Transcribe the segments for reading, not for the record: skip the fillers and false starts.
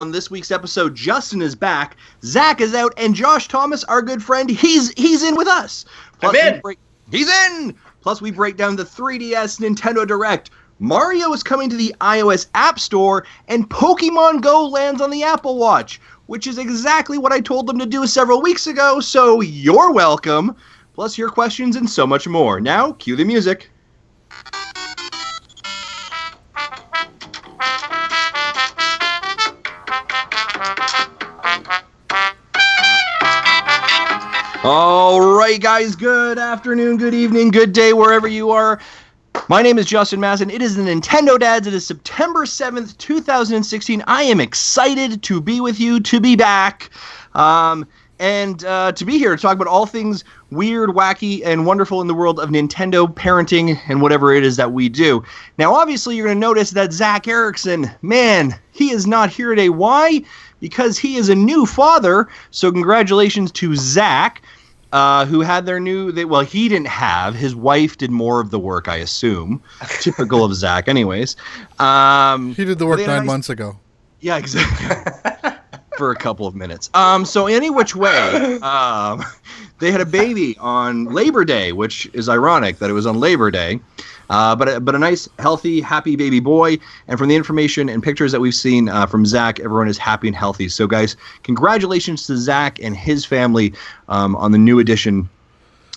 On this week's episode, Justin is back, Zach is out, and Josh Thomas, our good friend, he's in with us. Plus, I'm in. He's in! Plus, we break down the 3DS Nintendo Direct. Mario is coming to the iOS App Store, and Pokemon Go lands on the Apple Watch, which is exactly what I told them to do several weeks ago, so you're welcome. Plus, your questions and so much more. Now, cue the music. All right, guys, good afternoon, good evening, good day, wherever you are. My name is Justin Masson. It is the Nintendo Dads. It is September 7th, 2016. I am excited to be with you, to be back, and to be here to talk about all things weird, wacky, and wonderful in the world of Nintendo parenting and whatever it is that we do. Now, obviously, you're going to notice that Zach Erickson, man, he is not here today. Why? Because he is a new father, so congratulations to Zach, who had their new... he didn't have. His wife did more of the work, I assume. Typical of Zach, anyways. He did the work 9 months ago. Yeah, exactly. For a couple of minutes. So any which way, they had a baby on Labor Day, which is ironic that it was on Labor Day. But a nice, healthy, happy baby boy. And from the information and pictures that we've seen from Zach, everyone is happy and healthy. So, guys, congratulations to Zach and his family on the new addition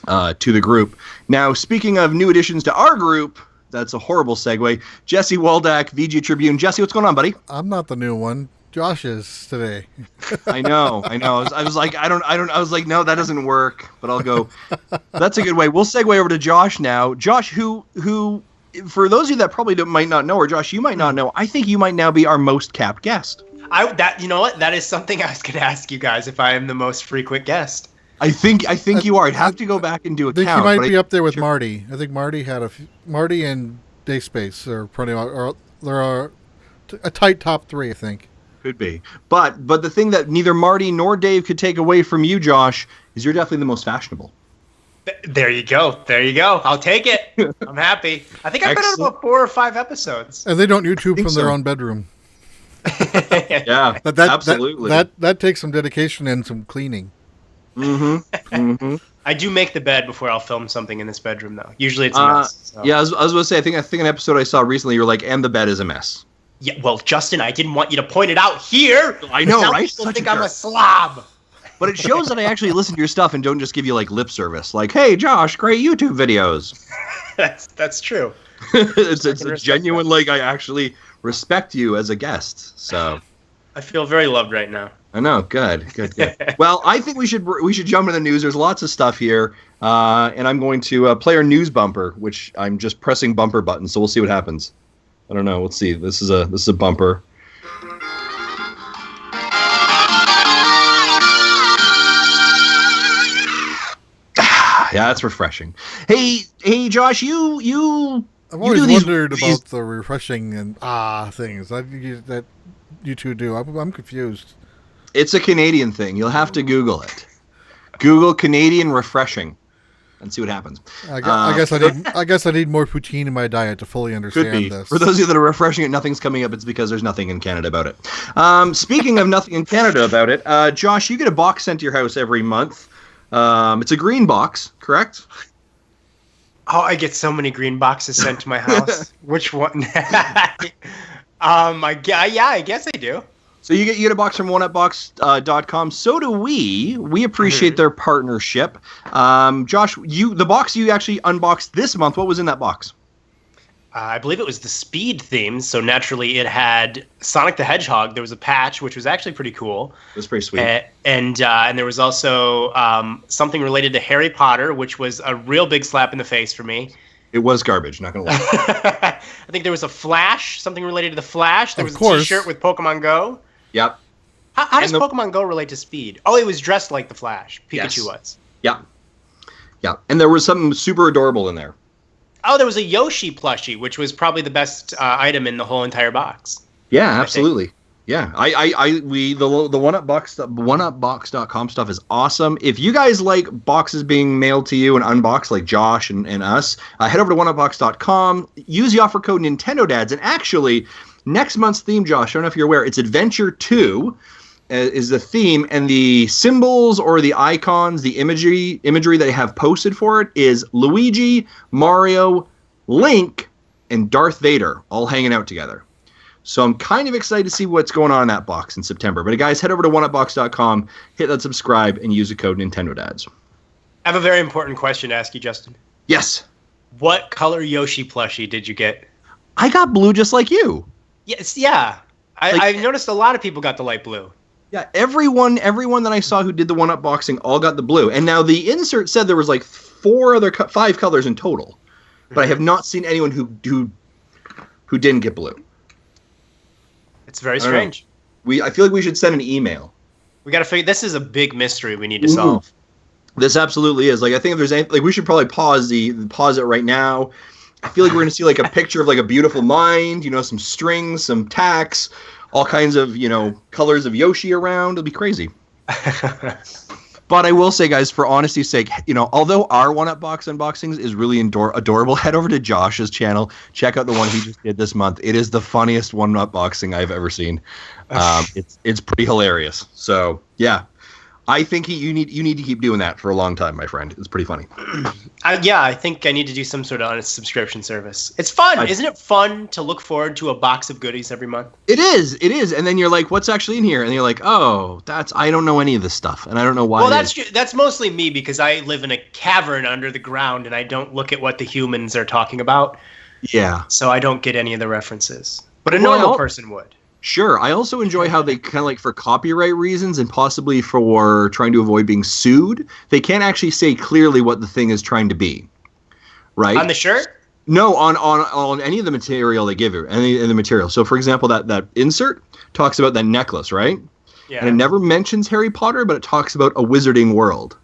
to the group. Now, speaking of new additions to our group, that's a horrible segue. Jesse Waldak, VG Tribune. Jesse, what's going on, buddy? I'm not the new one. Josh is today. I know. I was like, I was like, no, that doesn't work, but I'll go. That's a good way. We'll segue over to Josh now. Josh, who, for those of you that probably might not know, or Josh, you might not know, I think you might now be our most capped guest. You know what? That is something I was going to ask you guys if I am the most frequent guest. I think you are. I'd have to go back and do a count. I think you might be up there with Marty. I think Marty had Marty and Dayspace are pretty, they're a tight top three, I think. Could be. But the thing that neither Marty nor Dave could take away from you, Josh, is you're definitely the most fashionable. There you go. I'll take it. I'm happy. I think I've been on about 4 or 5 episodes. And they don't YouTube from their own bedroom. Yeah, absolutely. That takes some dedication and some cleaning. Mm-hmm. Mm-hmm. I do make the bed before I'll film something in this bedroom, though. Usually it's a mess. So. Yeah, I was going to say, I think an episode I saw recently, you were like, and the bed is a mess. Yeah, well, Justin, I didn't want you to point it out here. I know, right? People think I'm a slob. But it shows that I actually listen to your stuff and don't just give you like lip service. Like, hey, Josh, great YouTube videos. That's true. it's a genuine, like, I actually respect you as a guest. So I feel very loved right now. I know. Good. Well, I think we should jump into the news. There's lots of stuff here, and I'm going to play our news bumper, which I'm just pressing bumper buttons. So we'll see what happens. I don't know. Let's see. This is a bumper. Yeah, that's refreshing. Hey, Josh, you. I've always wondered about the refreshing and things that you two do. I'm confused. It's a Canadian thing. You'll have to Google it. Google Canadian refreshing. And see what happens. I guess I need more poutine in my diet to fully understand this. For those of you that are refreshing it, nothing's coming up. It's because there's nothing in Canada about it. Speaking of nothing in Canada about it, Josh, you get a box sent to your house every month. It's a green box, correct? Oh, I get so many green boxes sent to my house. Which one? I guess I do. So you get a box from oneupbox.com. So do we. We appreciate their partnership. Josh, the box you actually unboxed this month, what was in that box? I believe it was the Speed theme. So naturally it had Sonic the Hedgehog. There was a patch, which was actually pretty cool. It was pretty sweet. And there was also something related to Harry Potter, which was a real big slap in the face for me. It was garbage, not going to lie. I think there was a Flash, something related to the Flash. There was a T-shirt with Pokemon Go. Yep. How does Pokemon Go relate to Speed? Oh, it was dressed like the Flash. Pikachu was. Yeah. Yeah. And there was something super adorable in there. Oh, there was a Yoshi plushie, which was probably the best item in the whole entire box. Yeah, absolutely. Yeah. The oneupbox.com stuff is awesome. If you guys like boxes being mailed to you and unboxed like Josh and us, head over to oneupbox.com, use the offer code Nintendo Dads, and actually Next month's theme, Josh, I don't know if you're aware, it's Adventure 2 is the theme, and the symbols or the icons, the imagery that I have posted for it is Luigi, Mario, Link, and Darth Vader all hanging out together. So I'm kind of excited to see what's going on in that box in September. But guys, head over to oneupbox.com, hit that subscribe, and use the code NintendoDads. I have a very important question to ask you, Justin. Yes. What color Yoshi plushie did you get? I got blue just like you. Yes, yeah. I noticed a lot of people got the light blue. Yeah, everyone that I saw who did the one-upboxing all got the blue. And now the insert said there was like 5 colors in total. But I have not seen anyone who didn't get blue. It's very strange. I feel like we should send an email. We got to figure. This is a big mystery we need to solve. This absolutely is. Like, I think if there's anything, like, we should probably pause it right now. I feel like we're gonna see like a picture of like a beautiful mind, some strings, some tacks, all kinds of colors of Yoshi around. It'll be crazy. But I will say, guys, for honesty's sake, although our one-up-box unboxings is really adorable, head over to Josh's channel. Check out the one he just did this month. It is the funniest one-up-boxing I've ever seen. It's pretty hilarious. So, yeah. I think you need to keep doing that for a long time, my friend. It's pretty funny. I think I need to do some sort of subscription service. It's fun. Isn't it fun to look forward to a box of goodies every month? It is. And then you're like, what's actually in here? And you're like, oh, I don't know any of this stuff. And I don't know why. Well, that's mostly me because I live in a cavern under the ground and I don't look at what the humans are talking about. Yeah. So I don't get any of the references. But a normal person would. Sure. I also enjoy how they kind of like for copyright reasons and possibly for trying to avoid being sued, they can't actually say clearly what the thing is trying to be. Right? On the shirt? No, on any of the material they give you, any of the material. So, for example, that insert talks about that necklace, right? Yeah. And it never mentions Harry Potter, but it talks about a wizarding world.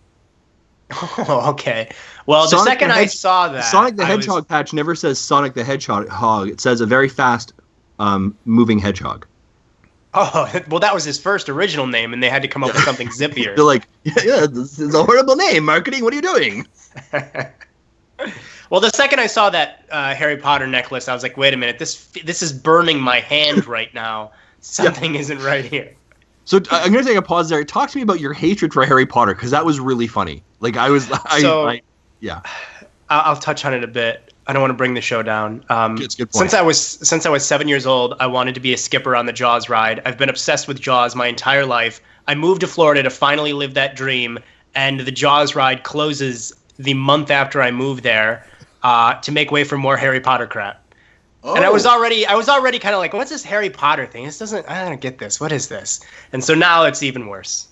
Oh, okay. Well, the second I saw that... Sonic the Hedgehog patch never says Sonic the Hedgehog. It says a very fast... moving hedgehog. Oh, well, that was his first original name, and they had to come up with something zippier. They're like, yeah, this is a horrible name. Marketing, what are you doing? Well, the second I saw that Harry Potter necklace, I was like, wait a minute, this is burning my hand right now. Something isn't right here. So I'm going to take a pause there. Talk to me about your hatred for Harry Potter, because that was really funny. Like, yeah. I'll touch on it a bit. I don't want to bring the show down. It's a good point. Since I was 7 years old, I wanted to be a skipper on the Jaws ride. I've been obsessed with Jaws my entire life. I moved to Florida to finally live that dream, and the Jaws ride closes the month after I moved there to make way for more Harry Potter crap. Oh. And I was already kind of like, what's this Harry Potter thing? I don't get this. What is this? And so now it's even worse.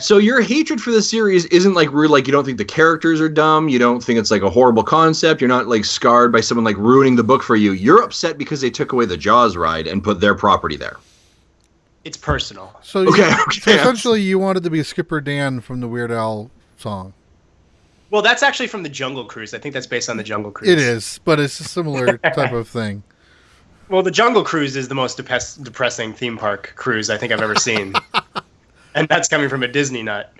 So your hatred for the series isn't like you don't think the characters are dumb, you don't think it's like a horrible concept, you're not like scarred by someone like ruining the book for you. You're upset because they took away the Jaws ride and put their property there. It's personal. So, so essentially you wanted to be Skipper Dan from the Weird Al song. Well, that's actually from the Jungle Cruise. I think that's based on the Jungle Cruise. It is, but it's a similar type of thing. Well, the Jungle Cruise is the most depressing theme park cruise I think I've ever seen. And that's coming from a Disney nut.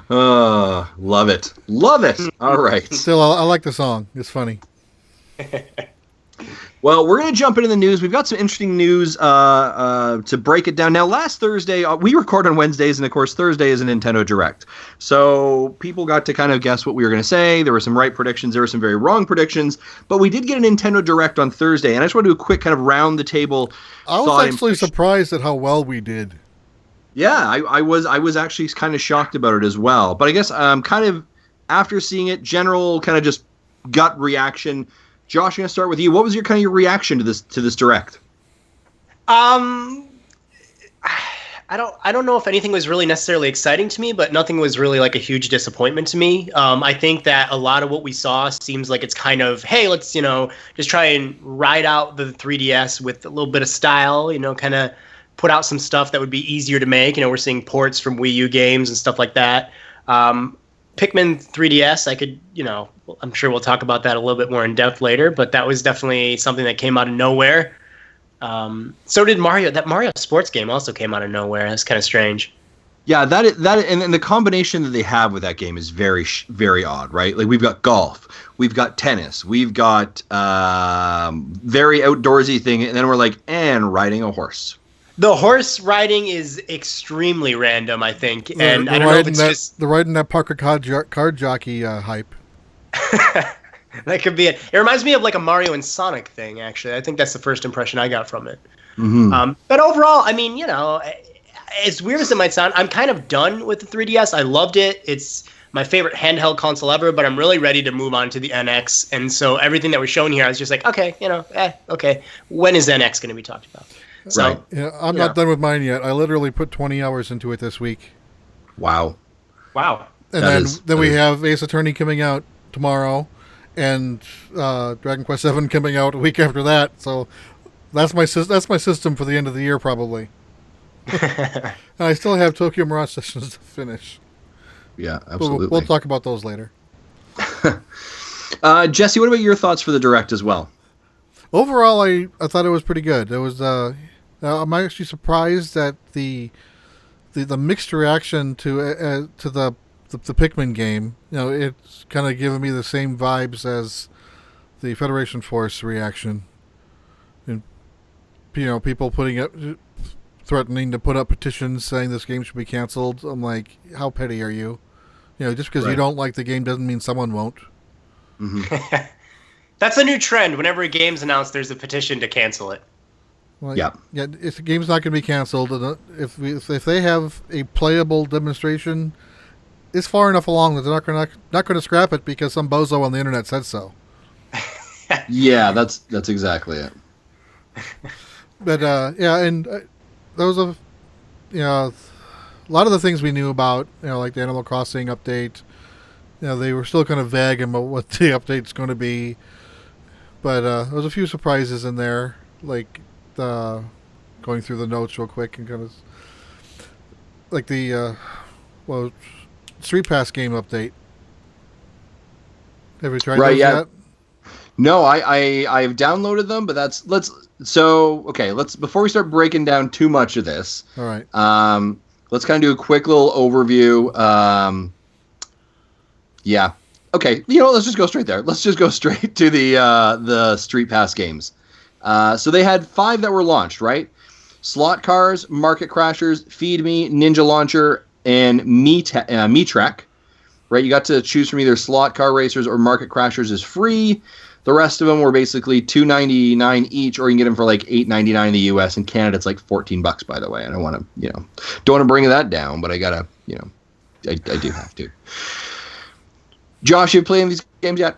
Love it. Love it. All right. Still, I like the song. It's funny. Well, we're going to jump into the news. We've got some interesting news to break it down. Now, last Thursday, we record on Wednesdays, and of course, Thursday is a Nintendo Direct. So people got to kind of guess what we were going to say. There were some right predictions. There were some very wrong predictions. But we did get a Nintendo Direct on Thursday, and I just want to do a quick kind of round the table. I was actually surprised at how well we did. Yeah, I was actually kind of shocked about it as well. But I guess kind of after seeing it, general kind of just gut reaction. Josh, I'm going to start with you. What was your your reaction to this Direct? I don't know if anything was really necessarily exciting to me, but nothing was really like a huge disappointment to me. I think that a lot of what we saw seems like it's kind of, hey, let's just try and ride out the 3DS with a little bit of style, kind of put out some stuff that would be easier to make. We're seeing ports from Wii U games and stuff like that. Pikmin 3DS, I could, I'm sure we'll talk about that a little bit more in depth later, but that was definitely something that came out of nowhere. So did Mario. That Mario sports game also came out of nowhere. That's kind of strange. Yeah, and the combination that they have with that game is very odd, right? Like we've got golf, we've got tennis, we've got very outdoorsy thing, and then we're like, and riding a horse. The horse riding is extremely random, I think, and I don't know if it's just the riding that Parker card jockey hype. That could be it. It reminds me of like a Mario and Sonic thing, actually. I think that's the first impression I got from it. Mm-hmm. But overall, I mean, as weird as it might sound, I'm kind of done with the 3DS. I loved it. It's my favorite handheld console ever, but I'm really ready to move on to the NX. And so everything that we're showing here, I was just like, okay, okay. When is NX going to be talked about? So, right. Yeah, I'm not done with mine yet. I literally put 20 hours into it this week. Wow. And then we have Ace Attorney coming out tomorrow, and Dragon Quest VII coming out a week after that. So that's my system for the end of the year, probably. And I still have Tokyo Mirage Sessions to finish. Yeah, absolutely. We'll talk about those later. Jesse, what about your thoughts for the Direct as well? Overall, I thought it was pretty good. It was. I'm actually surprised at the mixed reaction to the Pikmin game. It's kind of giving me the same vibes as the Federation Force reaction. And people threatening to put up petitions saying this game should be canceled. I'm like, how petty are you? Just because you don't like the game doesn't mean someone won't. Mm-hmm. That's a new trend. Whenever a game's announced, there's a petition to cancel it. Well, yeah. If the game's not going to be canceled, and if they have a playable demonstration, it's far enough along that they're not going to scrap it because some bozo on the internet said so. Yeah, that's exactly it. But and there was a lot of the things we knew about, like the Animal Crossing update. They were still kind of vague about what the update's going to be. But there was a few surprises in there, like going through the notes real quick and kind of like the Street Pass game update. Have you tried those yet? No, I've downloaded them, but let's before we start breaking down too much of this. All right. Let's kind of do a quick little overview. Yeah. Okay, let's just go straight there. Let's just go straight to the Street Pass games. So they had 5 that were launched, right? Slot Cars, Market Crashers, Feed Me, Ninja Launcher, and Me Trek. Right? You got to choose from either Slot Car Racers or Market Crashers is free. The rest of them were basically $2.99 each, or you can get them for like $8.99 in the U.S. In Canada, it's like $14, by the way. I don't want to bring that down, but I gotta, I do have to. Josh, you playing these games yet?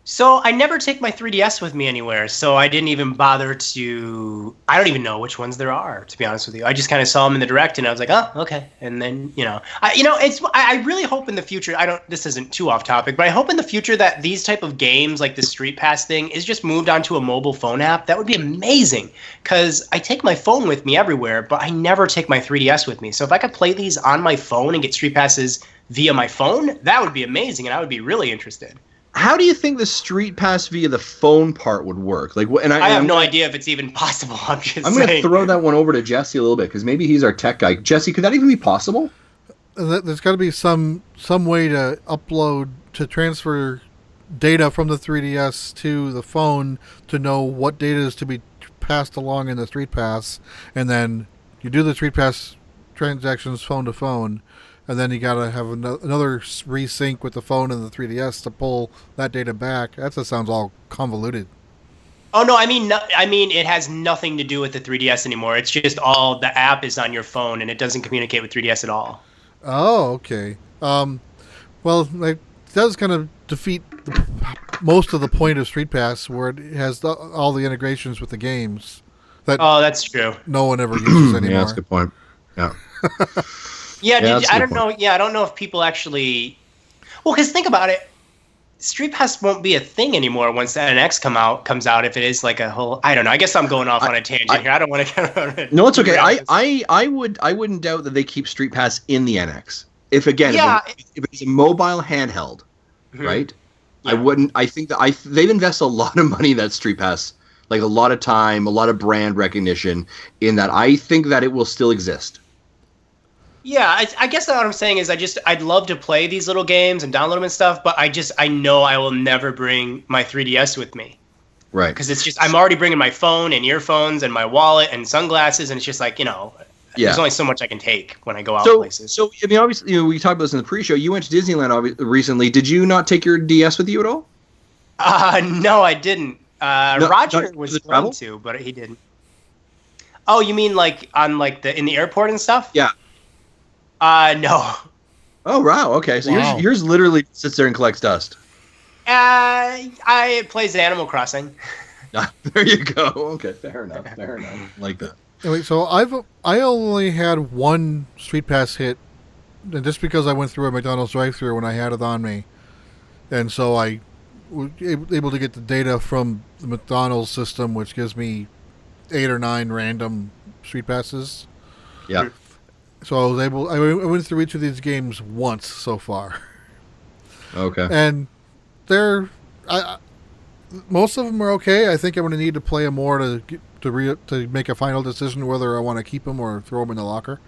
So I never take my 3DS with me anywhere, so I didn't even bother to. I don't even know which ones there are, to be honest with you. I just kind of saw them in the Direct, and I was like, oh, okay. And then I really hope in the future. This isn't too off topic, but I hope in the future that these type of games, like the Street Pass thing, is just moved onto a mobile phone app. That would be amazing, because I take my phone with me everywhere, but I never take my 3DS with me. So if I could play these on my phone and get Street Passes via my phone, that would be amazing, and I would be really interested. How do you think the Street Pass via the phone part would work? I have no idea if it's even possible. I'm going to throw that one over to Jesse a little bit because maybe he's our tech guy. Jesse, could that even be possible? There's got to be some way to transfer data from the 3DS to the phone to know what data is to be passed along in the Street Pass, and then you do the Street Pass transactions phone to phone. And then you got to have another resync with the phone and the 3DS to pull that data back. That just sounds all convoluted. Oh, no, I mean, it has nothing to do with the 3DS anymore. It's just the app is on your phone, and it doesn't communicate with 3DS at all. Oh, okay. Well, it does kind of defeat most of the point of Street Pass, where it has all the integrations with the games. That's true. No one ever uses anymore. Yeah, that's a good point. Yeah. I don't know. Yeah, I don't know if people actually. Well, because think about it, Street Pass won't be a thing anymore once the NX comes out. If it is like a whole, I don't know. I guess I'm going off on a tangent here. I don't want to. No, it's okay. I wouldn't doubt that they keep Street Pass in the NX. If it's a mobile handheld, mm-hmm. Right? Yeah. I think that they've invested a lot of money in that Street Pass, like a lot of time, a lot of brand recognition in that. I think that it will still exist. Yeah, I guess what I'm saying is I'd love to play these little games and download them and stuff, but I know I will never bring my 3DS with me. Right. Because it's just I'm already bringing my phone and earphones and my wallet and sunglasses, and it's just like, there's only so much I can take when I go out places. So I mean, obviously, we talked about this in the pre-show. You went to Disneyland recently. Did you not take your DS with you at all? No, I didn't. Roger was going to, but he didn't. Oh, you mean like on like in the airport and stuff? Yeah. No. Oh wow. Okay. So yours literally sits there and collects dust. I plays Animal Crossing. There you go. Okay, fair enough. Like that. Anyway, so I only had one Street Pass hit, and just because I went through a McDonald's drive-thru when I had it on me, and so I was able to get the data from the McDonald's system, which gives me 8 or 9 random Street Passes. Yeah. So I was able. I went through each of these games once so far. Okay. And most of them are okay. I think I'm going to need to play them more to make a final decision whether I want to keep them or throw them in the locker.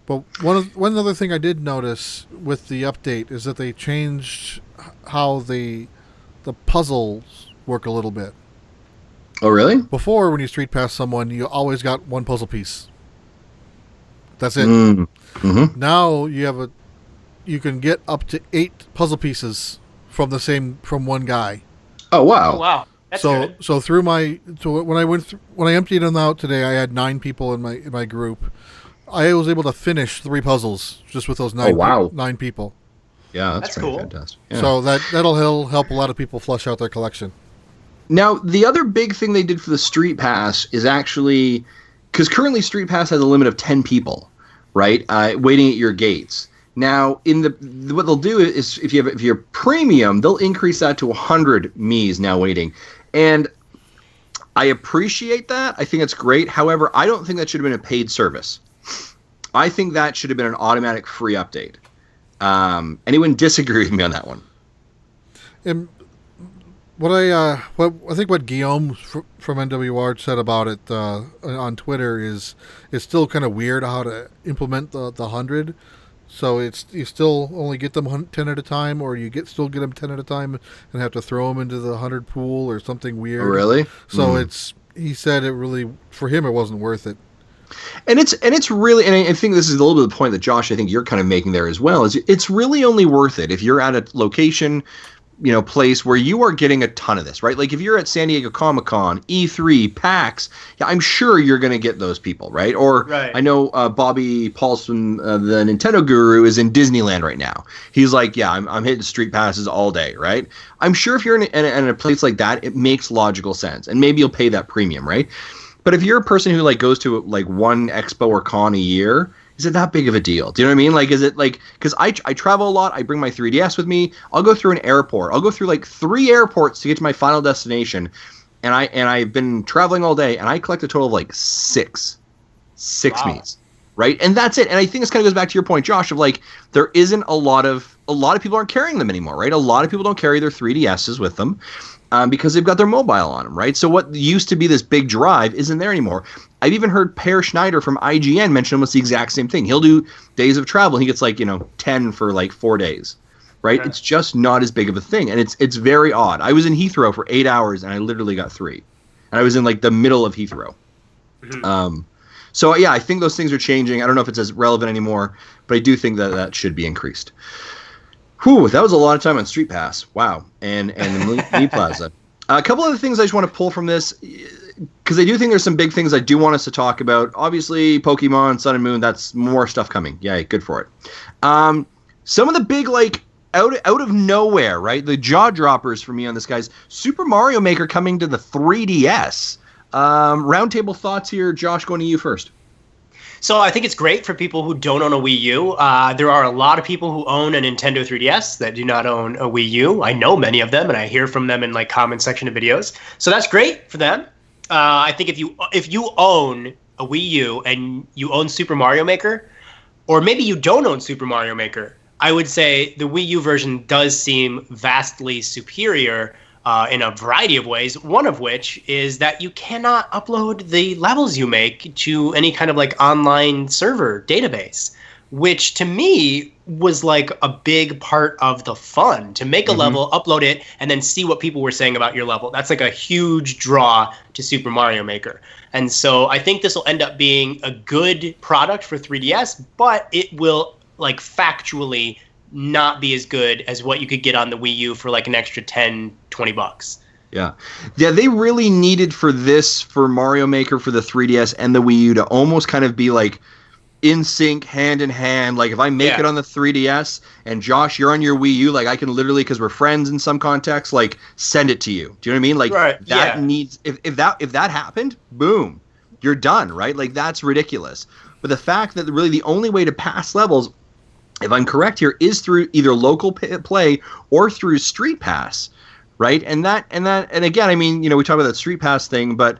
But one other thing I did notice with the update is that they changed how the puzzles work a little bit. Oh, really? Before, when you street pass someone, you always got one puzzle piece. That's it. Now you can get up to 8 puzzle pieces from one guy. Oh wow! Oh, wow. That's good. So when I emptied them out today, I had 9 people in my group. I was able to finish 3 puzzles just with those 9 people. Yeah, that's cool. Fantastic. Yeah. So that'll help a lot of people flush out their collection. Now, the other big thing they did for the Street Pass is actually, because currently Street Pass has a limit of 10 people, right, waiting at your gates. Now, what they'll do is if you're premium, they'll increase that to 100 Miis now waiting, and I appreciate that. I think it's great. However, I don't think that should have been a paid service. I think that should have been an automatic free update. Anyone disagree with me on that one? And I think what Guillaume from NWR said about it on Twitter is it's still kind of weird how to implement the 100. So you still only get them 10 at a time, or you still get them 10 at a time and have to throw them into the 100 pool or something weird. Oh, really? So he said for him it wasn't worth it. And it's really, and I think this is a little bit of the point that Josh, I think you're kind of making there as well, is it's really only worth it if you're at a location, place where you are getting a ton of this, right? Like if you're at San Diego Comic-Con, E3, PAX, yeah, I'm sure you're going to get those people, right? Or right. I know Bobby Paulson, the Nintendo guru, is in Disneyland right now. He's like, yeah, I'm hitting street passes all day, right? I'm sure if you're in a place like that, it makes logical sense, and maybe you'll pay that premium, right? But if you're a person who goes to one expo or con a year, is it that big of a deal? Do you know what I mean? Is it because I travel a lot, I bring my 3DS with me, I'll go through an airport. I'll go through 3 airports to get to my final destination. And I've been traveling all day, and I collect a total of 6 Miis. Right? And that's it. And I think this kind of goes back to your point, Josh, of there isn't a lot of people aren't carrying them anymore, right? A lot of people don't carry their 3DSs with them. Because they've got their mobile on them, right? So what used to be this big drive isn't there anymore. I've even heard Per Schneider from IGN mention almost the exact same thing. He'll do days of travel. He gets 10 for 4 days, right? Yeah. It's just not as big of a thing, and it's very odd. I was in Heathrow for 8 hours, and I literally got 3, and I was in the middle of Heathrow. Mm-hmm. So yeah, I think those things are changing. I don't know if it's as relevant anymore, but I do think that should be increased. Whew, that was a lot of time on Street Pass. Wow. And the Mii Plaza. A couple other things I just want to pull from this, because I do think there's some big things I do want us to talk about. Obviously, Pokemon, Sun and Moon, that's more stuff coming. Yay, good for it. Some of the big, out of nowhere, right? The jaw droppers for me on this, guys. Super Mario Maker coming to the 3DS. Roundtable thoughts here. Josh, going to you first. So I think it's great for people who don't own a Wii U. There are a lot of people who own a Nintendo 3DS that do not own a Wii U. I know many of them, and I hear from them in comment section of videos. So that's great for them. I think if you own a Wii U and you own Super Mario Maker, or maybe you don't own Super Mario Maker, I would say the Wii U version does seem vastly superior in a variety of ways, one of which is that you cannot upload the levels you make to any kind of like online server database, which to me was like a big part of the fun, to make a level, upload it, and then see what people were saying about your level. That's like a huge draw to Super Mario Maker. And so I think this will end up being a good product for 3DS, but it will like factually not be as good as what you could get on the Wii U for like an extra 10, 20 bucks. Yeah, they really needed for Mario Maker for the 3DS and the Wii U to almost kind of be like in sync, hand in hand. Like if I make it on the 3DS and Josh, you're on your Wii U, like I can literally, because we're friends in some contexts, like send it to you. Do you know what I mean? Like that needs, if that happened, boom, you're done, right? Like that's ridiculous. But the fact that really the only way to pass levels, if I'm correct here, is through either local play or through Street Pass, right? And again, I mean, we talk about that Street Pass thing, but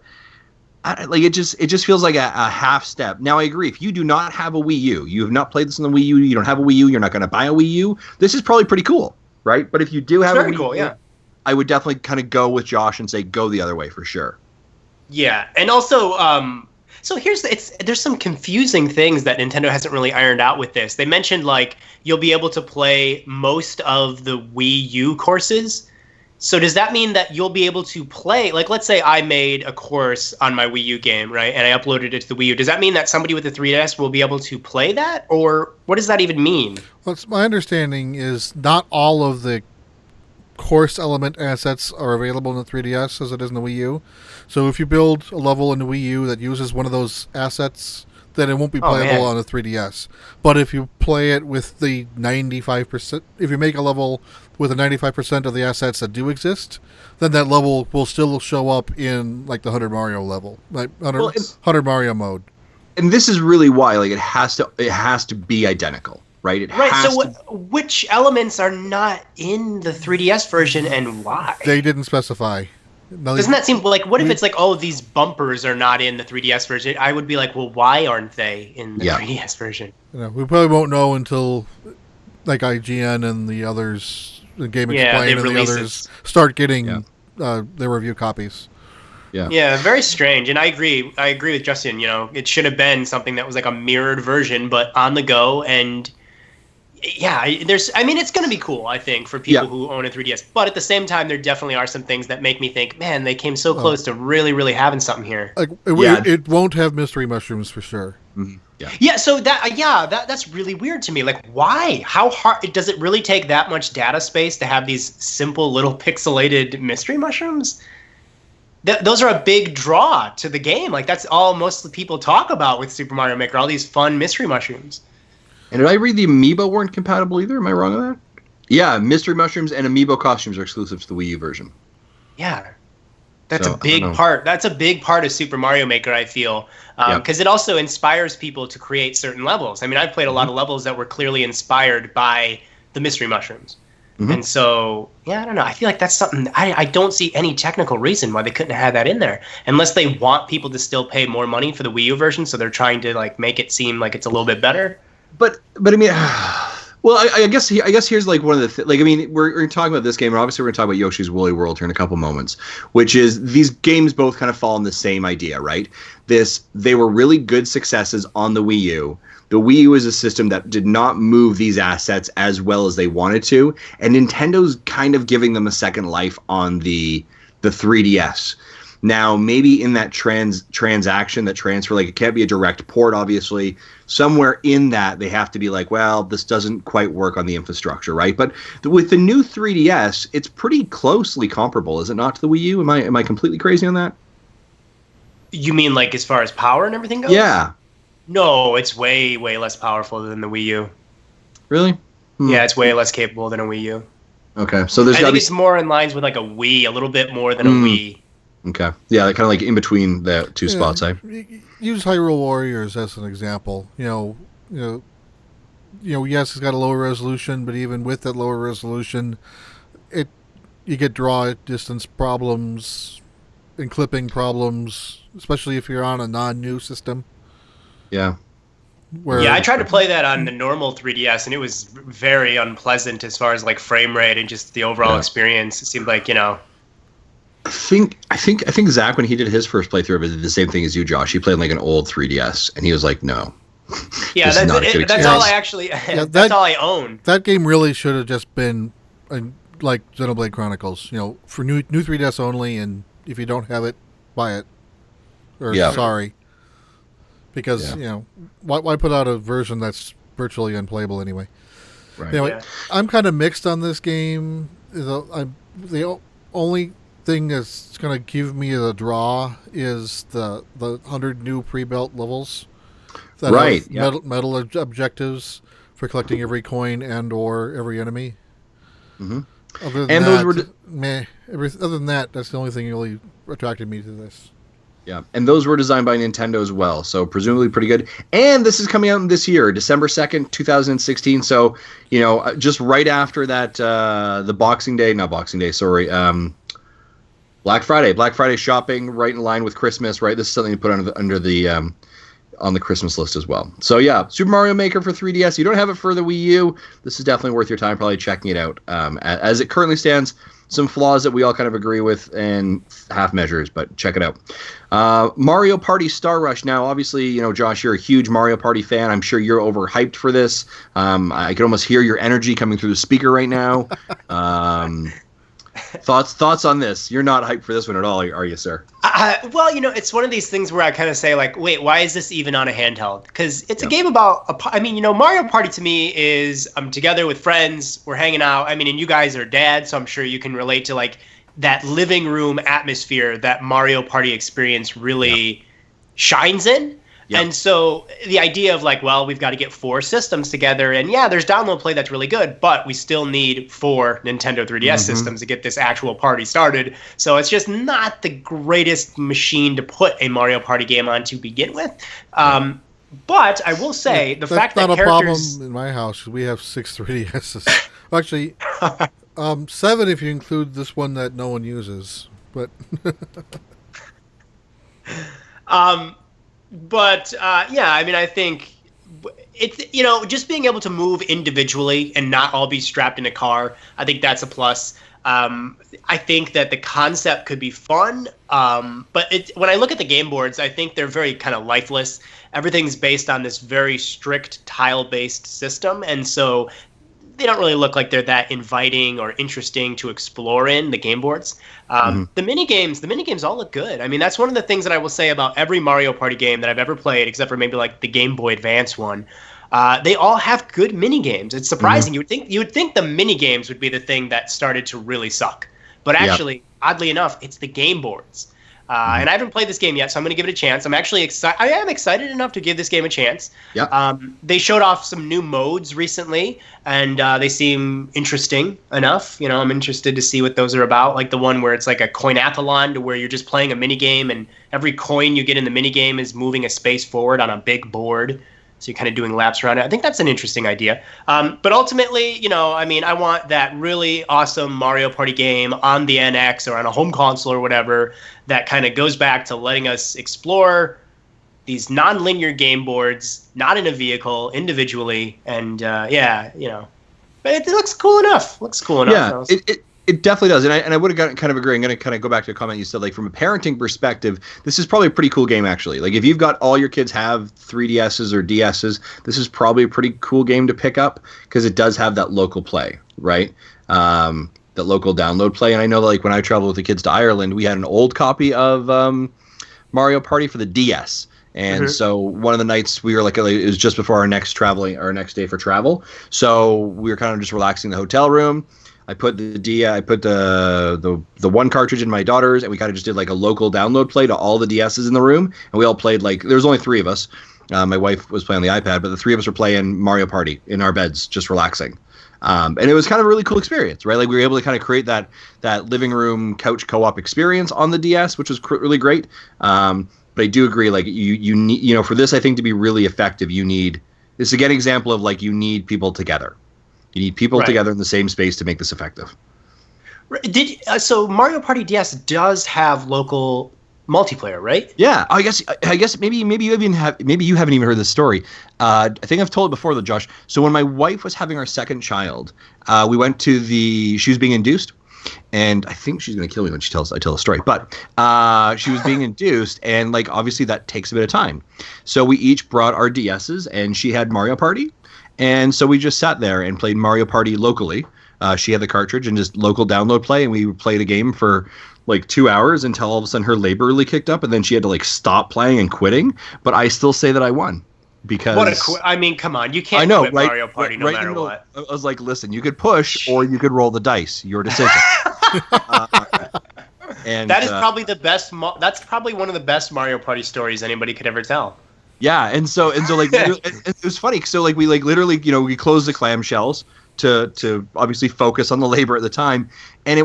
it just feels like a half step. Now, I agree. If you do not have a Wii U, you have not played this on the Wii U, you don't have a Wii U, you're not going to buy a Wii U, this is probably pretty cool, right? But if you do have a Wii U, I would definitely kind of go with Josh and say go the other way for sure. Yeah, and also, so there's some confusing things that Nintendo hasn't really ironed out with this. They mentioned like you'll be able to play most of the Wii U courses. So does that mean that you'll be able to play, like let's say I made a course on my Wii U game, right, and I uploaded it to the Wii U. Does that mean that somebody with the 3DS will be able to play that? Or what does that even mean? Well, my understanding is not all of the course element assets are available in the 3DS as it is in the Wii U. So if you build a level in the Wii U that uses one of those assets, then it won't be playable on the 3DS. But if you play it with the 95%, if you make a level with the 95% of the assets that do exist, then that level will still show up in like the 100 Mario level, like 100 Mario mode. And this is really why, like, it has to be identical, right? Which elements are not in the 3DS version and why? They didn't specify. Doesn't that seem like, what if it's like, oh, these bumpers are not in the 3DS version? I would be like, well, why aren't they in the 3DS version? We probably won't know until like IGN and the others, the Game Explain and the others start getting their review copies. Yeah, very strange. And I agree with Justin. It should have been something that was like a mirrored version, but on the go. And it's going to be cool, I think, for people who own a 3DS. But at the same time, there definitely are some things that make me think, man, they came so close to really, really having something here. Like it won't have mystery mushrooms for sure. Mm-hmm. Yeah. So that's really weird to me. Like, why? How hard does it really take that much data space to have these simple little pixelated mystery mushrooms? Those are a big draw to the game. Like, that's all most people talk about with Super Mario Maker. All these fun mystery mushrooms. And did I read the Amiibo weren't compatible either? Am I wrong on that? Yeah, mystery mushrooms and Amiibo costumes are exclusive to the Wii U version. Yeah. That's a big part. That's a big part of Super Mario Maker, I feel, because it also inspires people to create certain levels. I mean, I've played a lot of levels that were clearly inspired by the mystery mushrooms. Mm-hmm. And so, I don't know. I feel like that's something I don't see any technical reason why they couldn't have had that in there, unless they want people to still pay more money for the Wii U version, so they're trying to like make it seem like it's a little bit better. But I mean, well, I guess here's like one of the like, I mean, we're talking about this game, and obviously we're going to talk about Yoshi's Woolly World here in a couple moments, which is these games both kind of fall in the same idea, right? They were really good successes on the Wii U. The Wii U is a system that did not move these assets as well as they wanted to, and Nintendo's kind of giving them a second life on the 3DS. Now, maybe in that transaction, that transfer, like it can't be a direct port, obviously. Somewhere in that, they have to be like, well, this doesn't quite work on the infrastructure, right? But with the new 3DS, it's pretty closely comparable, is it not, to the Wii U? Am I completely crazy on that? You mean like as far as power and everything goes? Yeah. No, it's way, way less powerful than the Wii U. Really? Yeah, it's way less capable than a Wii U. Okay, so there's. I think it's more in lines with like a Wii, a little bit more than a Wii. Okay. Yeah, kind of like in between the two spots. Use Hyrule Warriors as an example. Yes, it's got a lower resolution, but even with that lower resolution, you get draw distance problems and clipping problems, especially if you're on a non-new system. Yeah. I tried to play that on the normal 3DS, and it was very unpleasant as far as like frame rate and just the overall experience. It seemed like, I think Zach, when he did his first playthrough of it, did the same thing as you, Josh. He played like an old 3DS, and he was like, "No." Yeah, This is not a good that's all I experience. actually. That's all I own. That game really should have just been like Xenoblade Chronicles, for new 3DS only, and if you don't have it, buy it. Or Yeah. sorry. Because, Yeah. why put out a version that's virtually unplayable anyway? Right. Anyway, Yeah. I'm kind of mixed on this game. The only thing that's going to give me the draw is the 100 new pre-built levels that Right, have yeah. medal objectives for collecting every coin and or every enemy. Mm-hmm. Other than And that, those were meh. Other than that, that's the only thing that really attracted me to this. Yeah, and those were designed by Nintendo as well, so presumably pretty good. And this is coming out this year, December 2nd, 2016. So, just right after that, the Black Friday shopping, right in line with Christmas, right? This is something to put under the on the Christmas list as well. So yeah, Super Mario Maker for 3DS. You don't have it for the Wii U. This is definitely worth your time probably checking it out. As it currently stands, some flaws that we all kind of agree with and half measures, but check it out. Mario Party Star Rush. Now, obviously, Josh, you're a huge Mario Party fan. I'm sure you're overhyped for this. I can almost hear your energy coming through the speaker right now. Thoughts on this? You're not hyped for this one at all, are you, sir? Well, it's one of these things where I kind of say, like, wait, why is this even on a handheld? Because it's a game about, Mario Party to me is I'm together with friends, we're hanging out. I mean, and you guys are dads, so I'm sure you can relate to, like, that living room atmosphere that Mario Party experience really shines in. Yep. And so the idea of like, well, we've got to get 4 systems together, and yeah, there's download play that's really good, but we still need 4 Nintendo 3DS systems to get this actual party started. So it's just not the greatest machine to put a Mario Party game on to begin with. But I will say the fact that that's not a characters... problem in my house 'cause we have 6 3DSs. Actually, 7 if you include this one that no one uses. But I think it's, just being able to move individually and not all be strapped in a car, I think that's a plus. I think that the concept could be fun, but when I look at the game boards, I think they're very kind of lifeless. Everything's based on this very strict tile-based system, and so they don't really look like they're that inviting or interesting to explore in the game boards. The mini games all look good. I mean, that's one of the things that I will say about every Mario Party game that I've ever played, except for maybe like the Game Boy Advance one. They all have good mini games. It's surprising. You would think the mini games would be the thing that started to really suck, but actually, oddly enough, it's the game boards. And I haven't played this game yet, so I'm going to give it a chance. I am excited enough to give this game a chance. Yep. They showed off some new modes recently, and they seem interesting enough. I'm interested to see what those are about, like the one where it's like a coinathlon, to where you're just playing a minigame, and every coin you get in the minigame is moving a space forward on a big board. So you're kind of doing laps around it. I think that's an interesting idea. But ultimately, I want that really awesome Mario Party game on the NX or on a home console or whatever that kind of goes back to letting us explore these non-linear game boards, not in a vehicle, individually. And but it looks cool enough. Yeah, it definitely does, and I would have kind of agree. I'm going to kind of go back to a comment you said, like from a parenting perspective, this is probably a pretty cool game actually. Like if you've got all your kids have 3DSs or DSs, this is probably a pretty cool game to pick up because it does have that local play, right? That local download play. And I know like when I traveled with the kids to Ireland, we had an old copy of Mario Party for the DS. And so one of the nights we were like, it was just before our next day for travel. So we were kind of just relaxing in the hotel room. I put the one cartridge in my daughter's, and we kind of just did like a local download play to all the DSs in the room, and we all played like there was only 3 of us. My wife was playing on the iPad, but the 3 of us were playing Mario Party in our beds, just relaxing. And it was kind of a really cool experience, right? Like we were able to kind of create that living room couch co-op experience on the DS, which was really great. But I do agree, like you need, for this I think to be really effective, this is again an example of like you need people together. You need people together in the same space to make this effective. So Mario Party DS does have local multiplayer, right? Yeah, I guess maybe you haven't even heard this story. I think I've told it before though, Josh. So when my wife was having our second child, we went to she was being induced, and I think she's going to kill me when I tell the story. But she was being induced, and like obviously that takes a bit of time. So we each brought our DSs, and she had Mario Party, and so we just sat there and played Mario Party locally. She had the cartridge and just local download play, and we played a game for like 2 hours until all of a sudden her labor really kicked up, and then she had to like stop playing and quitting. But I still say that I won because I mean, come on, you can't I know, quit right, Mario Party no matter what. I was like, listen, you could push or you could roll the dice. Your decision. And that is probably the best. That's probably one of the best Mario Party stories anybody could ever tell. Yeah, and so like it was funny. So like we like literally, we closed the clamshells to obviously focus on the labor at the time, and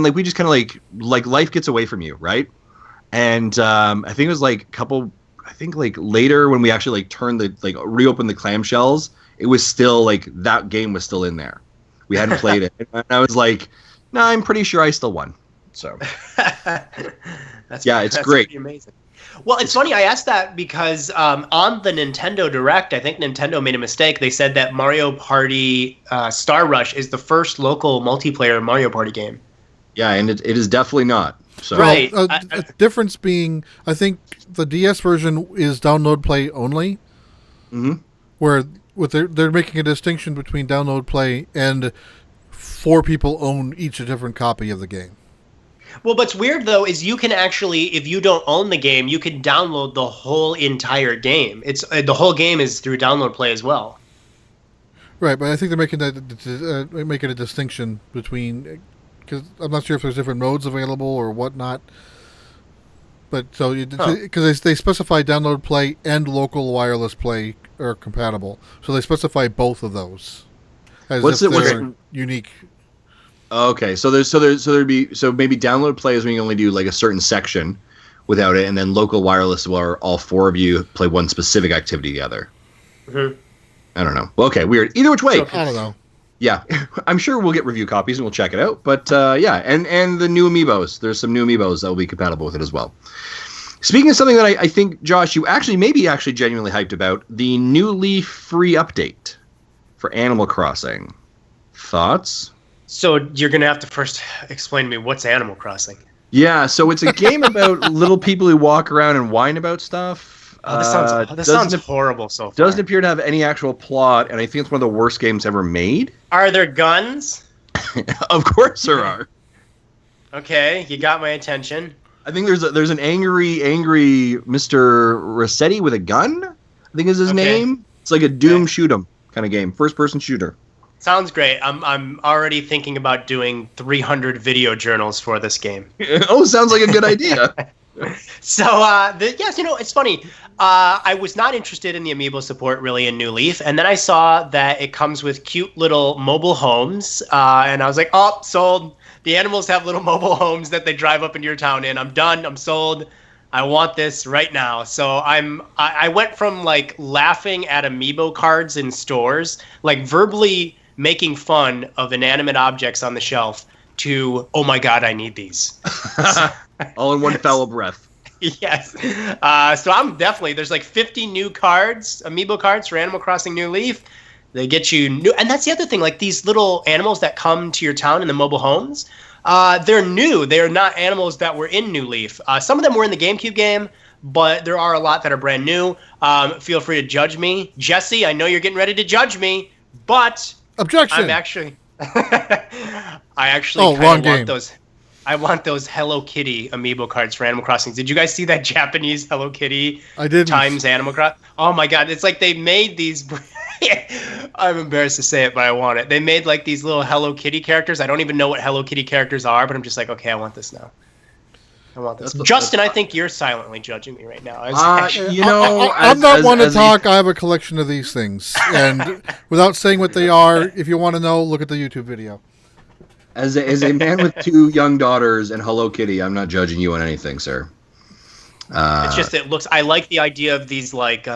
like we just kind of like life gets away from you, right? And I think it was like later when we actually like turned reopened the clamshells, it was still like that game was still in there. We hadn't played it, and I was like, no, I'm pretty sure I still won. So it's great. Amazing. Well, it's funny. I asked that because on the Nintendo Direct, I think Nintendo made a mistake. They said that Mario Party Star Rush is the first local multiplayer Mario Party game. Yeah, and it is definitely not. So. Right. The difference being, I think the DS version is download play only. Mm-hmm. Where they're making a distinction between download play and 4 people own each a different copy of the game. Well, what's weird, though, is you can actually, if you don't own the game, you can download the whole entire game. It's the whole game is through download play as well. Right, but I think they're making a distinction between, because I'm not sure if there's different modes available or whatnot. But so because they specify download play and local wireless play are compatible, so they specify both of those as unique. Okay, so there'd be maybe download play is when you only do like a certain section without it, and then local wireless where all 4 of you play one specific activity together. Mm-hmm. I don't know. Well, okay, weird. Either which way, I don't know. Yeah, I'm sure we'll get review copies and we'll check it out. But and the new amiibos. There's some new amiibos that will be compatible with it as well. Speaking of something that I think, Josh, you maybe genuinely hyped about, the New Leaf free update for Animal Crossing. Thoughts? So you're going to have to first explain to me what's Animal Crossing. Yeah, so it's a game about little people who walk around and whine about stuff. This sounds horrible so far. Doesn't appear to have any actual plot, and I think it's one of the worst games ever made. Are there guns? Of course there are. Okay, you got my attention. I think there's an angry Mr. Rossetti with a gun, I think is his name. It's like a Doom shoot 'em kind of game, first person shooter. Sounds great. I'm already thinking about doing 300 video journals for this game. Oh, sounds like a good idea. So, yes, it's funny. I was not interested in the amiibo support really in New Leaf, and then I saw that it comes with cute little mobile homes, and I was like, oh, sold. The animals have little mobile homes that they drive up into your town in. I'm done. I'm sold. I want this right now. So I went from like laughing at amiibo cards in stores, like verbally making fun of inanimate objects on the shelf, to, oh my God, I need these. All in one foul breath. Yes. So I'm definitely, there's like 50 new cards, amiibo cards for Animal Crossing New Leaf. They get you new, and that's the other thing, like these little animals that come to your town in the mobile homes, they're new. They are not animals that were in New Leaf. Some of them were in the GameCube game, but there are a lot that are brand new. Feel free to judge me. Jesse, I know you're getting ready to judge me, but... Objection! I actually kind of want those. I want those Hello Kitty amiibo cards for Animal Crossing. Did you guys see that Japanese Hello Kitty times Animal Crossing? Oh my God, it's like they made these... I'm embarrassed to say it, but I want it. They made like these little Hello Kitty characters. I don't even know what Hello Kitty characters are, but I'm just like, okay, I want this now. I want this. Justin, I think you're silently judging me right now. I'm not one to talk. I have a collection of these things. And without saying what they are, if you want to know, look at the YouTube video. As a man with 2 young daughters and Hello Kitty, I'm not judging you on anything, sir. It's just it looks. I like the idea of these like.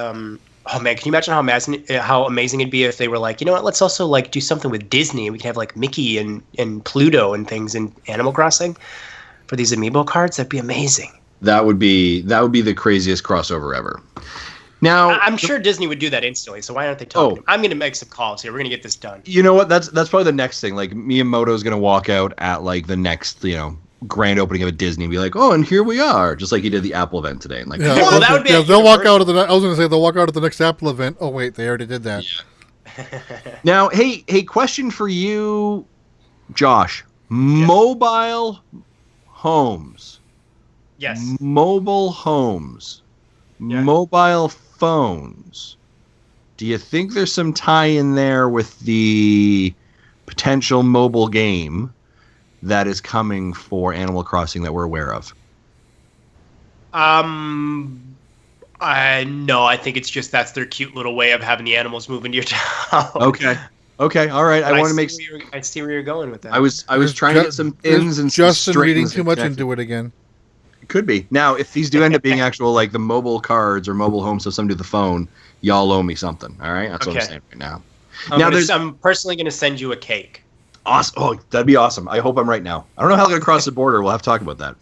Oh man, can you imagine how amazing it'd be if they were like, you know what? Let's also like do something with Disney. We can have like Mickey and Pluto and things in Animal Crossing for these amiibo cards. That'd be amazing. That would be the craziest crossover ever. Now, I'm sure Disney would do that instantly. So why aren't they talking? Oh. I'm going to make some calls here. We're going to get this done. you know what? That's probably the next thing. Like Miyamoto's gonna walk out at like the next grand opening of a Disney and be like, oh, and here we are, just like he did the Apple event today. And like, Yeah, Well, that would be a they'll walk universal- out of the. I was going to say they'll walk out at the next Apple event. Oh wait, they already did that. Now, hey, question for you, Josh. Mobile homes. Yes. Mobile homes. Yeah. Mobile phones. Do you think there's some tie in there with the potential mobile game that is coming for Animal Crossing that we're aware of? No, I think it's just that's their cute little way of having the animals move into your town. Okay, all right. But I want to make. I see where you're going with that. I was There's trying to Ju- get some ins and some Justin reading strings too much connected. into it again. Could be. Now, if these do end up being actual like the mobile cards or mobile homes of somebody with the phone, y'all owe me something. All right, that's what I'm Okay. saying right now. I'm I'm personally going to send you a cake. Awesome. Oh, that'd be awesome. I hope I'm right now. I don't know how they're going to cross the border. We'll have to talk about that.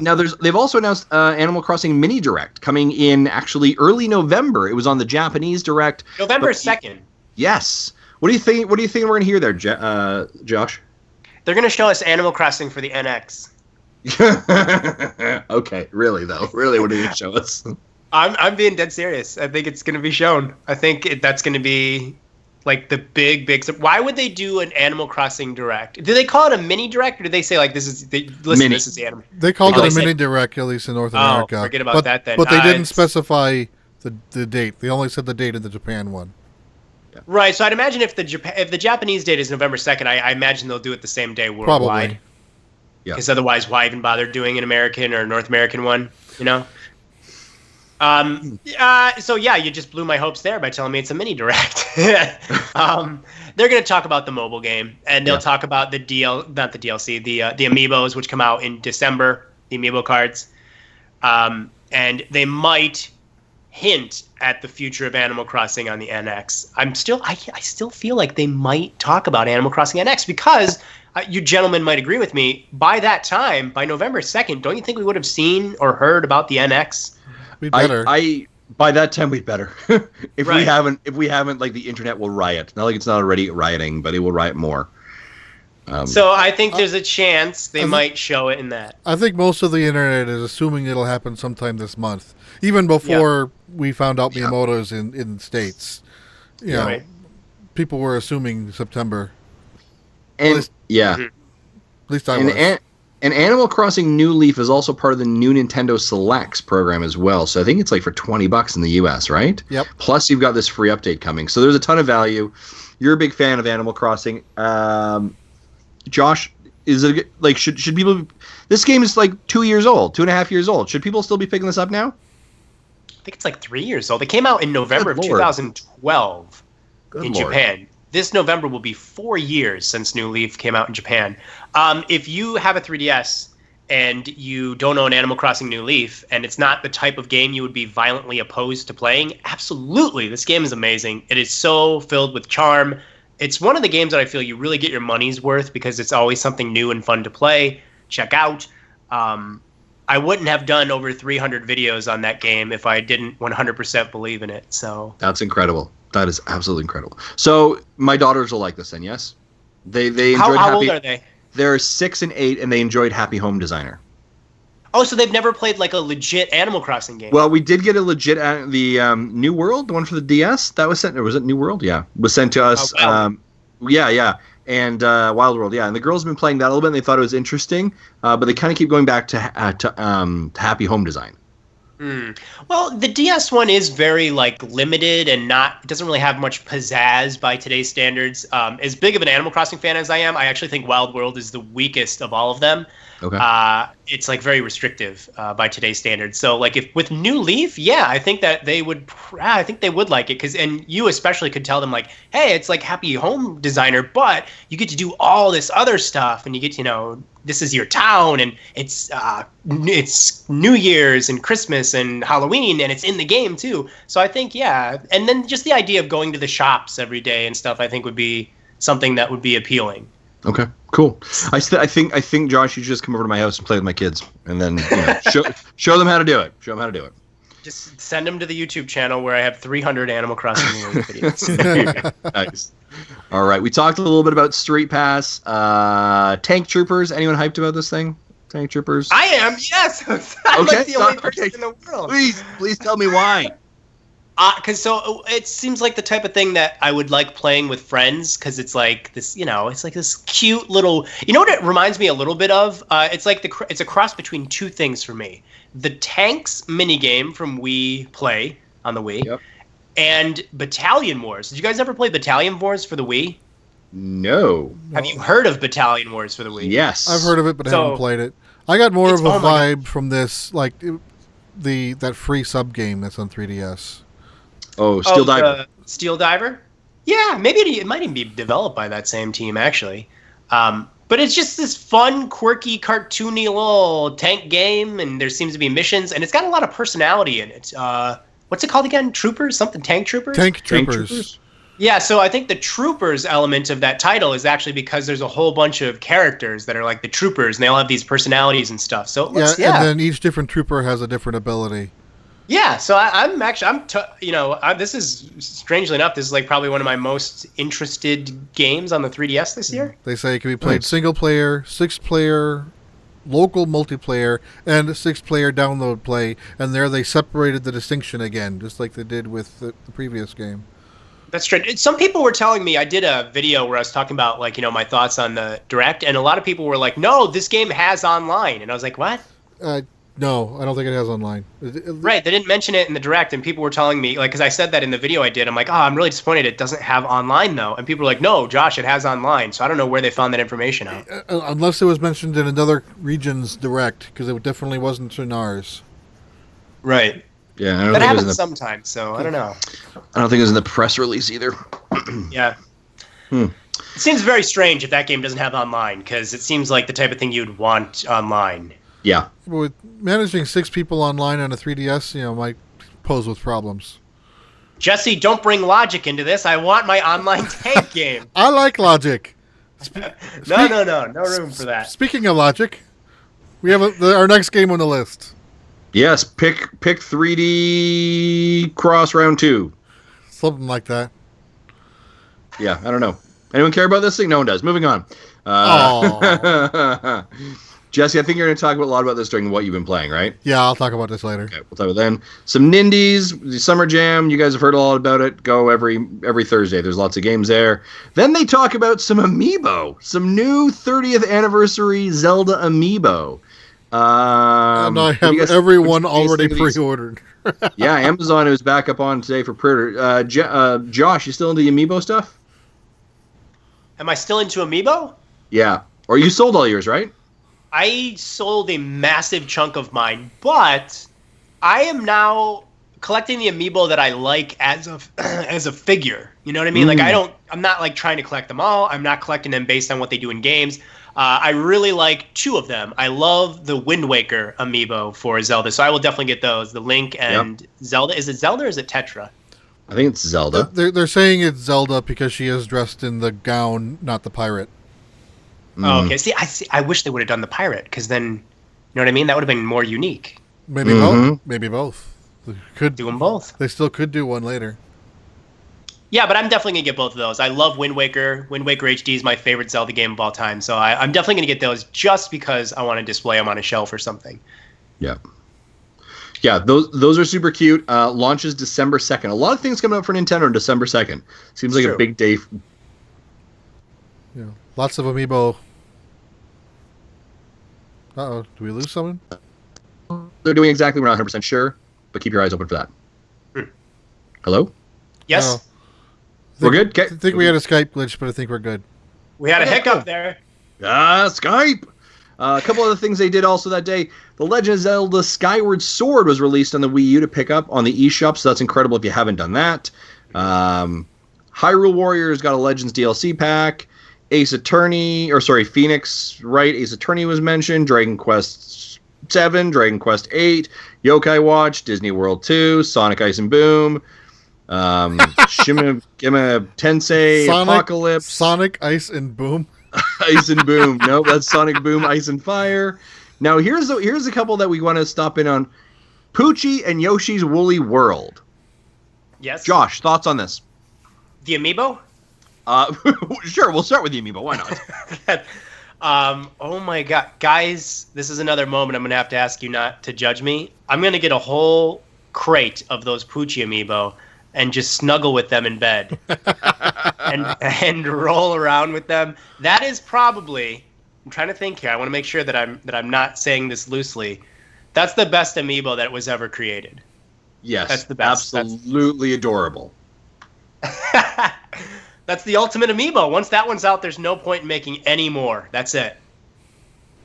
Now, they've also announced Animal Crossing Mini Direct coming in actually early November. It was on the Japanese Direct. November but- 2nd. Yes. What do you think? What do you think we're going to hear there, Josh? They're going to show us Animal Crossing for the NX. Okay. Really though. Really, what are you going to show us? I'm being dead serious. I think it's going to be shown. I think that's going to be like the big. Why would they do an Animal Crossing Direct? Do they call it a mini Direct, or do they say like this is Mini. this is the Animal? They called Oh, it they a said- mini direct, at least in North Oh, America. forget about that then. But they didn't It's- specify the date. They only said the date of the Japan one. Right. So I'd imagine if the Japanese date is November 2nd, I imagine they'll do it the same day worldwide. Probably. Yeah. Because otherwise, why even bother doing an American or North American one? You know. So yeah, you just blew my hopes there by telling me it's a mini direct. They're going to talk about the mobile game, and they'll talk about the not the DLC, the amiibos, which come out in December, the amiibo cards, and they might hint at the future of Animal Crossing on the NX. I still feel like they might talk about Animal Crossing NX because you gentlemen might agree with me. By that time, by November 2nd, don't you think we would have seen or heard about the NX? We better. I by that time we'd better. if Right. we haven't, like the internet will riot. Not like it's not already rioting, but it will riot more. So I think there's a chance they might show it in that. I think most of the internet is assuming it'll happen sometime this month, even before we found out Miyamoto's in the States. You know, Right. people were assuming September. And least- yeah, At least I and, was. and Animal Crossing New Leaf is also part of the new Nintendo Selects program as well. So I think it's like for $20 in the US, right? Yep. Plus you've got this free update coming. So there's a ton of value. You're a big fan of Animal Crossing. Josh, is it like should people? This game is like 2.5 years old. Should people still be picking this up now? I think it's like 3 years old. They came out in November of Good Lord. 2012 Good in Lord. Japan. This November will be 4 years since New Leaf came out in Japan. If you have a 3DS and you don't own Animal Crossing New Leaf, and it's not the type of game you would be violently opposed to playing, absolutely, this game is amazing. It is so filled with charm. It's one of the games that I feel you really get your money's worth because it's always something new and fun to play, check out. I wouldn't have done over 300 videos on that game if I didn't 100% believe in it. So That's incredible. That is absolutely incredible. So my daughters will like this then, yes? They enjoyed how old Happy. are they? They're 6 and 8, and they enjoyed Happy Home Designer. Oh, so they've never played like a legit Animal Crossing game. Well, we did get a legit New World, the one for the DS. That was sent. Or was it New World? Yeah, was sent to us. Wild. Yeah, and Wild World. Yeah, and the girls have been playing that a little bit. And they thought it was interesting, but they kind of keep going back to Happy Home Design. Well, the DS one is very like limited and it doesn't really have much pizzazz by today's standards. As big of an Animal Crossing fan as I am, I actually think Wild World is the weakest of all of them. Okay. It's like very restrictive by today's standards. So like if with New Leaf, yeah, I think that they would. I think they would like it and you especially could tell them like, hey, it's like Happy Home Designer, but you get to do all this other stuff, and you get this is your town, and it's New Year's and Christmas and Halloween, and it's in the game too. So I think and then just the idea of going to the shops every day and stuff, I think would be something that would be appealing. Okay, cool. I think Josh, you should just come over to my house and play with my kids, and then show them how to do it. Show them how to do it. Just send them to the YouTube channel where I have 300 Animal Crossing New Leaf videos. Nice. All right, we talked a little bit about Street Pass. Tank Troopers. Anyone hyped about this thing? Tank Troopers. I am. Yes. I'm like the only person in the world. Please tell me why. Because so it seems like the type of thing that I would like playing with friends, because it's like this, it's like this cute little, what it reminds me a little bit of? It's like it's a cross between two things for me. The Tanks minigame from Wii Play on the Wii, Yep. and Battalion Wars. Did you guys ever play Battalion Wars for the Wii? No. Have you heard of Battalion Wars for the Wii? Yes. I've heard of it, but I haven't played it. I got more of a oh my vibe from this, like that free sub game that's on 3DS. Oh, Steel Diver. Steel Diver? Yeah, maybe it might even be developed by that same team, actually. But it's just this fun, quirky, cartoony little tank game, and there seems to be missions, and it's got a lot of personality in it. What's it called again? Troopers? Something? Tank Troopers? Tank Troopers. Yeah, so I think the Troopers element of that title is actually because there's a whole bunch of characters that are like the Troopers, and they all have these personalities and stuff. So And then each different trooper has a different ability. Yeah, so this is, strangely enough, this is like probably one of my most interested games on the 3DS this year. They say it can be played single player, 6-player, local multiplayer, and 6-player download play. And there they separated the distinction again, just like they did with the previous game. That's true. Some people were telling me, I did a video where I was talking about my thoughts on the Direct, and a lot of people were like, no, this game has online. And I was like, what? No, I don't think it has online. Right, they didn't mention it in the Direct, and people were telling me, because I said that in the video I did, I'm like, I'm really disappointed it doesn't have online, though. And people were like, no, Josh, it has online. So I don't know where they found that information out. Unless it was mentioned in another region's Direct, because it definitely wasn't in ours. Right. Yeah, I don't that think happens sometimes, so I don't know. I don't think it was in the press release either. Yeah. It seems very strange if that game doesn't have online, because it seems like the type of thing you'd want online. Yeah. With managing 6 people online on a 3DS, might pose with problems. Jesse, don't bring logic into this. I want my online tank game. I like logic. No room for that. Speaking of logic, we have our next game on the list. Yes, pick 3D Cross Round 2. Something like that. Yeah, I don't know. Anyone care about this thing? No one does. Moving on. Jesse, I think you're going to talk a lot about this during what you've been playing, right? Yeah, I'll talk about this later. Okay, we'll talk about then. Some Nindies, the Summer Jam. You guys have heard a lot about it. Go every Thursday. There's lots of games there. Then they talk about some Amiibo, some new 30th anniversary Zelda Amiibo. And I have everyone already pre-ordered. Yeah, Amazon is back up on today for pre-order. Josh, you still into the Amiibo stuff? Am I still into Amiibo? Yeah. Or you sold all yours, right? I sold a massive chunk of mine, but I am now collecting the Amiibo that I like as a figure. You know what I mean? Like I'm not like trying to collect them all. I'm not collecting them based on what they do in games. I really like 2 of them. I love the Wind Waker Amiibo for Zelda, so I will definitely get those. The Link and Zelda. Is it Zelda or is it Tetra? I think it's Zelda. They're saying it's Zelda because she is dressed in the gown, not the pirate. Oh, okay. I wish they would have done the pirate, because then, you know what I mean? That would have been more unique. Maybe both. Maybe both. They could do them both. They still could do one later. Yeah, but I'm definitely going to get both of those. I love Wind Waker. Wind Waker HD is my favorite Zelda game of all time, so I'm definitely going to get those just because I want to display them on a shelf or something. Yeah. Yeah, those are super cute. Launches December 2nd. A lot of things coming up for Nintendo on December 2nd. Seems like a big day. Yeah, lots of Amiibo. Uh-oh, do we lose someone? They're doing exactly, we're not 100% sure, but keep your eyes open for that. Hello? Yes? We're good? I think we had a Skype glitch, but I think we're good. We had a hiccup there. Skype! A couple other things they did also that day. The Legend of Zelda Skyward Sword was released on the Wii U to pick up on the eShop, so that's incredible if you haven't done that. Hyrule Warriors got a Legends DLC pack. Phoenix Wright Ace Attorney was mentioned. Dragon Quest 7, Dragon Quest 8, Yokai Watch, Disney World 2, Sonic Ice and Boom, Shima Tensei, Apocalypse. Sonic Ice and Boom. Ice and Boom. Nope, that's Sonic Boom, Ice and Fire. Now here's a couple that we want to stop in on. Poochie and Yoshi's Woolly World. Yes. Josh, thoughts on this? The amiibo? Sure, we'll start with the amiibo. Why not? Oh my god, guys, this is another moment I'm gonna have to ask you not to judge me. I'm gonna get a whole crate of those Poochie amiibo and just snuggle with them in bed and roll around with them. That is probably, I'm trying to think here. I want to make sure that I'm not saying this loosely. That's the best amiibo that was ever created. Yes, that's the best. Absolutely adorable. That's the ultimate amiibo. Once that one's out, there's no point in making any more. That's it.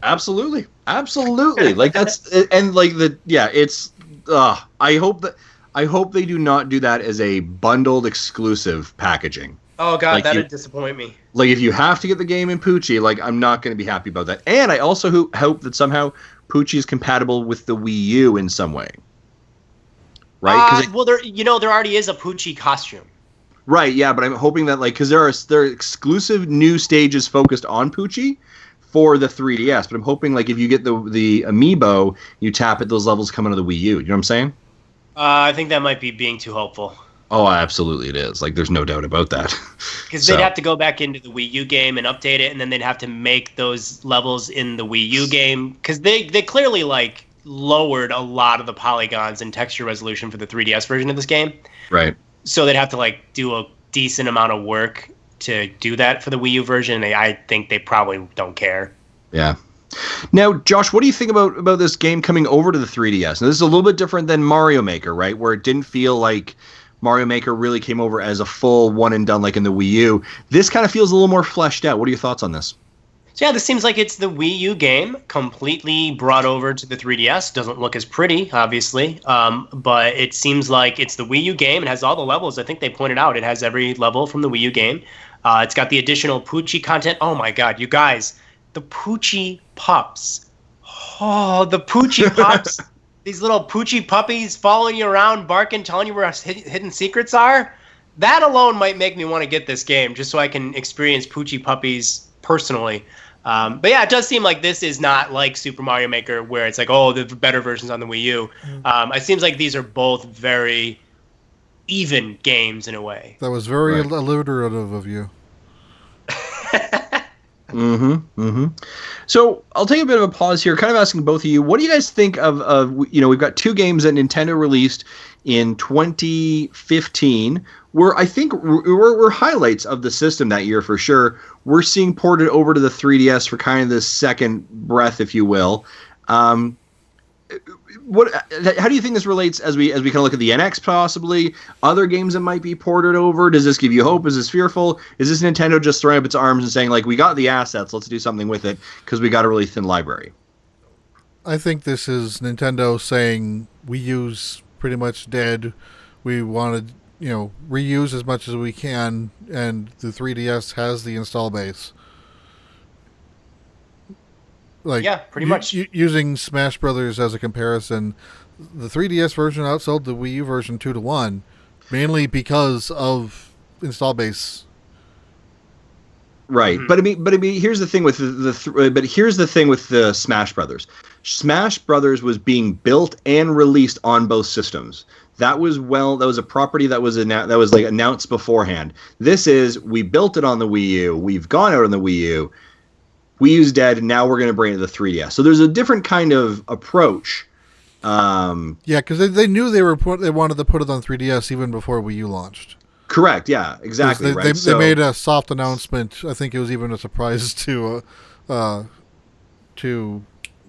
Absolutely. Like that's and like it's I hope they do not do that as a bundled exclusive packaging. Oh god, like that'd disappoint me. Like if you have to get the game in Poochie, like I'm not going to be happy about that. And I also hope that somehow Poochie is compatible with the Wii U in some way. Right? Well, there already is a Poochie costume. Right, yeah, but I'm hoping that because there are exclusive new stages focused on Poochie for the 3DS, but I'm hoping if you get the amiibo, you tap it, those levels come out of the Wii U. You know what I'm saying? I think that might be being too hopeful. Oh, absolutely it is. There's no doubt about that. Because they'd have to go back into the Wii U game and update it, and then they'd have to make those levels in the Wii U game. Because they clearly, lowered a lot of the polygons and texture resolution for the 3DS version of this game. Right. So they'd have to, do a decent amount of work to do that for the Wii U version. I think they probably don't care. Yeah. Now, Josh, what do you think about this game coming over to the 3DS? Now, this is a little bit different than Mario Maker, right? Where it didn't feel like Mario Maker really came over as a full one and done like in the Wii U. This kind of feels a little more fleshed out. What are your thoughts on this? So yeah, this seems like it's the Wii U game completely brought over to the 3DS. Doesn't look as pretty, obviously, but it seems like it's the Wii U game. It has all the levels. I think they pointed out it has every level from the Wii U game. It's got the additional Poochie content. Oh my god, you guys, the Poochie pups. Oh, the Poochie pups. These little Poochie puppies following you around, barking, telling you where hidden secrets are. That alone might make me want to get this game just so I can experience Poochie puppies personally. But yeah, it does seem like this is not like Super Mario Maker where it's like, oh, the better versions on the Wii U. It seems like these are both very even games in a way. That was very alliterative of you. So I'll take a bit of a pause here, kind of asking both of you, what do you guys think of we've got two games that Nintendo released in 2015 where I think were highlights of the system that year for sure. We're seeing ported over to the 3DS for kind of this second breath, if you will. How do you think this relates as we kind of look at the NX possibly? Other games that might be ported over? Does this give you hope? Is this fearful? Is this Nintendo just throwing up its arms and saying, we got the assets, let's do something with it because we got a really thin library? I think this is Nintendo saying Wii U's pretty much dead. We wanted, reuse as much as we can, and the 3DS has the install base. Yeah, pretty much. Using Smash Brothers as a comparison, the 3DS version outsold the Wii U version 2-1, mainly because of install base. Right, but I mean, here's the thing with the Smash Brothers. Smash Brothers was being built and released on both systems. That was a property that was announced beforehand. This is, we built it on the Wii U, we've gone out on the Wii U. Wii U's dead, and now we're going to bring it to the 3DS. So there's a different kind of approach. Yeah, because they knew they wanted to put it on 3DS even before Wii U launched. Correct. Yeah. Exactly. They made a soft announcement. I think it was even a surprise to now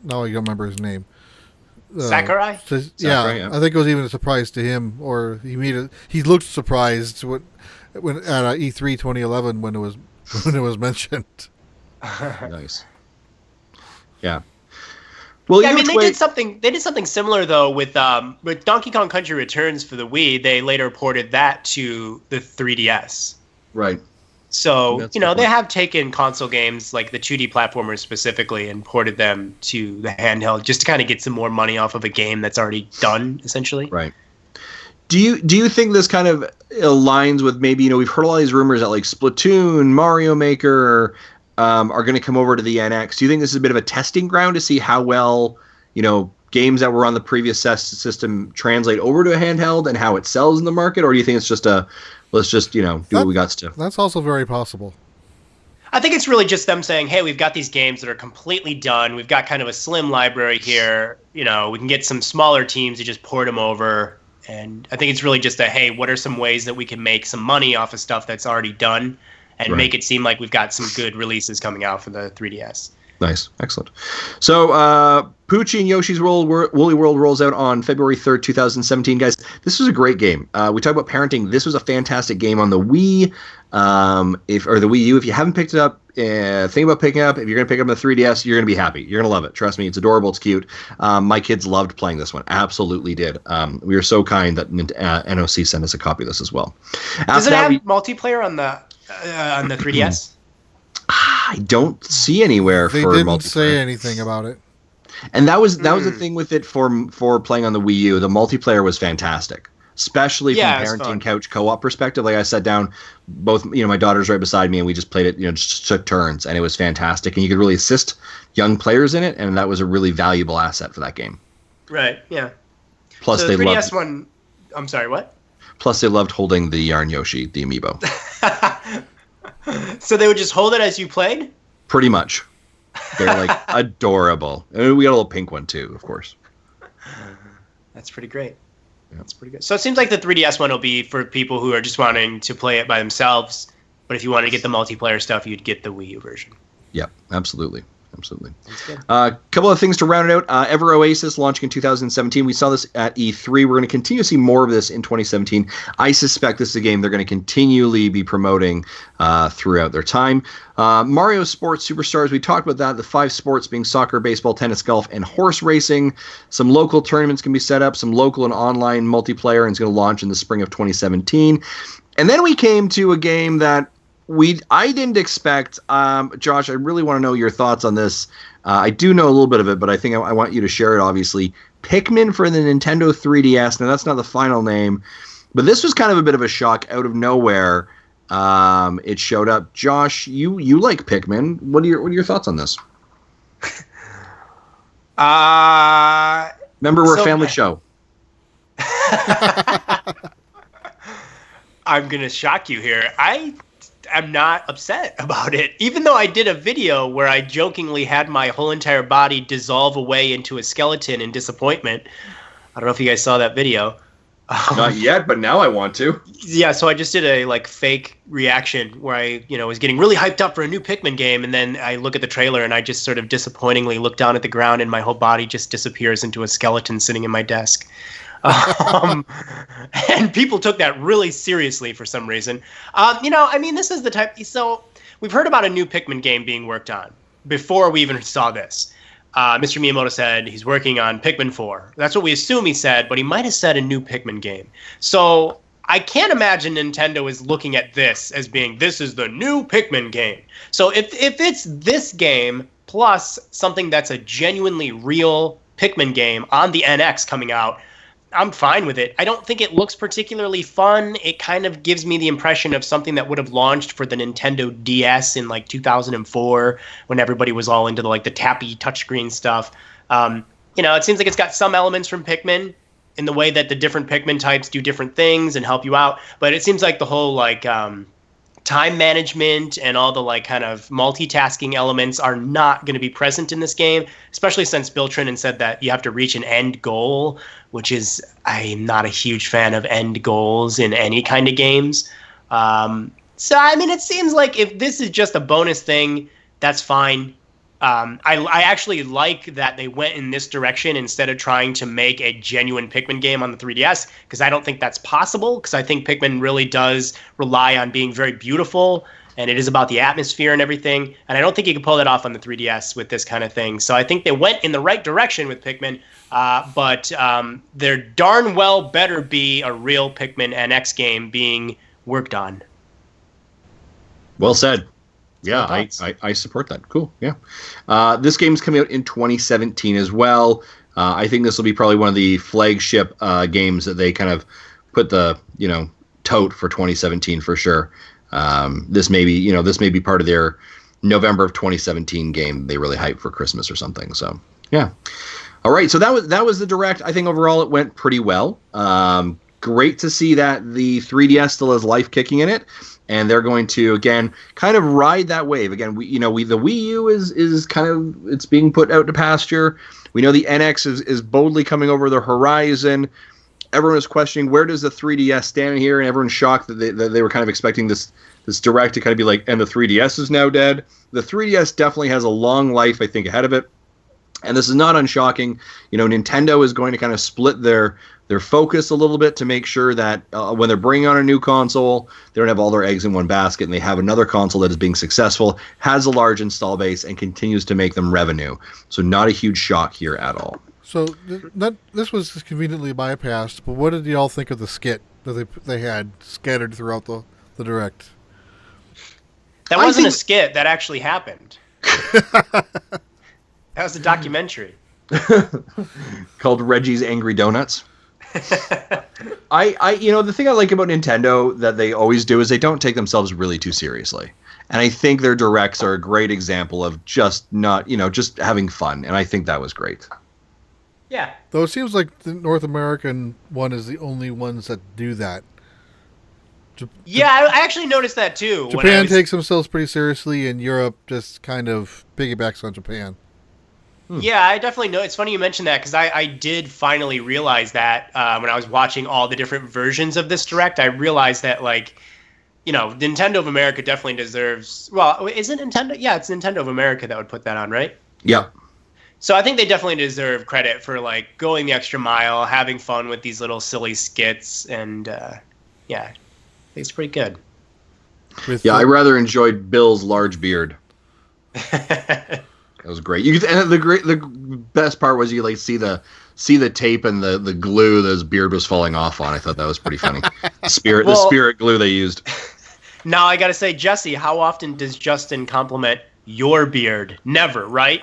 I don't remember his name. Sakurai? Yeah, I think it was even a surprise to him, or he looked surprised when at E3 2011 when it was mentioned. Nice. Yeah. Well, yeah, I mean, they did something similar though with Donkey Kong Country Returns for the Wii. They later ported that to the 3DS. Right. So, they have taken console games like the 2D platformers specifically and ported them to the handheld just to kind of get some more money off of a game that's already done, essentially. Right. Do you think this kind of aligns with maybe, we've heard all these rumors that Splatoon, Mario Maker are going to come over to the NX. Do you think this is a bit of a testing ground to see how well, games that were on the previous system translate over to a handheld and how it sells in the market, or do you think it's just let's just do what we got to? That's also very possible. I think it's really just them saying, hey, we've got these games that are completely done. We've got kind of a slim library here. We can get some smaller teams to just port them over. And I think it's really just hey, what are some ways that we can make some money off of stuff that's already done and make it seem like we've got some good releases coming out for the 3DS. Nice. Excellent. So, Poochie and Yoshi's Woolly World rolls out on February 3rd, 2017. Guys, this was a great game. We talk about parenting. This was a fantastic game on the Wii, or the Wii U. If you haven't picked it up, think about picking it up. If you're going to pick up the 3DS, you're going to be happy. You're going to love it. Trust me, it's adorable. It's cute. My kids loved playing this one. Absolutely did. We were so kind that NOC sent us a copy of this as well. Does it have multiplayer on the 3DS? I don't see anywhere they for didn't multiplayer. say anything about it. And that was the thing with it for playing on the Wii U. The multiplayer was fantastic, especially from parenting couch co-op perspective. Like I sat down, both my daughter's right beside me, and we just played it. Just took turns, and it was fantastic. And you could really assist young players in it, and that was a really valuable asset for that game. Right. Yeah. Plus, so they the 3DS loved. one. I'm sorry. What? Plus, they loved holding the Yarn Yoshi, the amiibo. So they would just hold it as you played? Pretty much. They're like adorable. And we got a little pink one too, of course. That's pretty great. Yeah. That's pretty good. So it seems like the 3DS one will be for people who are just wanting to play it by themselves. But if you want to get the multiplayer stuff, you'd get the Wii U version. Yeah, absolutely. Absolutely. A couple of things to round it out. Ever Oasis launching in 2017. We saw this at E3. We're going to continue to see more of this in 2017. I suspect this is a game they're going to continually be promoting throughout their time. Mario Sports Superstars. We talked about that. The 5 sports being soccer, baseball, tennis, golf, and horse racing. Some local tournaments can be set up. Some local and online multiplayer, and it's going to launch in the spring of 2017. And then we came to a game that I didn't expect. Josh, I really want to know your thoughts on this. I do know a little bit of it, but I think I want you to share it, obviously. Pikmin for the Nintendo 3DS. Now, that's not the final name, but this was kind of a bit of a shock out of nowhere. It showed up. Josh, you like Pikmin. What are your thoughts on this? Remember, we're a family show. I'm going to shock you here. I'm not upset about it, even though I did a video where I jokingly had my whole entire body dissolve away into a skeleton in disappointment. I don't know if you guys saw that video. Not yet, but now I want to. Yeah, so I just did a fake reaction where I was getting really hyped up for a new Pikmin game, and then I look at the trailer and I just sort of disappointingly look down at the ground and my whole body just disappears into a skeleton sitting in my desk. And people took that really seriously for some reason. This is the type. So we've heard about a new Pikmin game being worked on before we even saw this. Mr. Miyamoto said he's working on Pikmin 4. That's what we assume he said, but he might have said a new Pikmin game. So I can't imagine Nintendo is looking at this as being, this is the new Pikmin game. So if it's this game plus something that's a genuinely real Pikmin game on the NX coming out, I'm fine with it. I don't think it looks particularly fun. It kind of gives me the impression of something that would have launched for the Nintendo DS in 2004 when everybody was all into the tappy touchscreen stuff. It seems like it's got some elements from Pikmin in the way that the different Pikmin types do different things and help you out. But it seems like the whole time management and all the kind of multitasking elements are not going to be present in this game, especially since Bill Trinen said that you have to reach an end goal, which is, I'm not a huge fan of end goals in any kind of games. It seems like if this is just a bonus thing, that's fine. I actually like that they went in this direction instead of trying to make a genuine Pikmin game on the 3DS, because I don't think that's possible, because I think Pikmin really does rely on being very beautiful, and it is about the atmosphere and everything, and I don't think you can pull that off on the 3DS with this kind of thing. So I think they went in the right direction with Pikmin, but there darn well better be a real Pikmin NX game being worked on. Well said. Yeah, I support that. Cool. Yeah. This game's coming out in 2017 as well. I think this will be probably one of the flagship games that they kind of put the, tote for 2017 for sure. This may be part of their November of 2017 game they really hype for Christmas or something. So, yeah. All right, so that was the Direct. I think overall it went pretty well. Great to see that the 3DS still has life kicking in it, and they're going to again kind of ride that wave. Again, the Wii U is kind of, it's being put out to pasture. We know the NX is boldly coming over the horizon. Everyone is questioning, where does the 3DS stand here, and everyone's shocked that they were kind of expecting this Direct to kind of be like, and the 3DS is now dead. The 3DS definitely has a long life, I think, ahead of it. And this is not unshocking. Nintendo is going to kind of split their focus a little bit to make sure that when they're bringing on a new console, they don't have all their eggs in one basket, and they have another console that is being successful, has a large install base, and continues to make them revenue. So not a huge shock here at all. So this was conveniently bypassed, but what did you all think of the skit that they had scattered throughout the Direct? That wasn't a skit. That actually happened. That was a documentary called Reggie's Angry Donuts. The thing I like about Nintendo that they always do is they don't take themselves really too seriously. And I think their Directs are a great example of just not, just having fun. And I think that was great. Yeah. Though it seems like the North American one is the only ones that do that. Yeah, I actually noticed that too. Japan takes themselves pretty seriously, and Europe just kind of piggybacks on Japan. Yeah, I definitely know. It's funny you mentioned that because I did finally realize that when I was watching all the different versions of this Direct. I realized that, Nintendo of America definitely deserves... Well, is it Nintendo? Yeah, it's Nintendo of America that would put that on, right? Yeah. So I think they definitely deserve credit for, going the extra mile, having fun with these little silly skits, and, yeah, I think it's pretty good. I rather enjoyed Bill's large beard. That was great. The best part was you see the tape and the glue that his beard was falling off on. I thought that was pretty funny. The spirit glue they used. Now I gotta say, Jesse, how often does Justin compliment your beard? Never, right?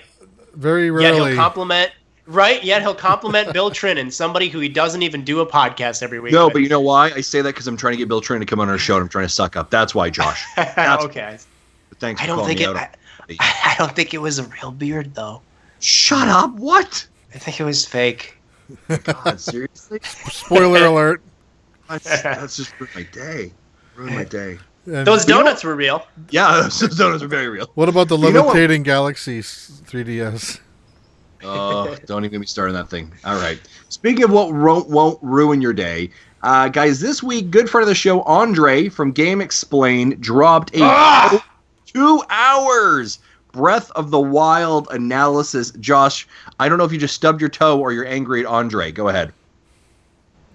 Very rarely. Yet he'll compliment Bill Trinan, somebody who he doesn't even do a podcast every week. No, but you know why? I say that because I'm trying to get Bill Trinan to come on our show, and I'm trying to suck up. That's why, Josh. Okay. Thanks for calling me out. I don't think it was a real beard, though. Shut up! What? I think it was fake. God, seriously? Spoiler alert. That's just ruined my day. And those donuts were real. Yeah, those donuts were very real. What about the levitating Galaxy 3DS? Oh, don't even get me started on that thing. All right. Speaking of what won't ruin your day, guys, this week, good friend of the show, Andre from Game Explain, dropped a 2 hours Breath of the Wild analysis. Josh, I don't know if you just stubbed your toe or you're angry at Andre. Go ahead.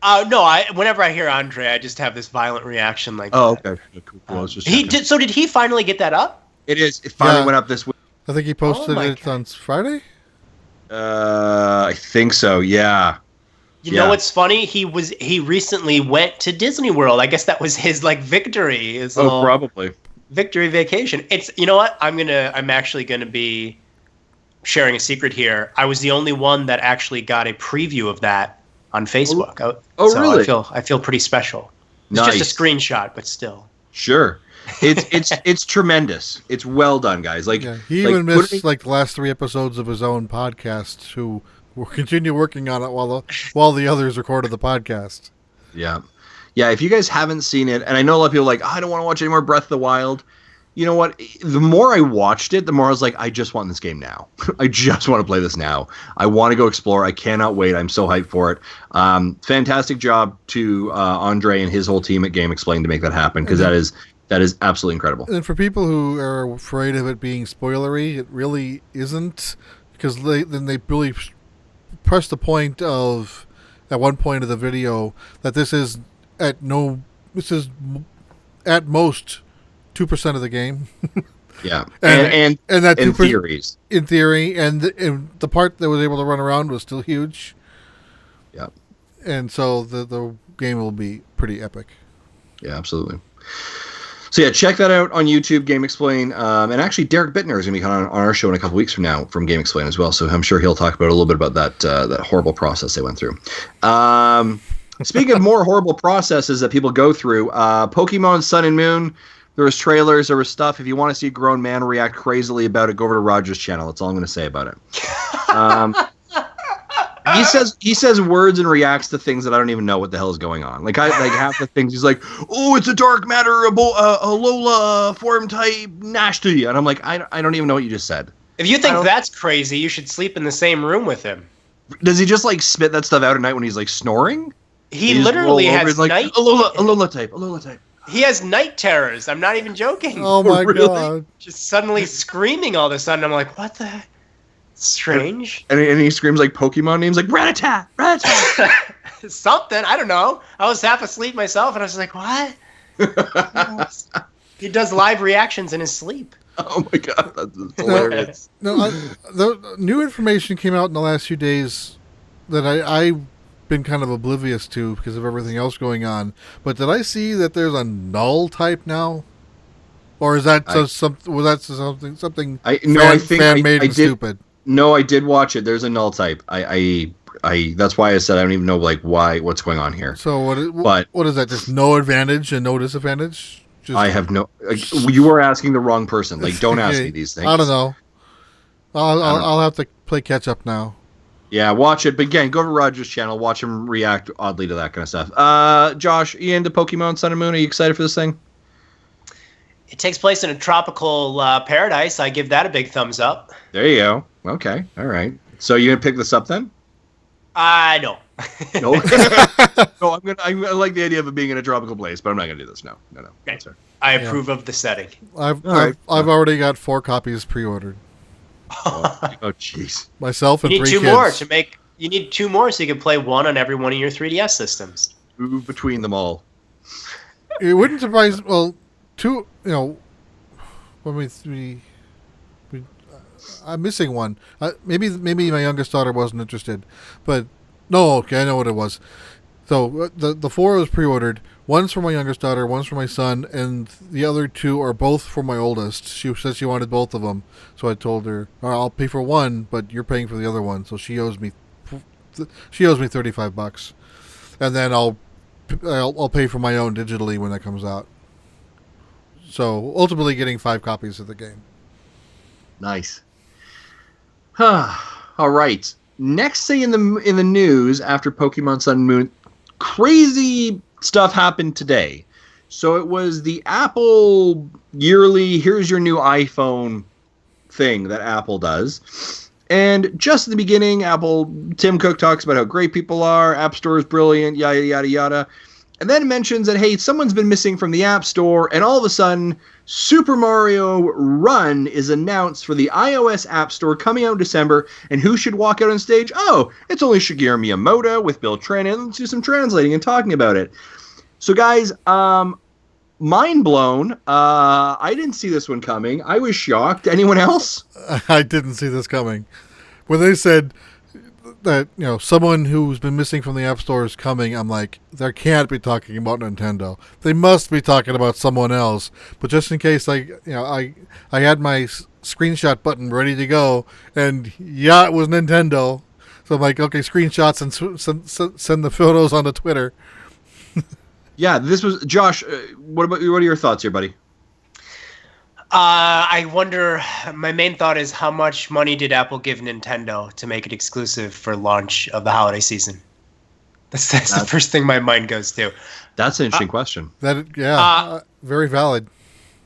No, whenever I hear Andre, I just have this violent reaction like that. Okay. Cool. Did he finally get that up? It finally went up this week. I think he posted it on Friday? I think so, yeah. You know what's funny? He recently went to Disney World. I guess that was his victory. Probably. Victory vacation. It's, you know what? I'm actually gonna be sharing a secret here. I was the only one that actually got a preview of that on Facebook. So really? I feel pretty special. It's nice. Just a screenshot, but still. Sure. It's tremendous. It's well done, guys. He even missed the last 3 episodes of his own podcast to continue working on it while the others recorded the podcast. Yeah. Yeah, if you guys haven't seen it, and I know a lot of people are like, I don't want to watch any more Breath of the Wild. You know what? The more I watched it, the more I was like, I just want this game now. I just want to play this now. I want to go explore. I cannot wait. I'm so hyped for it. Fantastic job to Andre and his whole team at Game Explain to make that happen, because that is absolutely incredible. And for people who are afraid of it being spoilery, it really isn't, because they really press the point of, at one point of the video, that this is at most 2% of the game. Yeah, and that in theories, in theory, and the part that was able to run around was still huge. Yeah, and so the game will be pretty epic. Yeah, absolutely. So yeah, check that out on YouTube, Game Explain, and actually Derek Bittner is going to be on our show in a couple weeks from now from Game Explain as well. So I'm sure he'll talk about a little bit about that horrible process they went through. Speaking of more horrible processes that people go through, Pokemon Sun and Moon, there was trailers, there was stuff. If you want to see a grown man react crazily about it, go over to Roger's channel. That's all I'm going to say about it. he says words and reacts to things that I don't even know what the hell is going on. Like half the things he's like, oh, it's a dark matter, a Lola form type Nashti, and I'm like, I don't even know what you just said. If you think that's crazy, you should sleep in the same room with him. Does he just like spit that stuff out at night when he's like snoring? He literally has like, night. Alola type. He has night terrors. I'm not even joking. Oh my Really? god! Just suddenly screaming all of a sudden. I'm like, what the heck? Strange. And he screams like Pokemon names, like Rattata, Rattata. Something. I don't know. I was half asleep myself, and I was like, what? He does live reactions in his sleep. Oh my god, that's hilarious. The new information came out in the last few days that I've been kind of oblivious to because of everything else going on. But did I see that there's a null type now? Or is that something fan made and stupid? No, I did watch it. There's a null type. I that's why I said I don't even know what's going on here. So what is that? Just no advantage and no disadvantage? I have no. You are asking the wrong person. Like, don't ask me these things. I don't know. I'll have to play catch up now. Yeah, watch it. But again, go to Roger's channel. Watch him react oddly to that kind of stuff. Josh, you into Pokemon Sun and Moon? Are you excited for this thing? It takes place in a tropical paradise. I give that a big thumbs up. There you go. Okay. All right. So you gonna pick this up then? No. No. No, I like the idea of it being in a tropical place, but I'm not gonna do this. No. Okay. I approve of the setting. I've already got 4 copies pre-ordered. Oh jeez. Myself and 3 kids. You need 2 more so you can play one on every one of your 3DS systems. Move between them all. It wouldn't surprise. Well, 2. You know, when I'm missing one. Maybe my youngest daughter wasn't interested, but no. Okay, I know what it was. So the 4 was pre-ordered. One's for my youngest daughter, one's for my son, and the other 2 are both for my oldest. She said she wanted both of them, so I told her, "I'll pay for one, but you're paying for the other one." So she owes me $35, and then I'll pay for my own digitally when that comes out. So ultimately, getting 5 copies of the game. Nice. All right. Next thing in the news after Pokemon Sun and Moon, crazy stuff happened today. So it was the Apple yearly, here's your new iPhone thing that Apple does. And just at the beginning, Tim Cook talks about how great people are, App Store is brilliant, yada, yada, yada. And then mentions that, hey, someone's been missing from the App Store, and all of a sudden, Super Mario Run is announced for the iOS App Store coming out in December, and who should walk out on stage? Oh, it's only Shigeru Miyamoto with Bill Trent, and let's do some translating and talking about it. So, guys, mind blown. I didn't see this one coming. I was shocked. Anyone else? I didn't see this coming. When they said that, you know, someone who's been missing from the App Store is coming, I'm like, they can't be talking about Nintendo. They must be talking about someone else. But just in case, I had my screenshot button ready to go, and yeah, it was Nintendo. So I'm like, okay, screenshots and send the photos onto Twitter. Yeah, this was Josh. What are your thoughts here, buddy? I wonder, my main thought is how much money did Apple give Nintendo to make it exclusive for launch of the holiday season? That's the first thing my mind goes to. That's an interesting question. Very valid.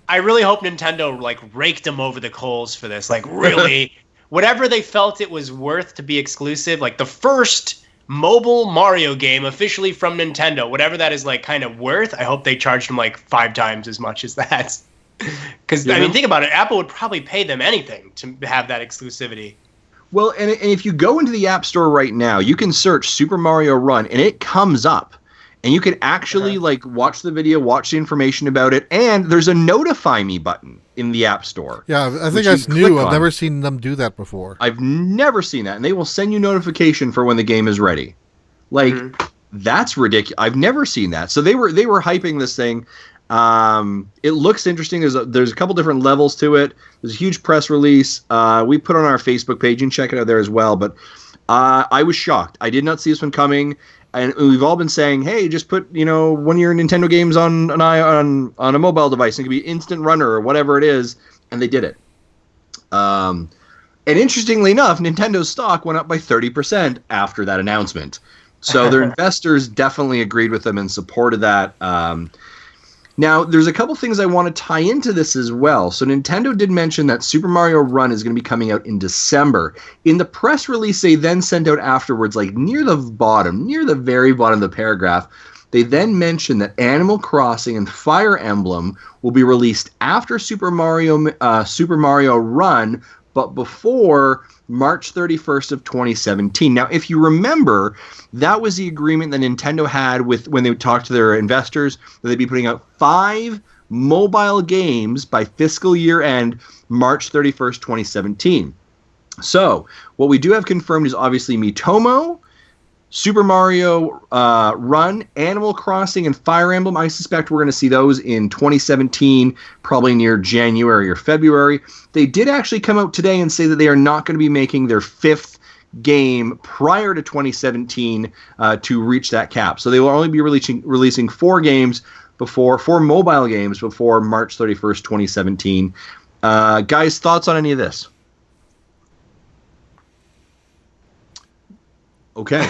I really hope Nintendo raked them over the coals for this. Really, whatever they felt it was worth to be exclusive, like the first mobile Mario game officially from Nintendo, whatever that is kind of worth, I hope they charged them 5 times as much as that. Because, think about it. Apple would probably pay them anything to have that exclusivity. Well, and if you go into the App Store right now, you can search Super Mario Run, and it comes up. And you can actually, watch the video, watch the information about it, and there's a Notify Me button in the App Store. Yeah, I think that's new. I've never seen them do that before. I've never seen that. And they will send you notification for when the game is ready. That's ridiculous. I've never seen that. So they were hyping this thing. It looks interesting. There's a couple different levels to it. There's a huge press release. We put on our Facebook page and check it out there as well. But I was shocked. I did not see this one coming. And we've all been saying, hey, just put one of your Nintendo games on a mobile device. And it could be Instant Runner or whatever it is. And they did it. And interestingly enough, Nintendo's stock went up by 30% after that announcement. So their investors definitely agreed with them and supported that. Now, there's a couple things I want to tie into this as well. So Nintendo did mention that Super Mario Run is going to be coming out in December. In the press release they then sent out afterwards, like near the very bottom of the paragraph, they then mentioned that Animal Crossing and Fire Emblem will be released after Super Mario Run, but before March 31st of 2017. Now, if you remember, that was the agreement that Nintendo had with when they talked to their investors, that they'd be putting out 5 mobile games by fiscal year end, March 31st, 2017. So, what we do have confirmed is obviously Miitomo, Super Mario Run, Animal Crossing, and Fire Emblem. I suspect we're going to see those in 2017, probably near January or February. They did actually come out today and say that they are not going to be making their 5th game prior to 2017 to reach that cap. So they will only be releasing 4 mobile games before March 31st, 2017. Guys, thoughts on any of this? Okay.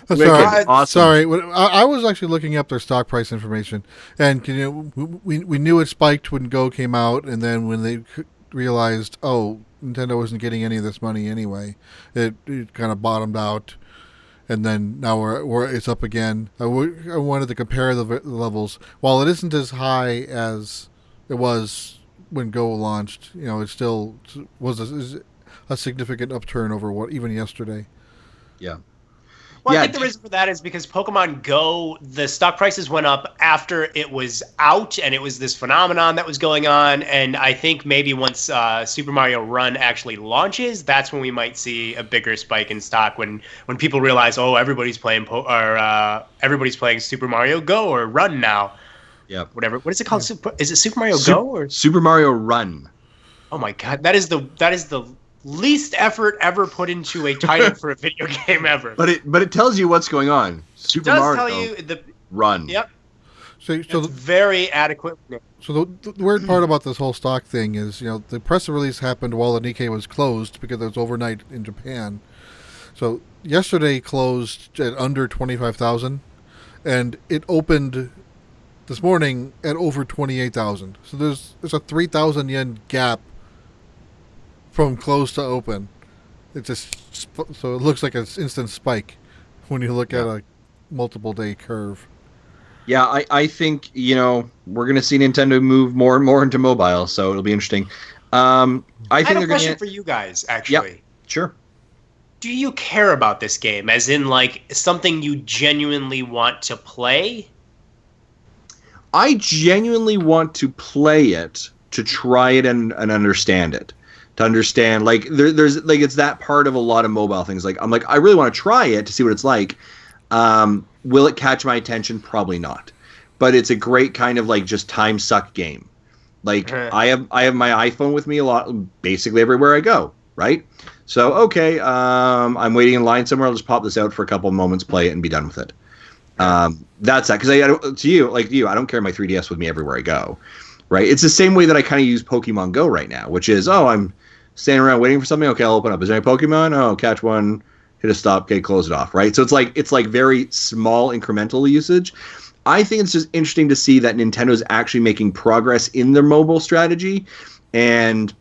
Sorry. Awesome. Sorry. I was actually looking up their stock price information, and we knew it spiked when Go came out, and then when they realized, Nintendo wasn't getting any of this money anyway, it kind of bottomed out, and then now it's up again. I wanted to compare the levels. While it isn't as high as it was when Go launched, it still was a significant upturn over even yesterday. Yeah. Well, I think the reason for that is because Pokemon Go, the stock prices went up after it was out, and it was this phenomenon that was going on. And I think maybe once Super Mario Run actually launches, that's when we might see a bigger spike in stock. When people realize, everybody's playing everybody's playing Super Mario Go or Run now. Yeah. Whatever. What is it called? Is it Super Mario Go or Super Mario Run? Oh my God, that is the least effort ever put into a title for a video game ever. But it tells you what's going on. Super Mario tell you the Run. Yep. So it's very adequate. So the weird part about this whole stock thing is, the press release happened while the Nikkei was closed because it was overnight in Japan. So yesterday closed at under 25,000, and it opened this morning at over 28,000. So there's a 3,000 yen gap from close to open. So it looks like an instant spike when you look at a multiple day curve. Yeah, I think we're going to see Nintendo move more and more into mobile, so it'll be interesting. I have a question for you guys, actually. Yep, sure. Do you care about this game, as in like something you genuinely want to play? I genuinely want to play it, to try it and understand it. To understand, there's it's that part of a lot of mobile things. I really want to try it to see what it's like. Will it catch my attention? Probably not. But it's a great kind of just time suck game. I have my iPhone with me a lot, basically everywhere I go. Right. So I'm waiting in line somewhere. I'll just pop this out for a couple of moments, play it, and be done with it. That's that. Because I don't carry my 3DS with me everywhere I go. Right. It's the same way that I kind of use Pokemon Go right now, which is I'm standing around waiting for something. Okay, I'll open up. Is there any Pokemon? Oh, catch one, hit a stop. Okay, close it off. Right. So it's like very small incremental usage. I think it's just interesting to see that Nintendo's actually making progress in their mobile strategy, and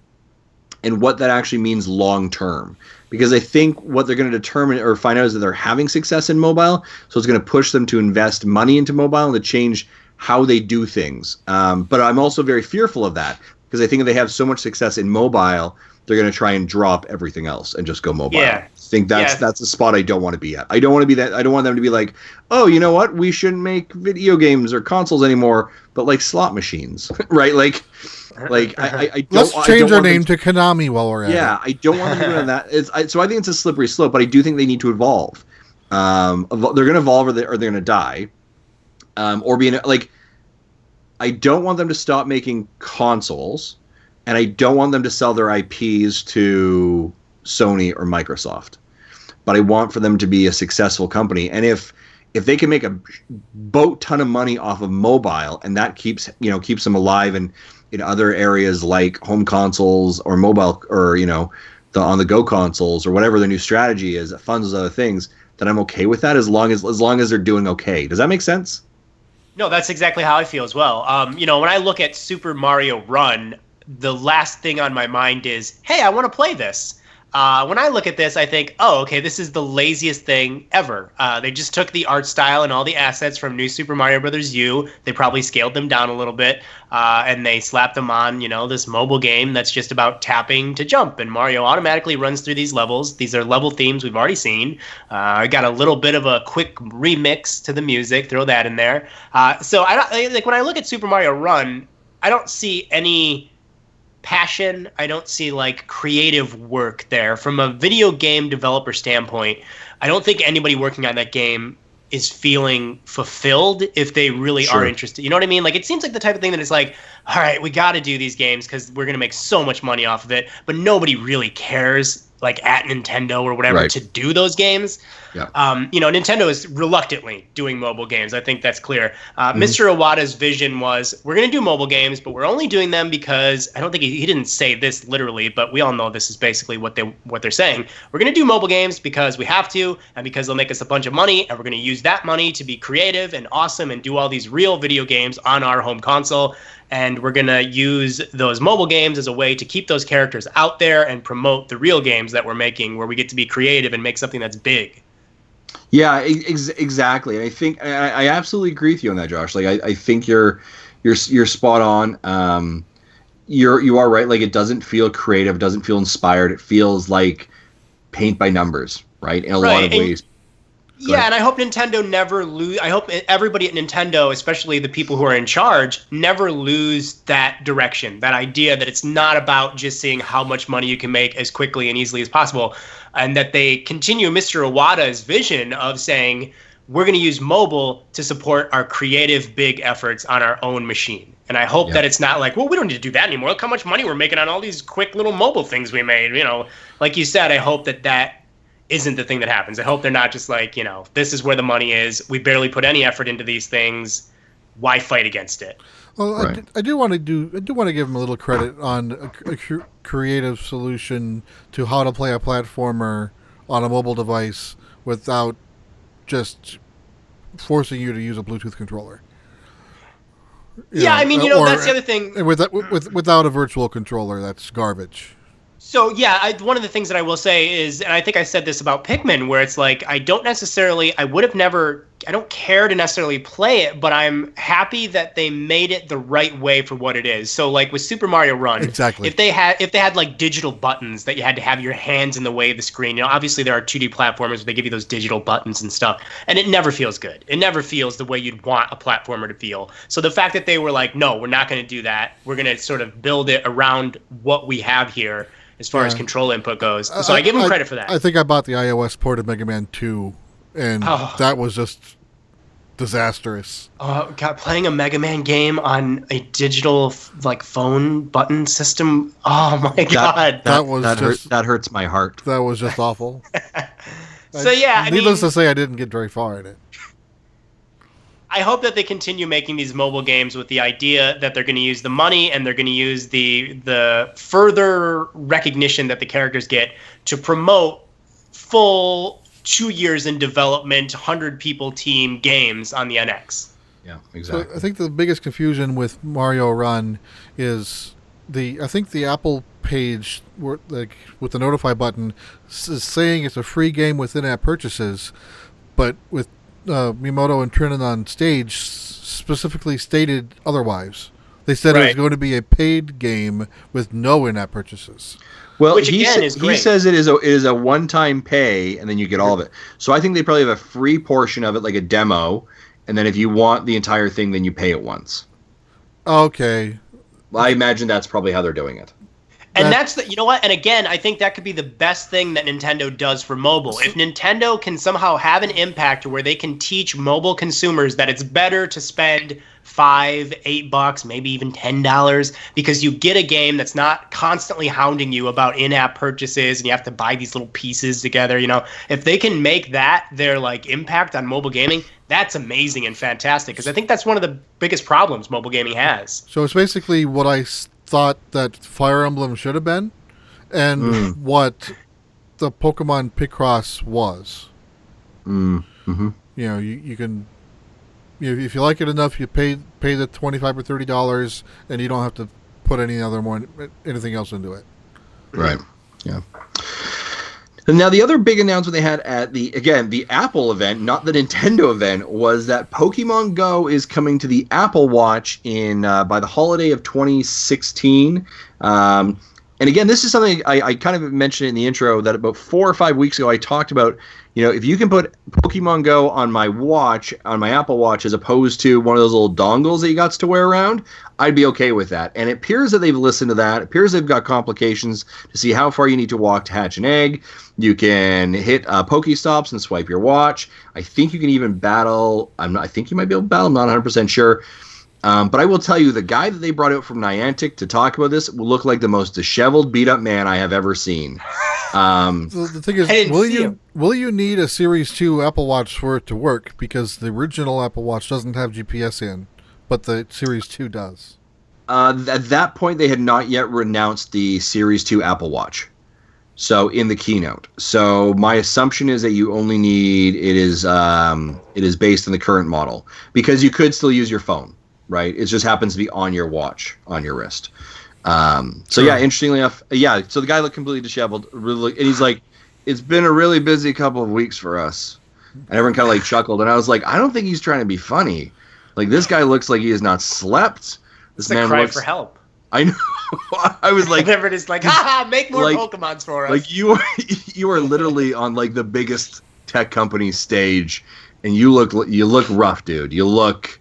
what that actually means long term. Because I think what they're going to determine or find out is that they're having success in mobile, so it's going to push them to invest money into mobile and to change how they do things. But I'm also very fearful of that, because I think if they have so much success in mobile, they're going to try and drop everything else and just go mobile. Yeah. I think that's a spot I don't want to be at. I don't want to be that. I don't want them to be like, oh, you know what? We shouldn't make video games or consoles anymore, but slot machines, right? I don't. Let's change our name to Konami while we're at it. Yeah, I don't want them doing that. So I think it's a slippery slope, but I do think they need to evolve. They're going to evolve, or they're going to die, or be I don't want them to stop making consoles, and I don't want them to sell their IPs to Sony or Microsoft. But I want for them to be a successful company. And if they can make a boat ton of money off of mobile, and that keeps them alive in other areas like home consoles or mobile or on the Go consoles or whatever their new strategy is that funds those other things, then I'm okay with that as long as they're doing okay. Does that make sense? No, that's exactly how I feel as well. When I look at Super Mario Run, the last thing on my mind is, hey, I want to play this. When I look at this, I think, oh, okay, this is the laziest thing ever. They just took the art style and all the assets from New Super Mario Bros. U. They probably scaled them down a little bit, and they slapped them on, this mobile game that's just about tapping to jump. And Mario automatically runs through these levels. These are level themes we've already seen. I got a little bit of a quick remix to the music. Throw that in there. So when I look at Super Mario Run, I don't see any passion. I don't see creative work there. From a video game developer standpoint, I don't think anybody working on that game is feeling fulfilled if they really are interested. You know what I mean? It seems like the type of thing that is all right, we got to do these games because we're going to make so much money off of it, but nobody really cares at Nintendo or whatever to do those games. Yeah. Nintendo is reluctantly doing mobile games. I think that's clear. Mr. Iwata's vision was, we're going to do mobile games, but we're only doing them because, I don't think he didn't say this literally, but we all know this is basically what they're saying. We're going to do mobile games because we have to, and because they'll make us a bunch of money, and we're going to use that money to be creative and awesome and do all these real video games on our home console. And we're going to use those mobile games as a way to keep those characters out there and promote the real games that we're making, where we get to be creative and make something that's big. Yeah, exactly. And I think I absolutely agree with you on that, Josh. I think you're spot on. You are right. It doesn't feel creative. It doesn't feel inspired. It feels like paint by numbers, right? In a lot of ways. Yeah, and I hope Nintendo never lose. I hope everybody at Nintendo, especially the people who are in charge, never lose that direction, that idea that it's not about just seeing how much money you can make as quickly and easily as possible, and that they continue Mr. Iwata's vision of saying, we're going to use mobile to support our creative big efforts on our own machine. And I hope that it's not well, we don't need to do that anymore. Look how much money we're making on all these quick little mobile things we made. Like you said, I hope that isn't the thing that happens. I hope they're not just this is where the money is. We barely put any effort into these things. Why fight against it? Well, right. I do want to give them a little credit on a creative solution to how to play a platformer on a mobile device without just forcing you to use a Bluetooth controller. That's the other thing. Without a virtual controller, that's garbage. So, one of the things that I will say is, and I think I said this about Pikmin, where it's I don't care to necessarily play it, but I'm happy that they made it the right way for what it is. So, with Super Mario Run, exactly. If they had digital buttons that you had to have your hands in the way of the screen, obviously there are 2D platformers where they give you those digital buttons and stuff, and it never feels good. It never feels the way you'd want a platformer to feel. So the fact that they were no, we're not going to do that. We're going to sort of build it around what we have here as far as control input goes. So I give them credit for that. I think I bought the iOS port of Mega Man 2, and that was just disastrous. Oh, God, playing a Mega Man game on a digital phone button system. Oh my God. That hurts my heart. That was just awful. So needless to say, I didn't get very far in it. I hope that they continue making these mobile games with the idea that they're going to use the money and they're going to use the further recognition that the characters get to promote full 2 years in development, 100 people team games on the NX. Yeah, exactly. So I think the biggest confusion with Mario Run is the Apple page with the notify button is saying it's a free game with in-app purchases, but with Miyamoto and Trinan on stage specifically stated otherwise. They said it was going to be a paid game with no in-app purchases. Well, which again is great. He says it is a one-time pay, and then you get all of it. So I think they probably have a free portion of it, like a demo, and then if you want the entire thing, then you pay it once. Okay. I imagine that's probably how they're doing it. And that's you know what? And again, I think that could be the best thing that Nintendo does for mobile. If Nintendo can somehow have an impact where they can teach mobile consumers that it's better to spend $5, $8, maybe even $10, because you get a game that's not constantly hounding you about in-app purchases and you have to buy these little pieces together. If they can make that their impact on mobile gaming, that's amazing and fantastic. Because I think that's one of the biggest problems mobile gaming has. So it's basically what I thought that Fire Emblem should have been, and what the Pokemon Picross was. Mm-hmm. You know, you can, if you like it enough, you pay the $25 or $30, and you don't have to put anything else into it. Right. Yeah. And now the other big announcement they had at the Apple event, not the Nintendo event, was that Pokemon Go is coming to the Apple Watch by the holiday of 2016. And again, this is something I kind of mentioned in the intro that about 4 or 5 weeks ago I talked about. If you can put Pokemon Go on my watch, on my Apple Watch, as opposed to one of those little dongles that you got to wear around, I'd be okay with that. And it appears that they've listened to that. It appears they've got complications to see how far you need to walk to hatch an egg. You can hit Pokestops and swipe your watch. I think you can even battle. I think you might be able to battle. I'm not 100% sure. But I will tell you, the guy that they brought out from Niantic to talk about this will look like the most disheveled, beat-up man I have ever seen. The thing is, will you need a Series 2 Apple Watch for it to work? Because the original Apple Watch doesn't have GPS in, but the Series 2 does. At that point, they had not yet renounced the Series 2 Apple Watch. So in the keynote. So my assumption is that you only need it is based on the current model, because you could still use your phone, right? It just happens to be on your watch, on your wrist. So yeah, interestingly enough, so the guy looked completely disheveled, and he's like, "It's been a really busy couple of weeks for us," and everyone kind of like chuckled, and I was like, "I don't think he's trying to be funny. Like, this guy looks like he has not slept. This man cry looks for help." I know. I was like, whenever it is like, haha, make more Pokemons for us. Like you are literally on like the biggest tech company stage, and you look rough, dude. You look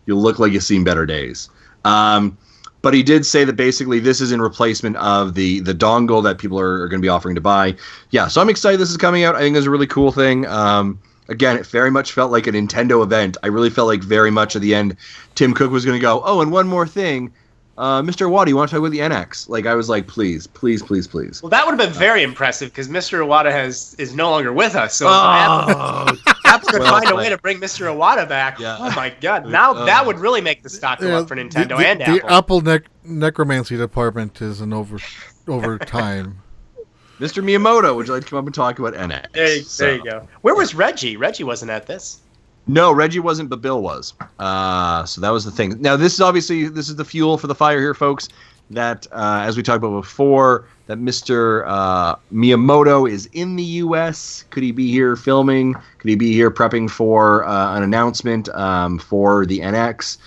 like you've seen better days. But he did say that basically this is in replacement of the dongle that people are going to be offering to buy. Yeah, so I'm excited this is coming out. I think it's a really cool thing. Again, it very much felt like a Nintendo event. I really felt like very much at the end, Tim Cook was going to go, "Oh, and one more thing. Mr. Iwata, you want to talk about the NX?" Like, I was like, please. Well, that would have been very impressive, because Mr. Iwata is no longer with us. So Apple could find a way to bring Mr. Iwata back. Yeah. Oh my God! Now that would really make the stock go up for Nintendo and Apple. The Apple necromancy department is an over time. Mr. Miyamoto, would you like to come up and talk about NX? There you go. Where was Reggie? Reggie wasn't at this. No, Reggie wasn't, but Bill was. So that was the thing. Now, this is the fuel for the fire here, folks. That, as we talked about before, that Mr. Miyamoto is in the U.S. Could he be here filming? Could he be here prepping for an announcement for the NX?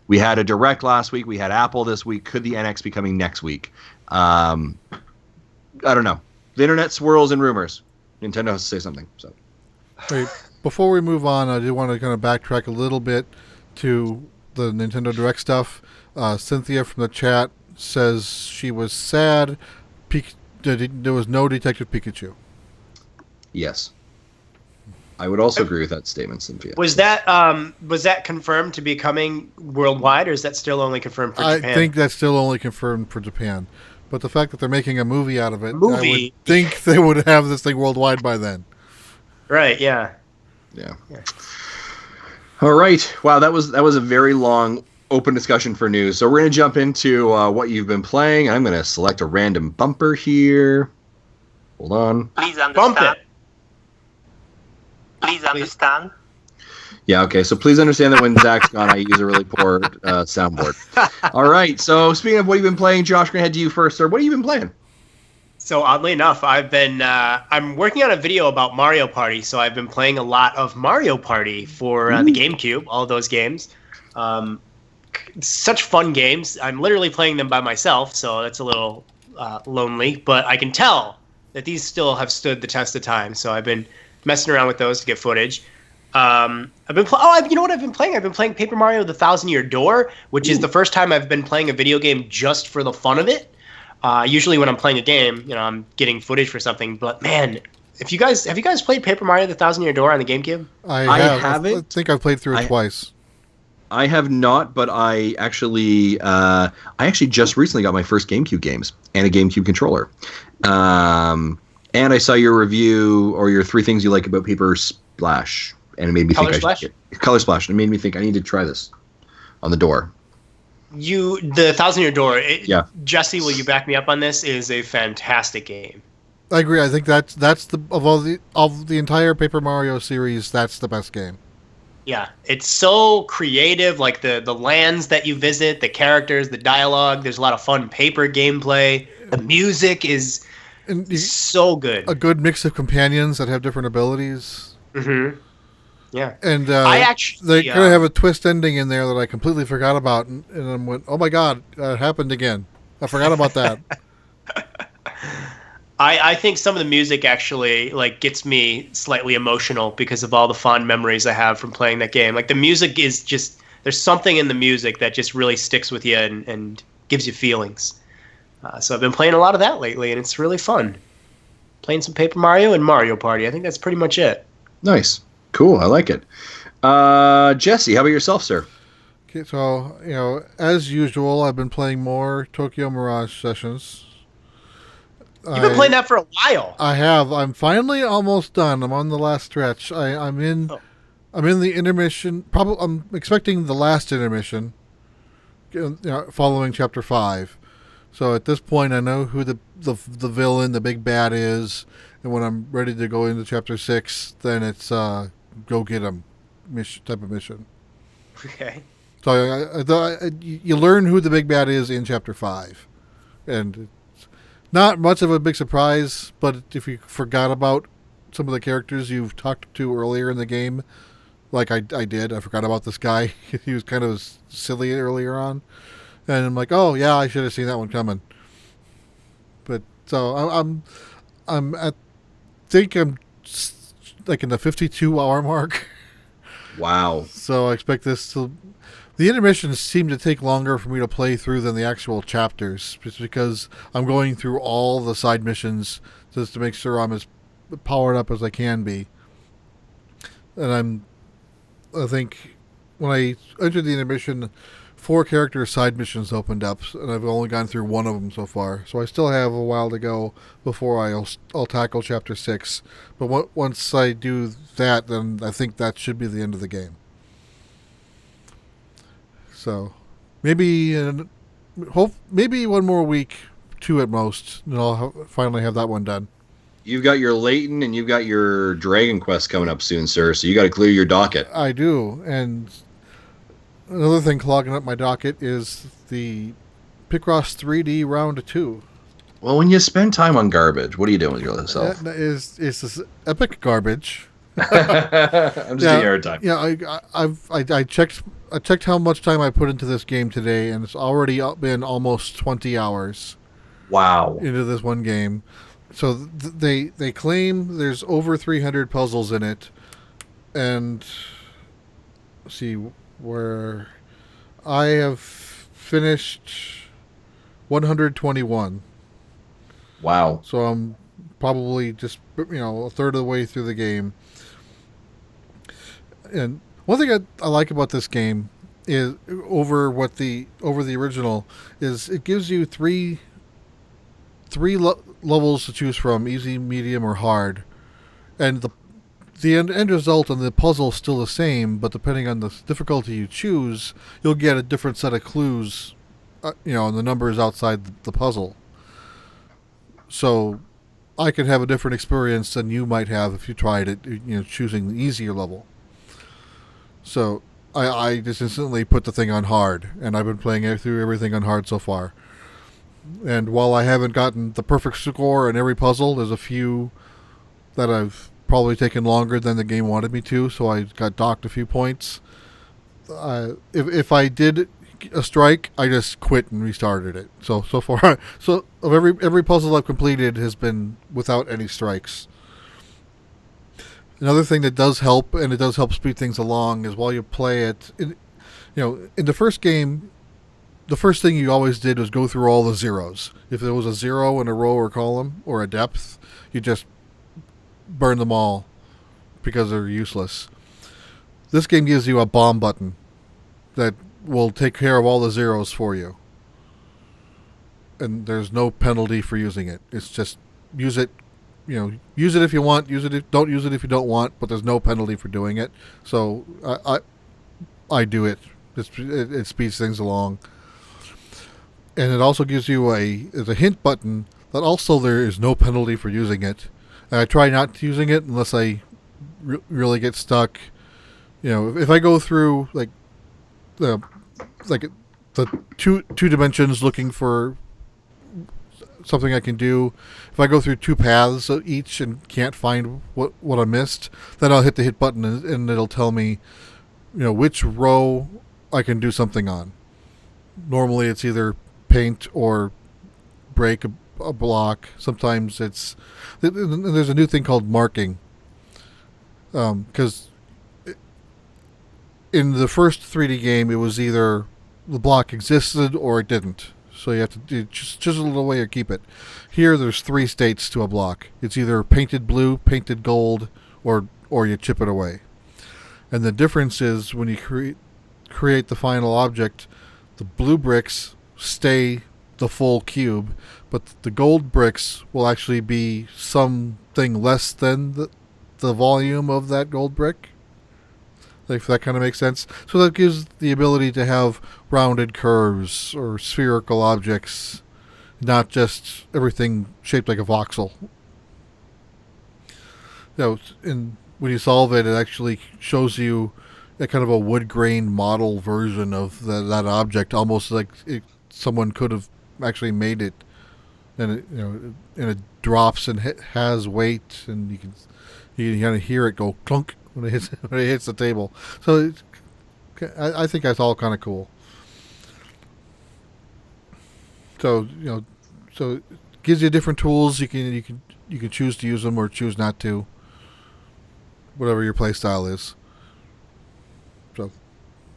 We had a Direct last week. We had Apple this week. Could the NX be coming next week? I don't know. The internet swirls in rumors. Nintendo has to say something. So. Wait, before we move on, I do want to kind of backtrack a little bit to the Nintendo Direct stuff. Cynthia from the chat says she was sad there was no Detective Pikachu. Yes. I would also agree with that statement, Cynthia. Was that confirmed to be coming worldwide, or is that still only confirmed for Japan? I think that's still only confirmed for Japan. But the fact that they're making a movie out of it, I would think they would have this thing worldwide by then. Right, yeah. Yeah. All right. Wow, that was a very long open discussion for news. So we're going to jump into what you've been playing. I'm going to select a random bumper here. Hold on. Please understand. Bump it. Please understand. Yeah, okay. So please understand that when Zach's gone, I use a really poor soundboard. All right. So speaking of what you've been playing, Josh, going to head to you first, sir. What have you been playing? So oddly enough, I'm working on a video about Mario Party, so I've been playing a lot of Mario Party for the GameCube, all those games. Such fun games. I'm literally playing them by myself, so that's a little lonely, but I can tell that these still have stood the test of time, so I've been messing around with those to get footage. You know what I've been playing? I've been playing Paper Mario: The Thousand Year Door, which is the first time I've been playing a video game just for the fun of it. Usually when I'm playing a game, I'm getting footage for something. But man, have you guys played Paper Mario: The Thousand Year Door on the GameCube? I haven't. I think I've played through it twice. I have not, but I actually just recently got my first GameCube games and a GameCube controller. And I saw your review or your 3 things you like about Paper Splash, and it made me think Color Splash. It made me think I need to try this on the door. The Thousand Year Door. Yeah. Jesse, will you back me up on this? Is a fantastic game. I agree. I think that's the of the entire Paper Mario series, that's the best game. Yeah, it's so creative. Like the lands that you visit, the characters, the dialogue. There's a lot of fun paper gameplay. The music is so good. A good mix of companions that have different abilities. Mm-hmm. Yeah. And I actually they kind of have a twist ending in there that I completely forgot about, and I went, "Oh my god, it happened again! I forgot about that." I think some of the music actually like gets me slightly emotional because of all the fond memories I have from playing that game. Like the music is just there's something in the music that just really sticks with you and gives you feelings. So I've been playing a lot of that lately, and it's really fun. Playing some Paper Mario and Mario Party. I think that's pretty much it. Nice. Cool. I like it. Jesse, how about yourself, sir? Okay, so as usual, I've been playing more Tokyo Mirage Sessions. You've been playing that for a while. I have. I'm finally almost done. I'm on the last stretch. I'm in the intermission. Probably I'm expecting the last intermission, following chapter 5. So at this point, I know who the villain, the big bad is, and when I'm ready to go into chapter 6, then it's go get him type of mission. Okay. So you learn who the big bad is in chapter 5, and it's not much of a big surprise. But if you forgot about some of the characters you've talked to earlier in the game, like I did, I forgot about this guy. He was kind of silly earlier on, and I'm like, oh yeah, I should have seen that one coming. But so I'm like in the 52-hour mark. Wow. So I expect this to... The intermissions seem to take longer for me to play through than the actual chapters, just because I'm going through all the side missions just to make sure I'm as powered up as I can be. And I think when I entered the intermission, 4 character side missions opened up, and I've only gone through one of them so far. So I still have a while to go before I'll tackle chapter 6. But once I do that, then I think that should be the end of the game. So maybe one more week, 2 at most, and I'll finally have that one done. You've got your Layton and you've got your Dragon Quest coming up soon, sir. So you got to clear your docket. I do, and another thing clogging up my docket is the Picross 3D Round 2. Well, when you spend time on garbage, what are you doing with yourself? That is this epic garbage. I'm just giving you a hard time. Yeah, I checked how much time I put into this game today, and it's already been almost 20 hours. Wow. Into this one game. So they claim there's over 300 puzzles in it, and let's see where I have finished 121. Wow. So I'm probably just a third of the way through the game. And one thing I like about this game is over the original is it gives you three levels to choose from: easy, medium, or hard. And the end result and the puzzle is still the same, but depending on the difficulty you choose, you'll get a different set of clues, and the numbers outside the puzzle. So I could have a different experience than you might have if you tried it, choosing the easier level. So I just instantly put the thing on hard, and I've been playing through everything on hard so far. And while I haven't gotten the perfect score in every puzzle, there's a few that I've probably taken longer than the game wanted me to, so I got docked a few points. If I did a strike, I just quit and restarted it. So far, of every puzzle I've completed has been without any strikes. Another thing that does help, and it does help speed things along, is while you play it, in the first game, the first thing you always did was go through all the zeros. If there was a zero in a row or column or a depth, you just burn them all because they're useless. This game gives you a bomb button that will take care of all the zeros for you. And there's no penalty for using it. It's just use it. Use it if you want. Don't use it if you don't want. But there's no penalty for doing it. So I do it. It speeds things along. and it also gives you there's a hint button that also there is no penalty for using it. And I try not using it unless I really get stuck. You know, if I go through like the two dimensions looking for something I can do, if I go through 2 paths each and can't find what I missed, then I'll hit the hit button and it'll tell me, you know, which row I can do something on. Normally it's either paint or break a block. Sometimes there's a new thing called marking. Because in the first 3D game, it was either the block existed or it didn't. So you have to chisel it away or keep it. Here, there's 3 states to a block. It's either painted blue, painted gold, or you chip it away. And the difference is when you create the final object, the blue bricks stay the full cube, but the gold bricks will actually be something less than the volume of that gold brick. If that kind of makes sense. So that gives the ability to have rounded curves or spherical objects, not just everything shaped like a voxel. You know, and when you solve it, it actually shows you a kind of a wood grain model version of that object, almost like someone could have actually made it. And it drops and has weight, and you can kind of hear it go clunk when it hits the table. So I think that's all kind of cool. So so it gives you different tools. You can choose to use them or choose not to. Whatever your play style is. So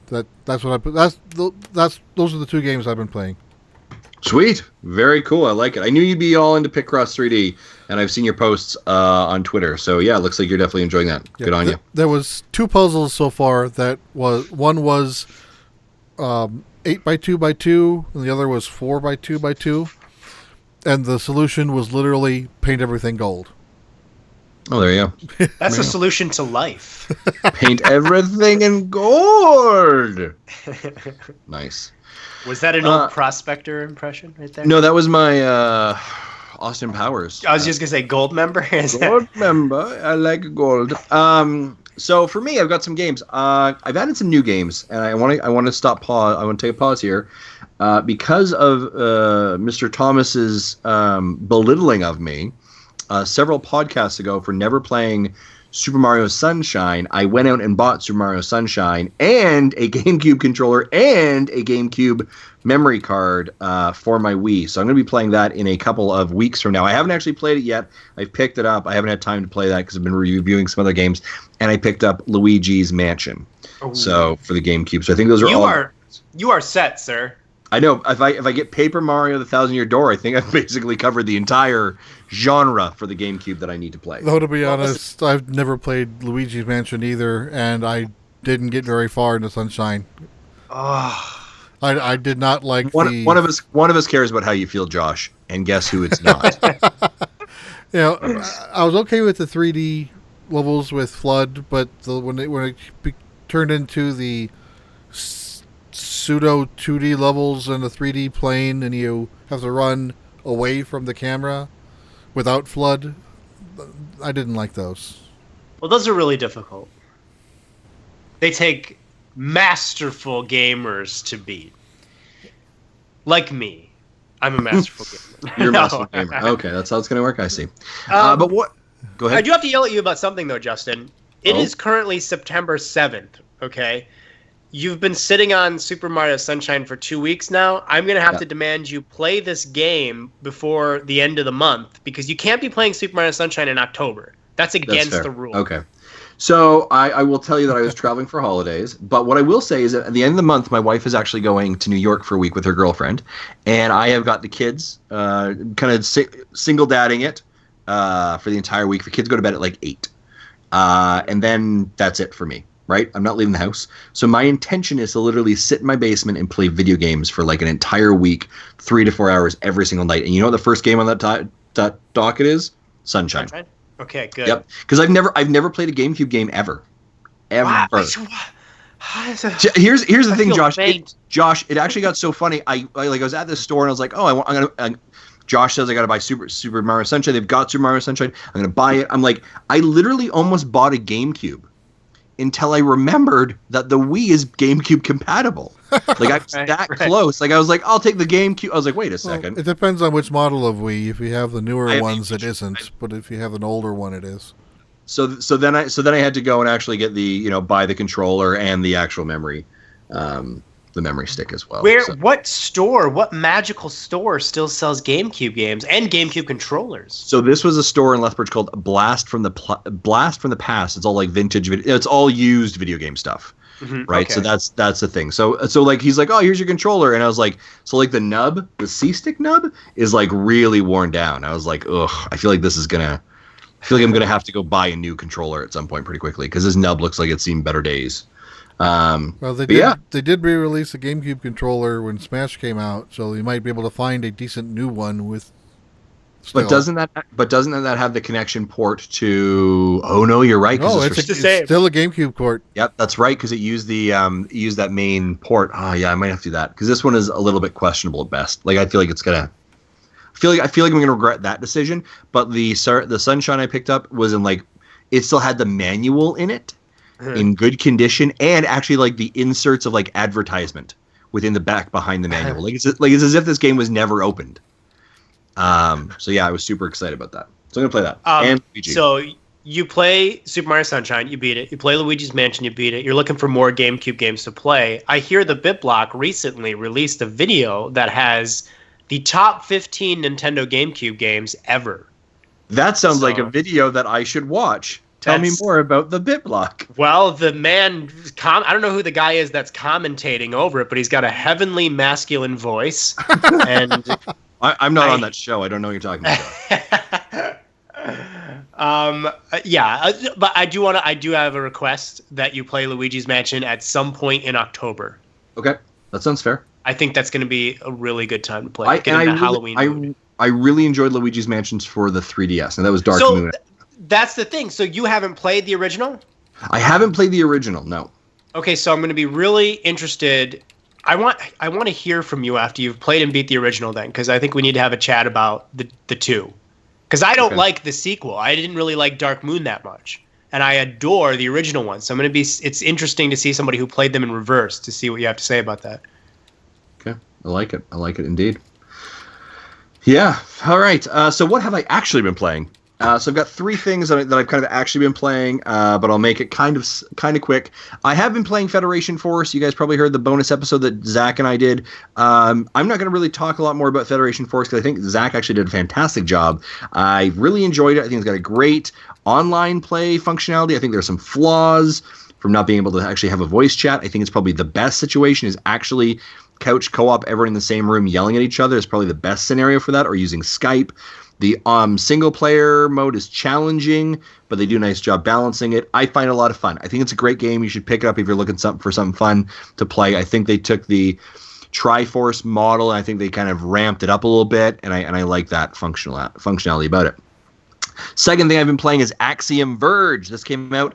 that's what those are the 2 games I've been playing. Sweet. Very cool. I like it. I knew you'd be all into Picross 3D, and I've seen your posts on Twitter. So, yeah, it looks like you're definitely enjoying that. Yeah, good on you. There was 2 puzzles so far. One was 8x2x2, and the other was 4x2x2. And the solution was literally paint everything gold. Oh, there you go. That's a solution to life. Paint everything in gold. Nice. Was that an old Prospector impression right there? No, that was my Austin Powers. I was just gonna say gold member. Gold member. I like gold. So for me, I've got some games. I've added some new games, and I want to stop pause. I want to take a pause here because of Mr. Thomas's belittling of me several podcasts ago for never playing Super Mario Sunshine. I went out and bought Super Mario Sunshine and a GameCube controller and a GameCube memory card for my Wii. So I'm going to be playing that in a couple of weeks from now. I haven't actually played it yet. I've picked it up. I haven't had time to play that because I've been reviewing some other games. And I picked up Luigi's Mansion. Oh. So for the GameCube. So I think those are You are set, sir. I know. If I get Paper Mario: The Thousand Year Door, I think I've basically covered the entire genre for the GameCube that I need to play. Though, to be honest, I've never played Luigi's Mansion either, and I didn't get very far into Sunshine. Oh. I did not like one of us cares about how you feel, Josh, and guess who it's not. I was okay with the 3D levels with FLUDD, but when it turned into the pseudo 2D levels in the 3D plane, and you have to run away from the camera without FLUDD, I didn't like those. Well, those are really difficult. They take masterful gamers to beat. Like me. I'm a masterful gamer. You're a masterful gamer. Okay, that's how it's going to work, I see. But what... Go ahead. I do have to yell at you about something, though, Justin. It is currently September 7th, okay? You've been sitting on Super Mario Sunshine for 2 weeks now. I'm going to have to demand you play this game before the end of the month because you can't be playing Super Mario Sunshine in October. That's against the rule. Okay. So I will tell you that I was traveling for holidays, but what I will say is that at the end of the month, my wife is actually going to New York for a week with her girlfriend, and I have got the kids kind of single dadding it for the entire week. The kids go to bed at like 8, and then that's it for me. Right? I'm not leaving the house. So my intention is to literally sit in my basement and play video games for like an entire week, 3 to 4 hours every single night. And you know what the first game on that docket is? Sunshine. Okay, good. Yep. Because I've never played a GameCube game ever. Wow. Here's the thing, feel Josh. faint. Josh, it actually got so funny. I was at this store and I was like, oh, I'm gonna. Josh says I gotta buy Super Mario Sunshine. They've got Super Mario Sunshine. I'm gonna buy it. I'm like, I literally almost bought a GameCube until I remembered that the Wii is GameCube compatible. Like I was that close. Like I was like, I'll take the GameCube. I was like, wait a second. It depends on which model of Wii. If you have the newer ones, it isn't. I- But if you have an older one, it is. So then I had to go and actually get buy the controller and the actual memory, the memory stick as well. What magical store still sells GameCube games and GameCube controllers? So this was a store in Lethbridge called Blast from the Past. It's all like vintage. It's all used video game stuff, right? Okay. So that's the thing. So like he's like, oh, here's your controller, and I was like, so like the nub, the C-stick nub, is like really worn down. I was like, ugh, I feel like I'm gonna have to go buy a new controller at some point pretty quickly because this nub looks like it's seen better days. Well, they did re-release the GameCube controller when Smash came out, so you might be able to find a decent new one with. Still. But doesn't that have the connection port to? Oh no, you're right. No, it's still a GameCube port. Yep, that's right because it used that main port. Oh yeah, I might have to do that because this one is a little bit questionable at best. Like I feel like it's gonna. I feel like I'm gonna regret that decision. But the Sunshine I picked up was in like, it still had the manual in it, in good condition, and actually like the inserts of like advertisement within the back behind the manual. It's as if this game was never opened. So yeah, I was super excited about that. So I'm gonna play that. And Luigi. So you play Super Mario Sunshine, you beat it. You play Luigi's Mansion, you beat it. You're looking for more GameCube games to play. I hear the BitBlock recently released a video that has the top 15 Nintendo GameCube games ever. That sounds like a video that I should watch. Tell me more about the BitBlock. Well, the man, I don't know who the guy is that's commentating over it, but he's got a heavenly masculine voice. And I'm not on that show. I don't know what you're talking about. But I do have a request that you play Luigi's Mansion at some point in October. Okay, that sounds fair. I think that's going to be a really good time to play. Halloween. I really enjoyed Luigi's Mansions for the 3DS, and that was Dark Moon. That's the thing. So you haven't played the original? I haven't played the original, no. Okay, so I'm going to be really interested. I want to hear from you after you've played and beat the original then, because I think we need to have a chat about the two. Because I don't like the sequel. I didn't really like Dark Moon that much. And I adore the original one. So it's interesting to see somebody who played them in reverse to see what you have to say about that. Okay, I like it. I like it indeed. Yeah, all right. So what have I actually been playing? So I've got three things that I've kind of actually been playing, but I'll make it kind of quick. I have been playing Federation Force. You guys probably heard the bonus episode that Zach and I did. I'm not going to really talk a lot more about Federation Force because I think Zach actually did a fantastic job. I really enjoyed it. I think it's got a great online play functionality. I think there's some flaws from not being able to actually have a voice chat. I think it's probably the best situation is actually couch co-op, everyone in the same room yelling at each other is probably the best scenario for that, or using Skype. The single player mode is challenging, but they do a nice job balancing it. I find it a lot of fun. I think it's a great game. You should pick it up if you're looking for something fun to play. I think they took the Triforce model, and I think they kind of ramped it up a little bit, and I like that functionality about it. Second thing I've been playing is Axiom Verge. This came out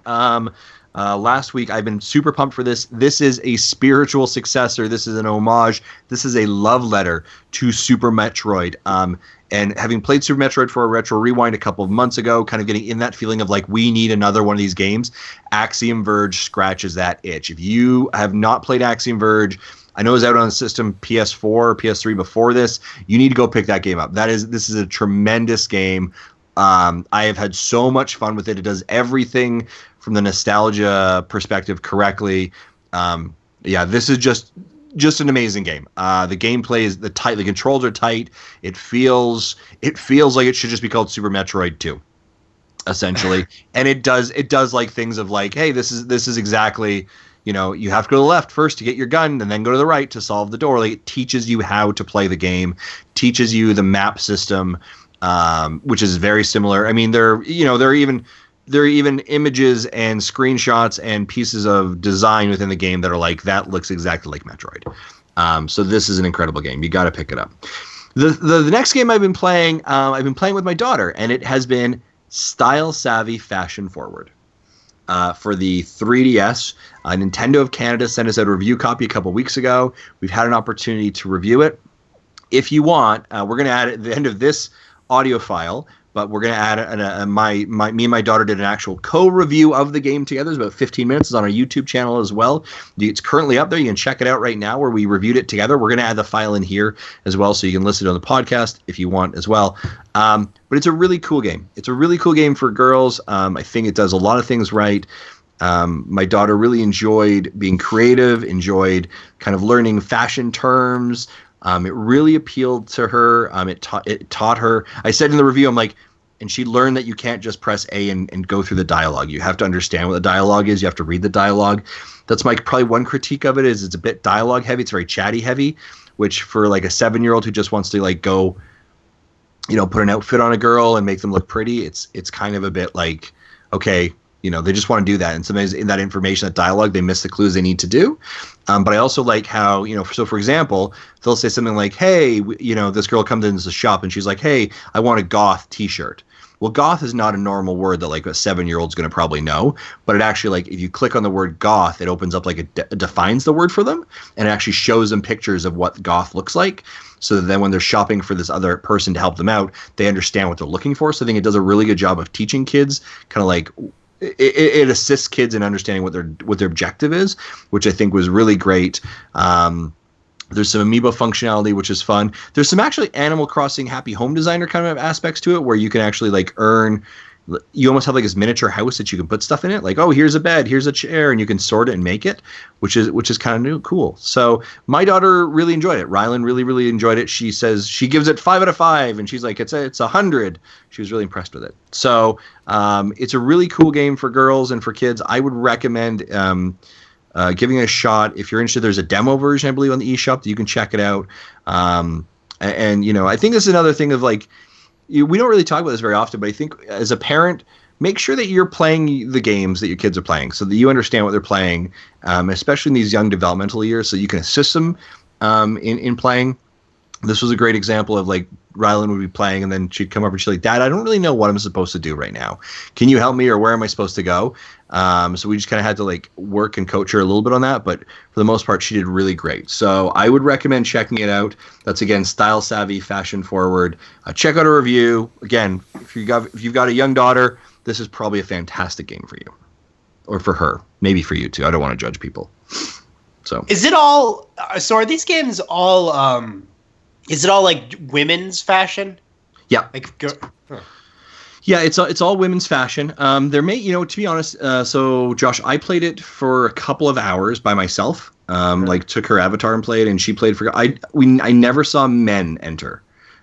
last week. I've been super pumped for this. This is a spiritual successor. This is an homage. This is a love letter to Super Metroid. And having played Super Metroid for a Retro Rewind a couple of months ago, kind of getting in that feeling of like, we need another one of these games, Axiom Verge scratches that itch. If you have not played Axiom Verge, I know it was out on the system PS4 or PS3 before this, you need to go pick that game up. This is a tremendous game. I have had so much fun with it. It does everything from the nostalgia perspective correctly. This is just an amazing game. The gameplay is the controls are tight. It feels like it should just be called Super Metroid 2, essentially. And it does like things of like, hey, this is exactly, you have to go to the left first to get your gun, and then go to the right to solve the door. Like, it teaches you how to play the game, teaches you the map system, which is very similar. I mean, there are even images and screenshots and pieces of design within the game that are like, that looks exactly like Metroid. So this is an incredible game. You got to pick it up. The next game I've been playing with my daughter, and it has been style savvy, fashion forward. for the 3DS. Nintendo of Canada sent us out a review copy a couple weeks ago. We've had an opportunity to review it. If you want, we're going to add at the end of this audio file, but we're going to add me and my daughter did an actual co-review of the game together. It's about 15 minutes. It's on our YouTube channel as well. It's currently up there. You can check it out right now where we reviewed it together. We're going to add the file in here as well, so you can listen to it on the podcast if you want as well. But it's a really cool game. It's a really cool game for girls. I think it does a lot of things right. My daughter really enjoyed being creative, enjoyed kind of learning fashion terms. It really appealed to her. It taught her. I said in the review, I'm like, and she learned that you can't just press A and go through the dialogue. You have to understand what the dialogue is. You have to read the dialogue. That's my probably one critique of it is it's a bit dialogue heavy. It's very chatty heavy, which for like a 7-year-old who just wants to like go, put an outfit on a girl and make them look pretty. It's kind of a bit like, okay, they just want to do that. And sometimes in that information, that dialogue, they miss the clues they need to do. But I also like how, so for example, they'll say something like, hey, this girl comes into the shop and she's like, hey, I want a goth t-shirt. Well, goth is not a normal word that like a 7-year-old's going to probably know, but it actually like if you click on the word goth, it opens up like it defines the word for them and it actually shows them pictures of what goth looks like. So that then when they're shopping for this other person to help them out, they understand what they're looking for. So I think it does a really good job of teaching kids kind of like it assists kids in understanding what their objective is, which I think was really great. There's some amiibo functionality, which is fun. There's some actually Animal Crossing Happy Home Designer kind of aspects to it, where you can actually like earn. You almost have like this miniature house that you can put stuff in it. Like, oh, here's a bed, here's a chair, and you can sort it and make it, which is kind of new, cool. So my daughter really enjoyed it. Rylan really, really enjoyed it. She says she gives it 5 out of 5, and she's like, it's 100. She was really impressed with it. So it's a really cool game for girls and for kids. I would recommend giving it a shot if you're interested. There's a demo version, I believe, on the eShop that you can check it out. And I think this is another thing of like. We don't really talk about this very often, but I think as a parent, make sure that you're playing the games that your kids are playing so that you understand what they're playing, especially in these young developmental years, so you can assist them in playing. This was a great example of like Rylan would be playing and then she'd come up and she's like, Dad, I don't really know what I'm supposed to do right now. Can you help me or where am I supposed to go? So we just kind of had to like work and coach her a little bit on that. But for the most part, she did really great. So I would recommend checking it out. That's, again, Style Savvy, Fashion Forward. Check out a review. Again, if you've got a young daughter, this is probably a fantastic game for you. Or for her. Maybe for you, too. I don't want to judge people. So is it all – so are these games all is it all like women's fashion? Yeah. Yeah, it's all women's fashion. There may, to be honest, so Josh, I played it for a couple of hours by myself. Like took her avatar and played, and she played for. I never saw men enter.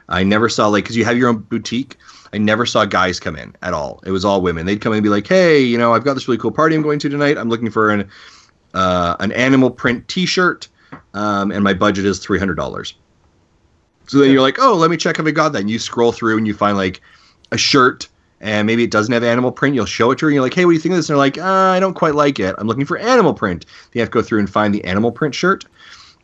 I never saw because you have your own boutique. I never saw guys come in at all. It was all women. They'd come in and be like, "Hey, I've got this really cool party I'm going to tonight. I'm looking for an animal print T-shirt, and my budget is $300." So then you're like, "Oh, let me check if I got that." And you scroll through and you find like a shirt. And maybe it doesn't have animal print. You'll show it to her, and you're like, hey, what do you think of this? And they're like, I don't quite like it. I'm looking for animal print. You have to go through and find the animal print shirt.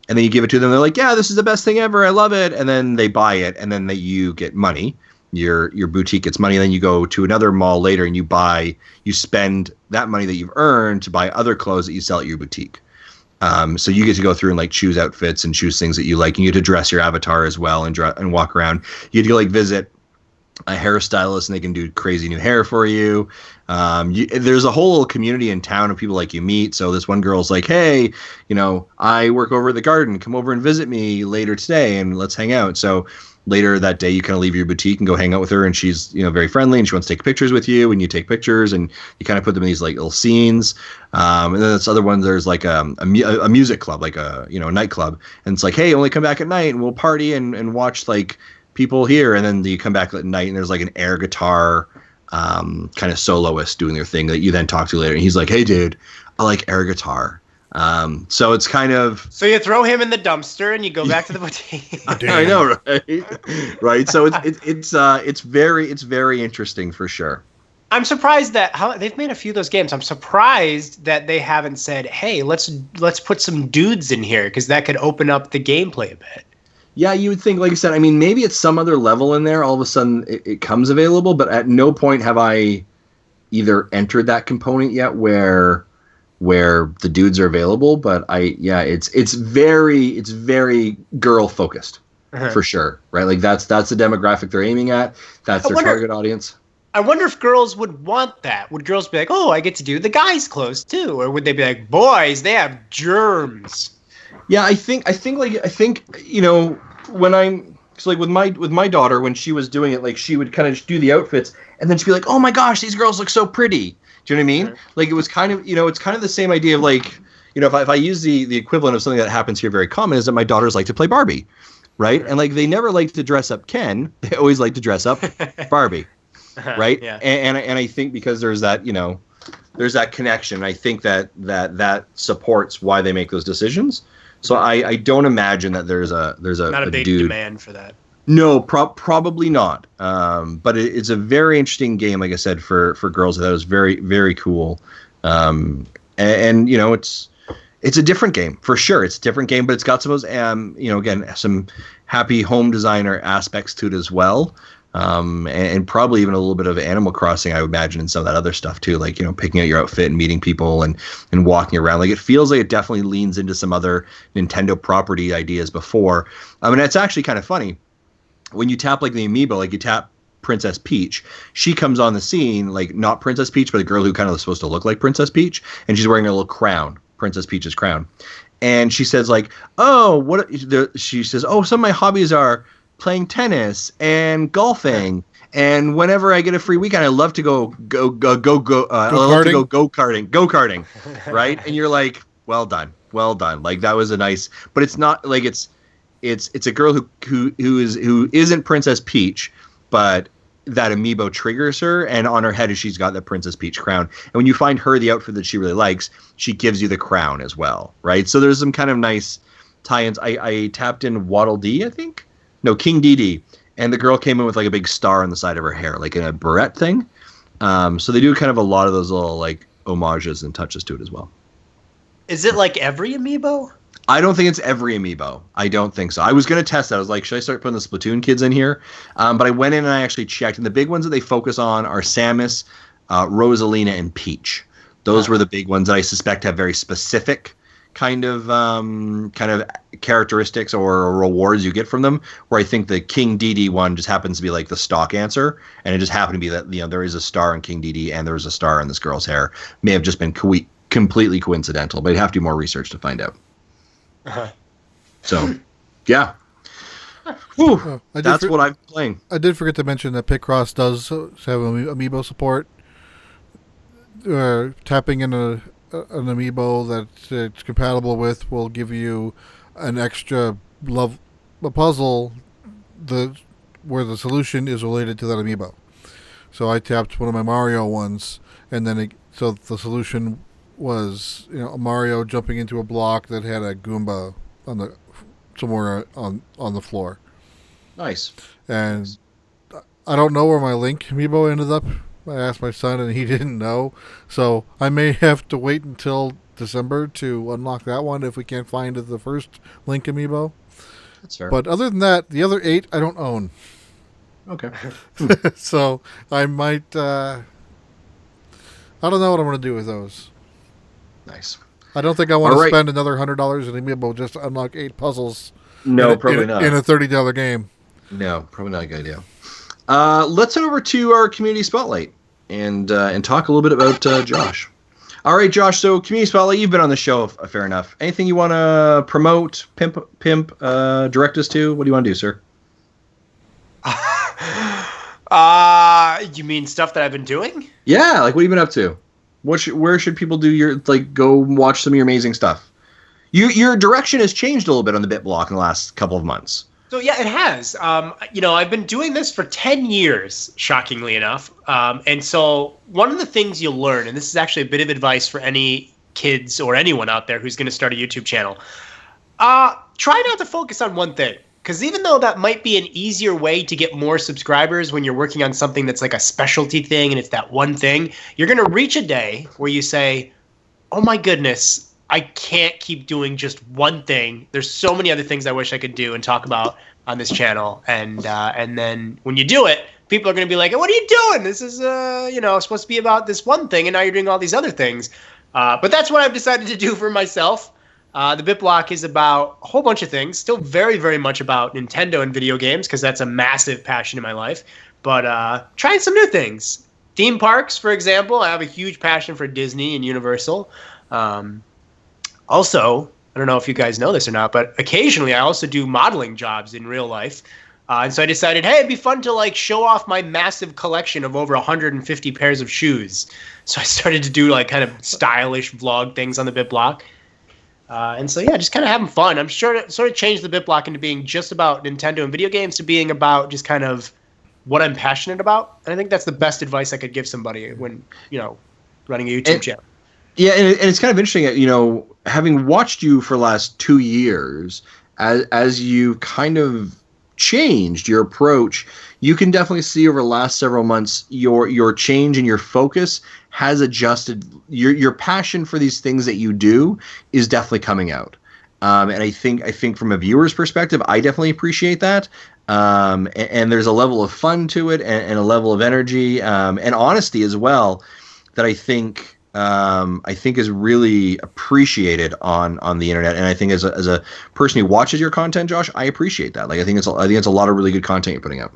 And then you give it to them. They're like, yeah, this is the best thing ever. I love it. And then they buy it, and then you get money. Your boutique gets money. And then you go to another mall later, and you spend that money that you've earned to buy other clothes that you sell at your boutique. So you get to go through and like choose outfits and choose things that you like. And you get to dress your avatar as well and walk around. You get to like visit a hairstylist and they can do crazy new hair for you. There's a whole community in town of people like you meet. So this one girl's like, hey, I work over at the garden. Come over and visit me later today and let's hang out. So later that day, you kind of leave your boutique and go hang out with her. And she's, very friendly and she wants to take pictures with you, and you take pictures and you kind of put them in these like little scenes. And then this other one, there's like a music club, like a nightclub. And it's like, hey, only come back at night and we'll party and watch like people here. And then you come back at night and there's like an air guitar kind of soloist doing their thing that you then talk to later. And he's like, hey, dude, I like air guitar. So it's kind of... So you throw him in the dumpster and you go back to the boutique. I know, right? Right. So it's very interesting for sure. I'm surprised that they've made a few of those games. I'm surprised that they haven't said, hey, let's put some dudes in here, because that could open up the gameplay a bit. Yeah, you would think, like I said, I mean, maybe it's some other level in there. All of a sudden it comes available, but at no point have I either entered that component yet where the dudes are available, but it's very girl focused for sure, right? Like that's the demographic they're aiming at. That's their target audience. I wonder if girls would want that. Would girls be like, "Oh, I get to do the guys' clothes too," or would they be like, "Boys, they have germs"? Yeah, I think you know, when so like with my daughter, when she was doing it, like she would kind of do the outfits and then she'd be like, "Oh my gosh, these girls look so pretty." Do you know what I mean? Like it was kind of, you know, it's kind of the same idea of like, you know, if I use the equivalent of something that happens here very common is that my daughters like to play Barbie, right? And like they never like to dress up Ken, they always like to dress up Barbie, right? Yeah. And I think because there's that, you know, there's that connection. I think that supports why they make those decisions. So I don't imagine that there's not a big dude. demand for that. No, probably not. But it's a very interesting game, like I said, for girls. That was very, very cool. And you know, it's a different game for sure. It's a different game, but it's got some of those, you know, again, some happy home designer aspects to it as well. And probably even a little bit of Animal Crossing, I would imagine, and some of that other stuff too, like, you know, picking out your outfit and meeting people and walking around. Like it feels like it definitely leans into some other Nintendo property ideas before. I mean, it's actually kind of funny. When you tap like the amiibo, like you tap Princess Peach, she comes on the scene like not Princess Peach, but a girl who kind of is supposed to look like Princess Peach, and she's wearing a little crown, Princess Peach's crown. And she says like, she says, "Oh, some of my hobbies are playing tennis and golfing, and whenever I get a free weekend, I love to go karting, right?" And you're like, well done. Like that was a nice, but it's not like it's a girl who isn't Princess Peach, but that amiibo triggers her, and on her head she's got the Princess Peach crown. And when you find her the outfit that she really likes, she gives you the crown as well, right? So there's some kind of nice tie-ins. I tapped in Waddle Dee, I think. No, King Dedede, and the girl came in with like a big star on the side of her hair, like in a barrette thing. So they do kind of a lot of those little like homages and touches to it as well. Is it like every amiibo? I don't think it's every amiibo. I don't think so. I was going to test that. I was like, should I start putting the Splatoon kids in here? But I went in and I actually checked. And the big ones that they focus on are Samus, Rosalina, and Peach. Those were the big ones that I suspect have very specific kind of characteristics or rewards you get from them. Where I think the King Dedede one just happens to be like the stock answer. And it just happened to be that, you know, there is a star in King Dedede and there is a star in this girl's hair. May have just been completely coincidental, but you'd have to do more research to find out. So, yeah. Whew, that's what I'm playing. I did forget to mention that Picross does have amiibo support. Tapping in an amiibo that it's compatible with will give you an extra a puzzle where the solution is related to that amiibo. So I tapped one of my Mario ones, and then so the solution was, you know, a Mario jumping into a block that had a Goomba somewhere on the floor. Nice. And I don't know where my Link amiibo ended up. I asked my son and he didn't know. So I may have to wait until December to unlock that one if we can't find the first Link amiibo. That's fair. But other than that, the other 8 I don't own. Okay. So I might I don't know what I'm going to do with those. Nice. I don't think I want to spend another $100 in amiibo just to unlock 8 puzzles. No, probably not. In a $30 game. No, probably not a good idea. Let's head over to our community spotlight and talk a little bit about Josh. All right, Josh. So community spotlight. You've been on the show fair enough. Anything you want to promote, pimp, direct us to? What do you want to do, sir? You mean stuff that I've been doing? Yeah, like what have you been up to? Where should people do go watch some of your amazing stuff? Your direction has changed a little bit on the BitBlock in the last couple of months. So yeah, it has. You know, I've been doing this for 10 years, shockingly enough. And so one of the things you'll learn, and this is actually a bit of advice for any kids or anyone out there who's going to start a YouTube channel, try not to focus on one thing. Because even though that might be an easier way to get more subscribers when you're working on something that's like a specialty thing and it's that one thing, you're going to reach a day where you say, oh my goodness, I can't keep doing just one thing. There's so many other things I wish I could do and talk about on this channel. And then when you do it, people are going to be like, what are you doing? This is, supposed to be about this one thing, and now you're doing all these other things. But that's what I've decided to do for myself. The BitBlock is about a whole bunch of things, still very, very much about Nintendo and video games, because that's a massive passion in my life. But trying some new things. Theme parks, for example. I have a huge passion for Disney and Universal. Also, I don't know if you guys know this or not, but occasionally I also do modeling jobs in real life. And so I decided, hey, it'd be fun to like show off my massive collection of over 150 pairs of shoes. So I started to do like kind of stylish vlog things on the BitBlock. And so, yeah, just kind of having fun. I'm sure to sort of change the BitBlock into being just about Nintendo and video games to being about just kind of what I'm passionate about. And I think that's the best advice I could give somebody when, running a YouTube channel. Yeah, and it's kind of interesting, having watched you for the last 2 years, as you kind of changed your approach, you can definitely see over the last several months your change and your focus has adjusted. Your passion for these things that you do is definitely coming out. And I think from a viewer's perspective, I definitely appreciate that. And there's a level of fun to it and a level of energy and honesty as well that I think is really appreciated on the internet. And I think as a person who watches your content, Josh, I appreciate that. Like I think it's a lot of really good content you're putting out.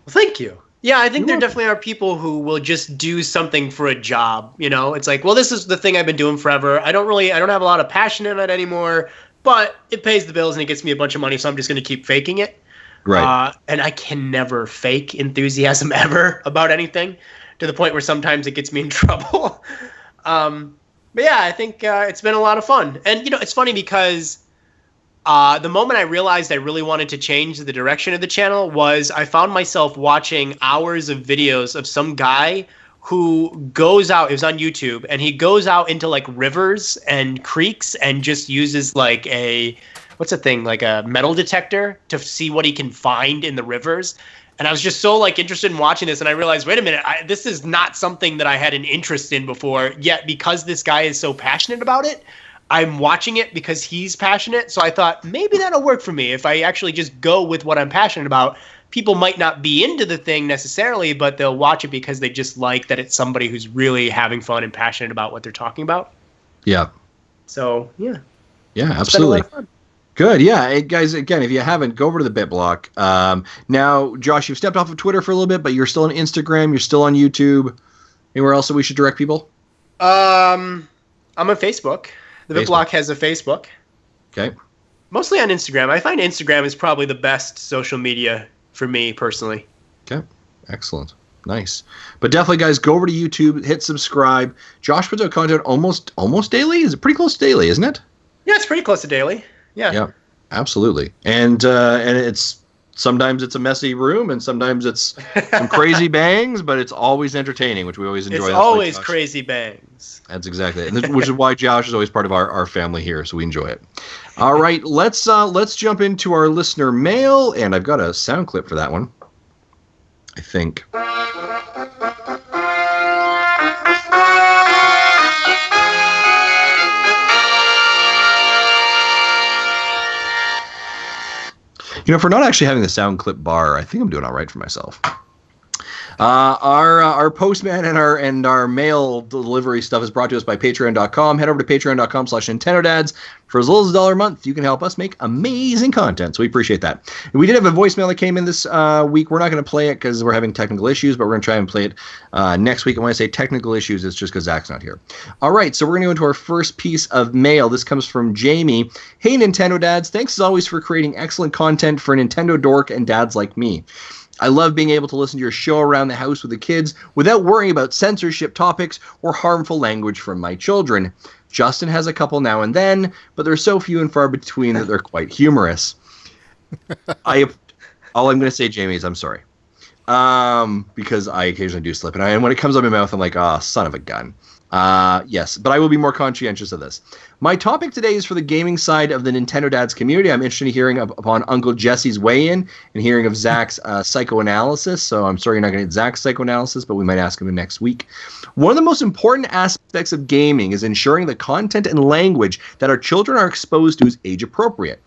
Well, thank you. Yeah, I think there definitely are people who will just do something for a job. It's like, well, this is the thing I've been doing forever. I don't have a lot of passion in it anymore, but it pays the bills and it gets me a bunch of money, so I'm just going to keep faking it. Right. And I can never fake enthusiasm ever about anything, to the point where sometimes it gets me in trouble. But yeah, I think it's been a lot of fun. And, it's funny because the moment I realized I really wanted to change the direction of the channel was I found myself watching hours of videos of some guy who goes out, it was on YouTube, and he goes out into like rivers and creeks and just uses like like a metal detector to see what he can find in the rivers. And I was just so like interested in watching this, and I realized, wait a minute, this is not something that I had an interest in before. Yet because this guy is so passionate about it, I'm watching it because he's passionate. So I thought maybe that'll work for me if I actually just go with what I'm passionate about. People might not be into the thing necessarily, but they'll watch it because they just like that it's somebody who's really having fun and passionate about what they're talking about. Yeah. So yeah. Yeah, absolutely. Good. Yeah. Hey, guys, again, if you haven't, go over to the BitBlock. Now, Josh, you've stepped off of Twitter for a little bit, but you're still on Instagram. You're still on YouTube. Anywhere else that we should direct people? I'm on Facebook. The BitBlock has a Facebook. Okay. Mostly on Instagram. I find Instagram is probably the best social media for me personally. Okay. Excellent. Nice. But definitely, guys, go over to YouTube, hit subscribe. Josh puts out content almost daily. Is it pretty close to daily, isn't it? Yeah, it's pretty close to daily. Yeah. Yeah, absolutely. And it's sometimes it's a messy room, and sometimes it's some crazy bangs, but it's always entertaining, which we always enjoy. It's always crazy bangs. That's exactly it. And which is why Josh is always part of our family here, so we enjoy it. All right, let's jump into our listener mail, and I've got a sound clip for that one, I think. For not actually having the sound clip bar, I think I'm doing all right for myself. Our postman and our mail delivery stuff is brought to us by Patreon.com. Head over to Patreon.com/NintendoDads. For as little as $1 a month, you can help us make amazing content. So we appreciate that. We did have a voicemail that came in this week. We're not going to play it because we're having technical issues, but we're going to try and play it next week. And when I say technical issues, it's just because Zach's not here. All right, so we're going to go into our first piece of mail. This comes from Jamie. Hey, Nintendo Dads. Thanks as always for creating excellent content for Nintendo dork and dads like me. I love being able to listen to your show around the house with the kids without worrying about censorship topics or harmful language from my children. Justin has a couple now and then, but they're so few and far between that they're quite humorous. All I'm going to say, Jamie, is I'm sorry. Because I occasionally do slip. And when it comes out of my mouth, I'm like, son of a gun. Yes, but I will be more conscientious of this. My topic today is for the gaming side of the Nintendo Dads community. I'm interested in hearing upon Uncle Jesse's weigh-in and hearing of Zach's psychoanalysis. So I'm sorry you're not going to get Zach's psychoanalysis, but we might ask him next week. One of the most important aspects of gaming is ensuring the content and language that our children are exposed to is age appropriate.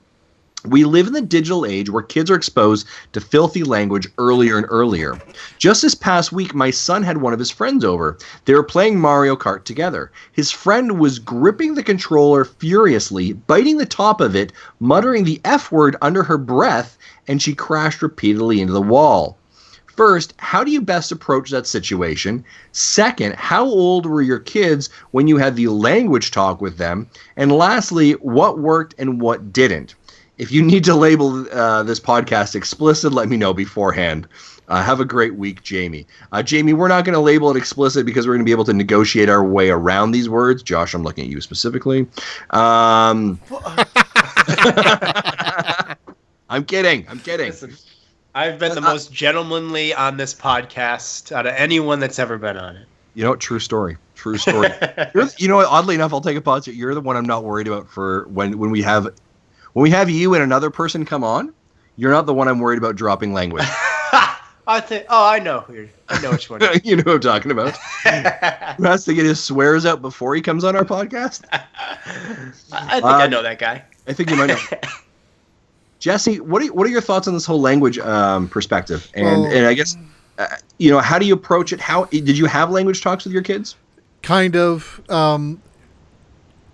We live in the digital age where kids are exposed to filthy language earlier and earlier. Just this past week, my son had one of his friends over. They were playing Mario Kart together. His friend was gripping the controller furiously, biting the top of it, muttering the F word under her breath, and she crashed repeatedly into the wall. First, how do you best approach that situation? Second, how old were your kids when you had the language talk with them? And lastly, what worked and what didn't? If you need to label this podcast explicit, let me know beforehand. Have a great week, Jamie. Jamie, we're not going to label it explicit because we're going to be able to negotiate our way around these words. Josh, I'm looking at you specifically. I'm kidding. Listen, I've been the most gentlemanly on this podcast out of anyone that's ever been on it. You know what? True story. You know what? Oddly enough, I'll take a pause. You're the one I'm not worried about for when we have you and another person come on. You're not the one I'm worried about dropping language. I know which one. You know what I'm talking about. Who has to get his swears out before he comes on our podcast? I think I know that guy. I think you might know. Jesse, what are your thoughts on this whole language perspective? And I guess how do you approach it? How did you have language talks with your kids? Kind of.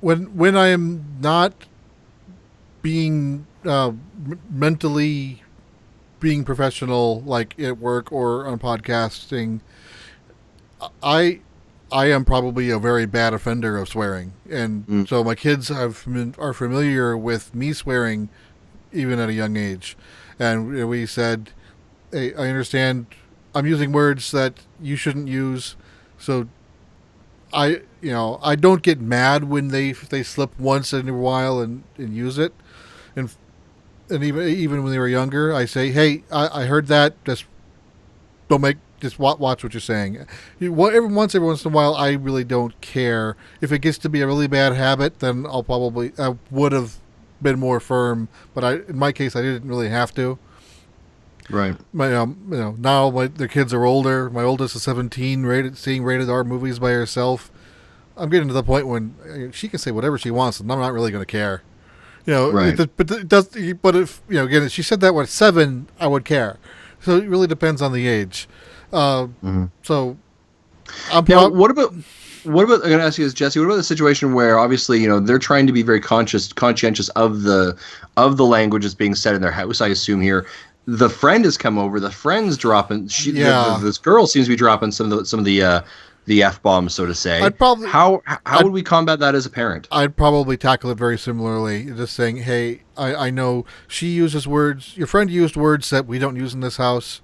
When I am not being mentally being professional, like at work or on podcasting, I am probably a very bad offender of swearing, and so my kids are familiar with me swearing even at a young age. And we said, hey, I understand I'm using words that you shouldn't use, so I don't get mad when they slip once in a while and use it. And even when they were younger, I say, hey, I heard that. Just watch what you're saying. Every once in a while, I really don't care. If it gets to be a really bad habit, then I would have been more firm. But in my case, I didn't really have to. Right. Now their kids are older. My oldest is 17, seeing rated R movies by herself. I'm getting to the point when she can say whatever she wants, and I'm not really going to care. Right. But if again, if she said that at 7, I would care. So it really depends on the age. So now, what about? I'm going to ask you this, Jesse. What about the situation where obviously they're trying to be very conscientious of the language that's being said in their house? I assume here, the friend has come over. The friend's dropping. This girl seems to be dropping some of the F-bombs, so to say. How would we combat that as a parent? I'd probably tackle it very similarly. Just saying, hey, I know she uses words. Your friend used words that we don't use in this house,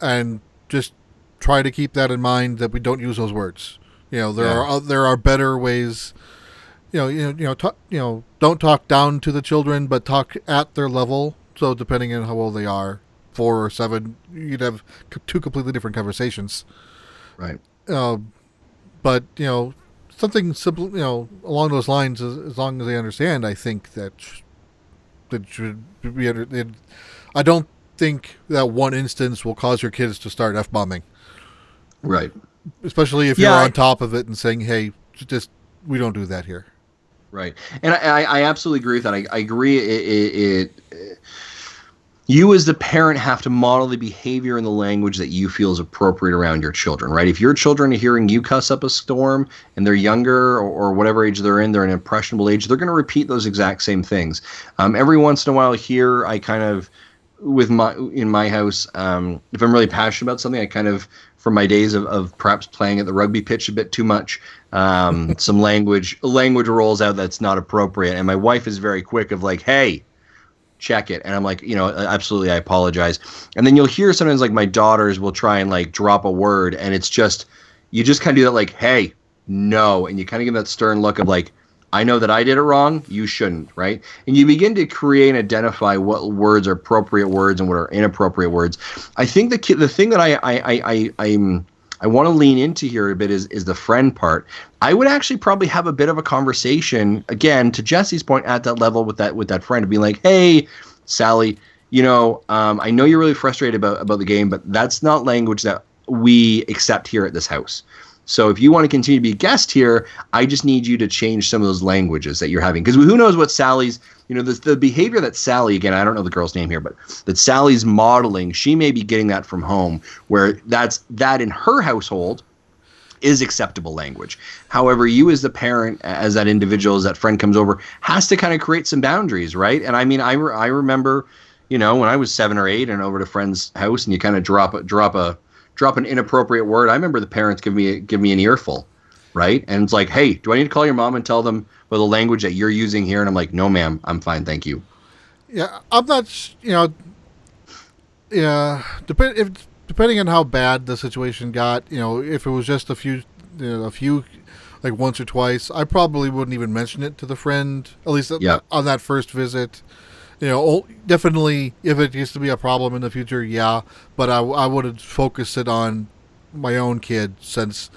and just try to keep that in mind that we don't use those words. There are better ways. Don't talk down to the children, but talk at their level. So depending on how old they are, 4 or 7, you'd have 2 completely different conversations. Right. But something simple, along those lines, as long as they understand, I think that should be. I don't think that one instance will cause your kids to start F-bombing. Right. Especially if you're on top of it and saying, "Hey, we don't do that here." Right. And I absolutely agree with that. I agree. You as the parent have to model the behavior and the language that you feel is appropriate around your children, right? If your children are hearing you cuss up a storm and they're younger or whatever age they're in an impressionable age, they're going to repeat those exact same things. Every once in a while here, I kind of, in my house, if I'm really passionate about something, I kind of, from my days of perhaps playing at the rugby pitch a bit too much, some language rolls out that's not appropriate. And my wife is very quick of like, hey, check it. And I'm like, absolutely, I apologize. And then you'll hear sometimes like my daughters will try and like drop a word, and it's just, you just kind of do that like, hey, no. And you kind of give that stern look of like, I know that I did it wrong, you shouldn't, right? And you begin to create and identify what words are appropriate words and what are inappropriate words. I think the thing that I want to lean into here a bit is the friend part. I would actually probably have a bit of a conversation, again, to Jesse's point, at that level with that friend, to be like, hey, Sally, I know you're really frustrated about the game, but that's not language that we accept here at this house. So if you want to continue to be a guest here, I just need you to change some of those languages that you're having. Because who knows what Sally's the behavior that Sally, again, I don't know the girl's name here, but that Sally's modeling, she may be getting that from home, where that in her household is acceptable language. However, you as the parent, as that individual, as that friend comes over, has to kind of create some boundaries, right? And I mean, I remember, when I was 7 or 8 and over at a friend's house, and you kind of drop an inappropriate word. I remember the parents give me an earful, right? And it's like, hey, do I need to call your mom and tell them the language that you're using here? And I'm like, no, ma'am, I'm fine, thank you. Yeah, I'm not. Yeah, depending on how bad the situation got, if it was just a few, like once or twice, I probably wouldn't even mention it to the friend, at least on that first visit. Definitely if it used to be a problem in the future, yeah, but I would focus it on my own kid, since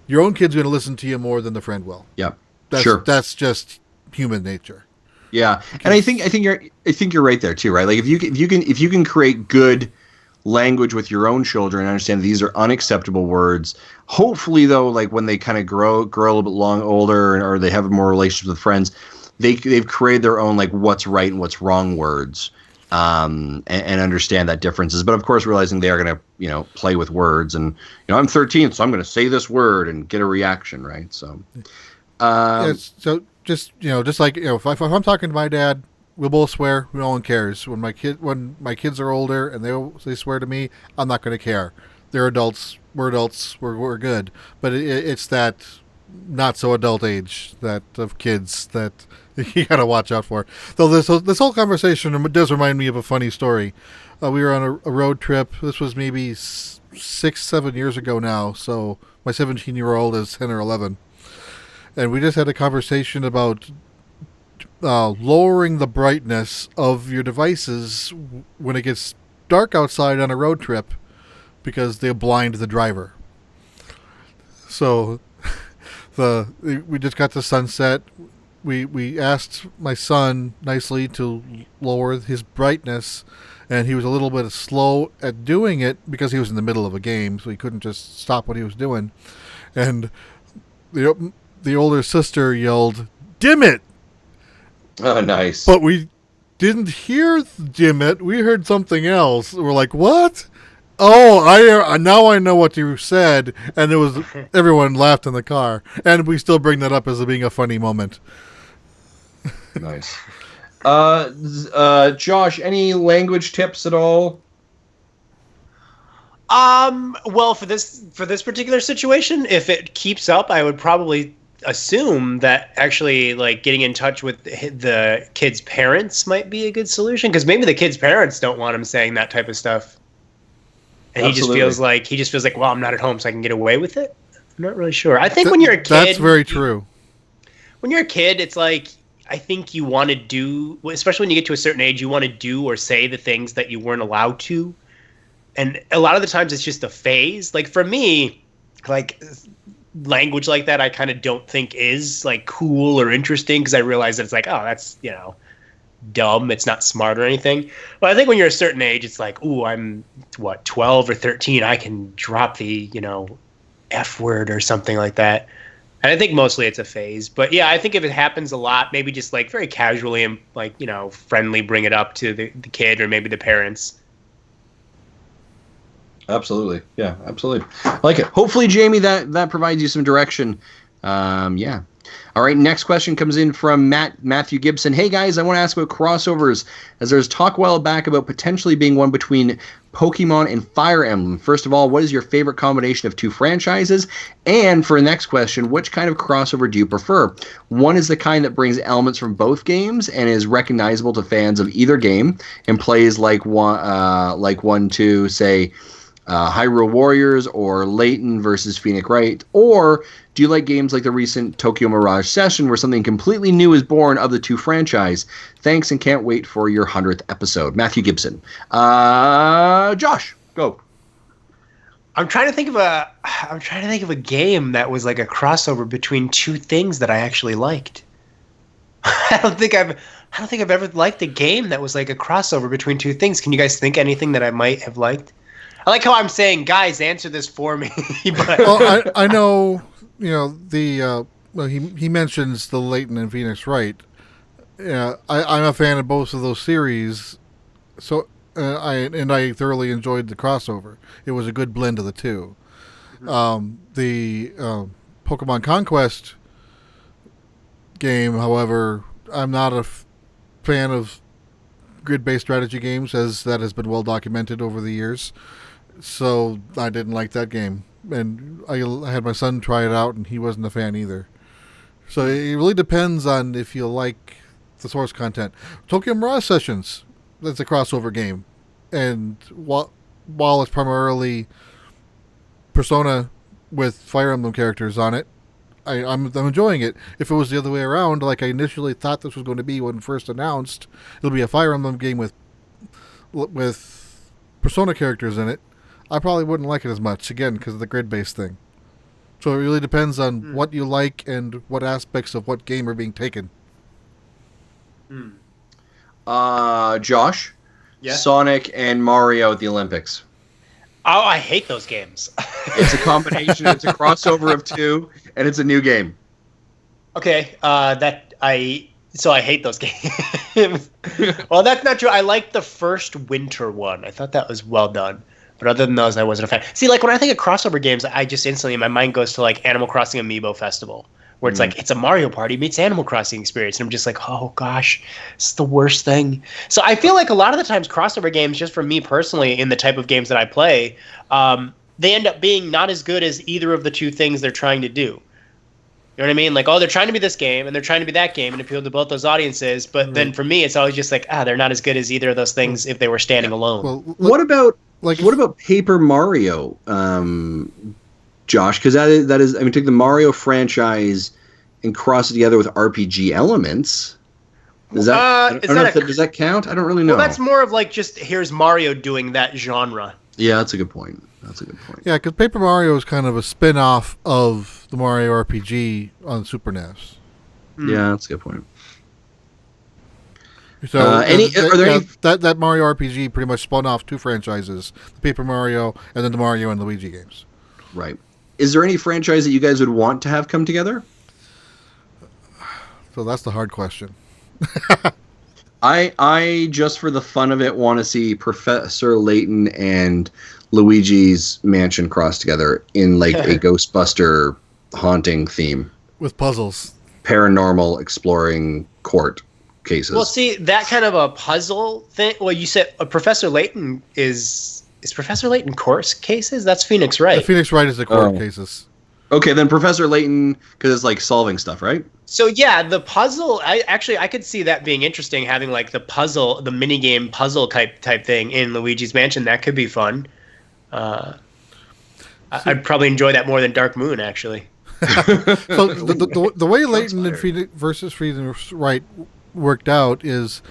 your own kid's going to listen to you more than the friend will. Yeah, sure. That's just human nature. Yeah, and I think you're right there too, right? Like if you can create good language with your own children and understand these are unacceptable words. Hopefully, though, like when they kind of grow a little bit older, or they have more relationships with friends, they've created their own like what's right and what's wrong words, and understand that differences. But of course, realizing they are going to play with words, and I'm 13, so I'm going to say this word and get a reaction, right? So, so just like if I'm talking to my dad, we'll both swear. No one cares. When my kids are older and they swear to me, I'm not going to care. They're adults. We're adults. We're good. But it's that not so adult age of kids that you got to watch out for. Though this whole conversation does remind me of a funny story. We were on a road trip. This was maybe 6-7 years ago now. So my 17-year-old is 10 or 11, and we just had a conversation about lowering the brightness of your devices when it gets dark outside on a road trip, because they'll blind the driver. So we just got to sunset. We asked my son nicely to lower his brightness, and he was a little bit slow at doing it because he was in the middle of a game, so he couldn't just stop what he was doing. And the older sister yelled, "Dim it!" Oh, nice. But we didn't hear dim it. We heard something else. We're like, what? Oh, now I know what you said. And everyone laughed in the car. And we still bring that up as being a funny moment. Nice. Josh, any language tips at all? Well, for this particular situation, if it keeps up, I would probably assume that actually like getting in touch with the kid's parents might be a good solution, because maybe the kid's parents don't want him saying that type of stuff, and Absolutely. he just feels like, well, I'm not at home, so I can get away with it. I'm not really sure. I think when you're a kid, that's very true. When you're a kid, it's like, I think you want to do, especially when you get to a certain age, you want to do or say the things that you weren't allowed to, and a lot of the times it's just a phase. Like for me, like language like that I kind of don't think is like cool or interesting, because I realize that it's like, oh, that's dumb, it's not smart or anything. But I think when you're a certain age, it's like, ooh, I'm 12 or 13, I can drop the F word or something like that. And I think mostly it's a phase. But yeah, I think if it happens a lot, maybe just like very casually and like friendly bring it up to the kid or maybe the parents. Absolutely. Yeah, absolutely. I like it. Hopefully, Jamie, that provides you some direction. Yeah. All right, next question comes in from Matthew Gibson. Hey, guys, I want to ask about crossovers, as there's talk a while back about potentially being one between Pokemon and Fire Emblem. First of all, what is your favorite combination of two franchises? And for the next question, which kind of crossover do you prefer? One is the kind that brings elements from both games and is recognizable to fans of either game and plays like one to, say, Hyrule Warriors or Layton versus Phoenix Wright? Or do you like games like the recent Tokyo Mirage Session where something completely new is born of the two franchise? Thanks, and can't wait for your 100th episode. Matthew Gibson. Josh, go. I'm trying to think of a game that was like a crossover between two things that I actually liked. I don't think I've ever liked a game that was like a crossover between two things. Can you guys think anything that I might have liked? I like how I'm saying, guys, answer this for me. But well, I know, he mentions the Layton and Phoenix Wright. Yeah, I'm a fan of both of those series, so I thoroughly enjoyed the crossover. It was a good blend of the two. The Pokemon Conquest game, however, I'm not a fan of grid-based strategy games, as that has been well documented over the years. So I didn't like that game, and I had my son try it out, and he wasn't a fan either. So it really depends on if you like the source content. Tokyo Mirage Sessions, that's a crossover game, and while it's primarily Persona with Fire Emblem characters on it, I'm enjoying it. If it was the other way around, like I initially thought this was going to be when first announced, it'll be a Fire Emblem game with Persona characters in it, I probably wouldn't like it as much, again, because of the grid-based thing. So it really depends on what you like and what aspects of what game are being taken. Josh? Yeah? Sonic and Mario at the Olympics. Oh, I hate those games. It's a combination. It's a crossover of two, and it's a new game. Okay, so I hate those games. Well, that's not true. I liked the first winter one. I thought that was well done. But other than those, I wasn't a fan. See, like when I think of crossover games, I just instantly, my mind goes to like Animal Crossing Amiibo Festival, where it's like, it's a Mario Party meets Animal Crossing experience. And I'm just like, oh gosh, it's the worst thing. So I feel like a lot of the times crossover games, just for me personally, in the type of games that I play, they end up being not as good as either of the two things they're trying to do. You know what I mean? Like, oh, they're trying to be this game and they're trying to be that game and appeal to both those audiences. But then for me, it's always just like, they're not as good as either of those things if they were standing alone. Well, What about Paper Mario, Josh? Because that is, I mean, take the Mario franchise and cross it together with RPG elements. Does that does that count? I don't really know. Well, that's more of like just here's Mario doing that genre. Yeah, that's a good point. Yeah, because Paper Mario is kind of a spin-off of the Mario RPG on Super NES. Yeah, that's a good point. So that Mario RPG pretty much spun off two franchises: the Paper Mario and then the Mario and Luigi games. Right. Is there any franchise that you guys would want to have come together? So that's the hard question. I just for the fun of it want to see Professor Layton and Luigi's Mansion cross together in like a Ghostbuster haunting theme with puzzles, paranormal exploring court cases. Well, see, that kind of a puzzle thing. Well, you said Professor Layton is Professor Layton court cases? That's Phoenix Wright. Phoenix Wright is the court cases. Okay, then Professor Layton, because it's like solving stuff, right? So yeah, the puzzle. I could see that being interesting. Having like the puzzle, the minigame puzzle type thing in Luigi's Mansion. That could be fun. I'd probably enjoy that more than Dark Moon, actually. So the way Layton and Phoenix Wright worked out is,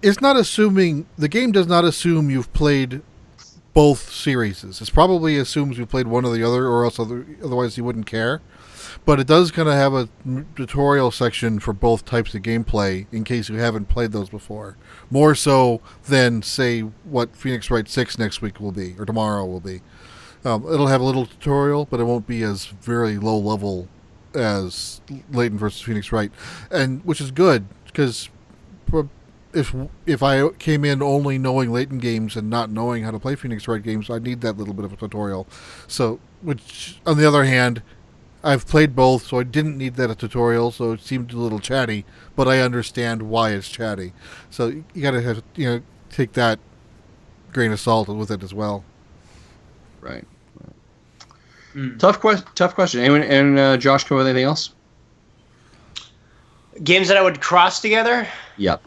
it's not assuming, the game does not assume you've played both series. It probably assumes you played one or the other, or else otherwise you wouldn't care. But it does kind of have a tutorial section for both types of gameplay in case you haven't played those before. More so than, say, what Phoenix Wright 6 next week will be, or tomorrow will be. It'll have a little tutorial, but it won't be as very low level as Layton versus Phoenix Wright, and which is good, because if I came in only knowing Layton games and not knowing how to play Phoenix Wright games, I'd need that little bit of a tutorial. So, which on the other hand, I've played both, so I didn't need that tutorial, so it seemed a little chatty, but I understand why it's chatty. So you gotta have, take that grain of salt with it as well. Right. Tough question. Anyone and Josh, come up with anything else? Games that I would cross together? Yep.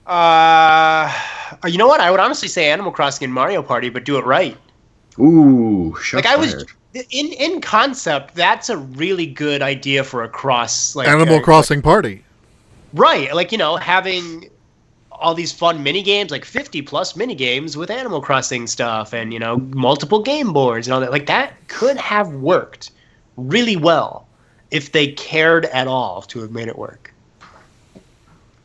You know what? I would honestly say Animal Crossing and Mario Party, but do it right. Ooh, in concept, that's a really good idea for a cross, like Animal Crossing Party. Right, like having all these fun mini games, like 50 plus mini games with Animal Crossing stuff, and multiple game boards and all that. Like that could have worked really well if they cared at all to have made it work.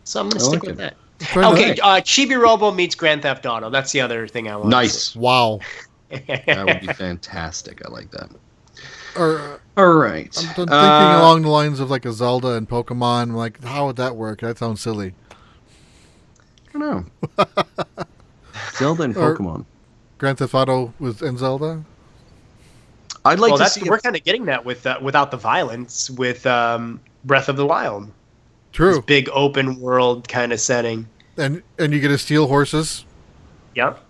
So I'm gonna stick with that. Okay, Chibi Robo meets Grand Theft Auto. That's the other thing I want. Nice. Wow. That would be fantastic. I like that. Or All right. I'm thinking along the lines of like a Zelda and Pokemon. Like, how would that work? That sounds silly. I don't know. Zelda and Or- Pokemon. Grand Theft Auto in Zelda. I'd like Well, to that's see. we're kind of getting that with without the violence with Breath of the Wild. True. This big open world kind of setting. And you get to steal horses. Yep.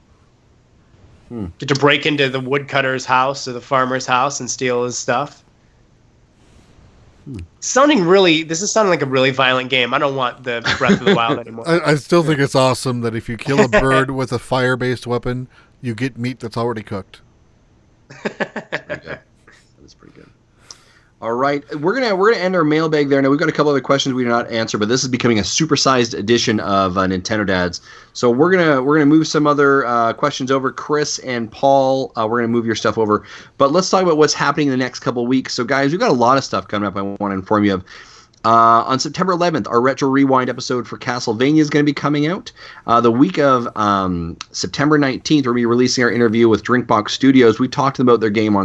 Get to break into the woodcutter's house or the farmer's house and steal his stuff. This is sounding like a really violent game. I don't want the Breath of the Wild anymore. I still think it's awesome that if you kill a bird with a fire-based weapon, you get meat that's already cooked. That's pretty good. All right, we're gonna end our mailbag there. Now we've got a couple other questions we did not answer, but this is becoming a supersized edition of Nintendo Dads. So we're gonna move some other questions over. Chris and Paul, we're gonna move your stuff over. But let's talk about what's happening in the next couple of weeks. So guys, we've got a lot of stuff coming up. I want to inform you of. On September 11th, our Retro Rewind episode for Castlevania is going to be coming out. The week of September 19th, we're going to be releasing our interview with Drinkbox Studios. We talked about their game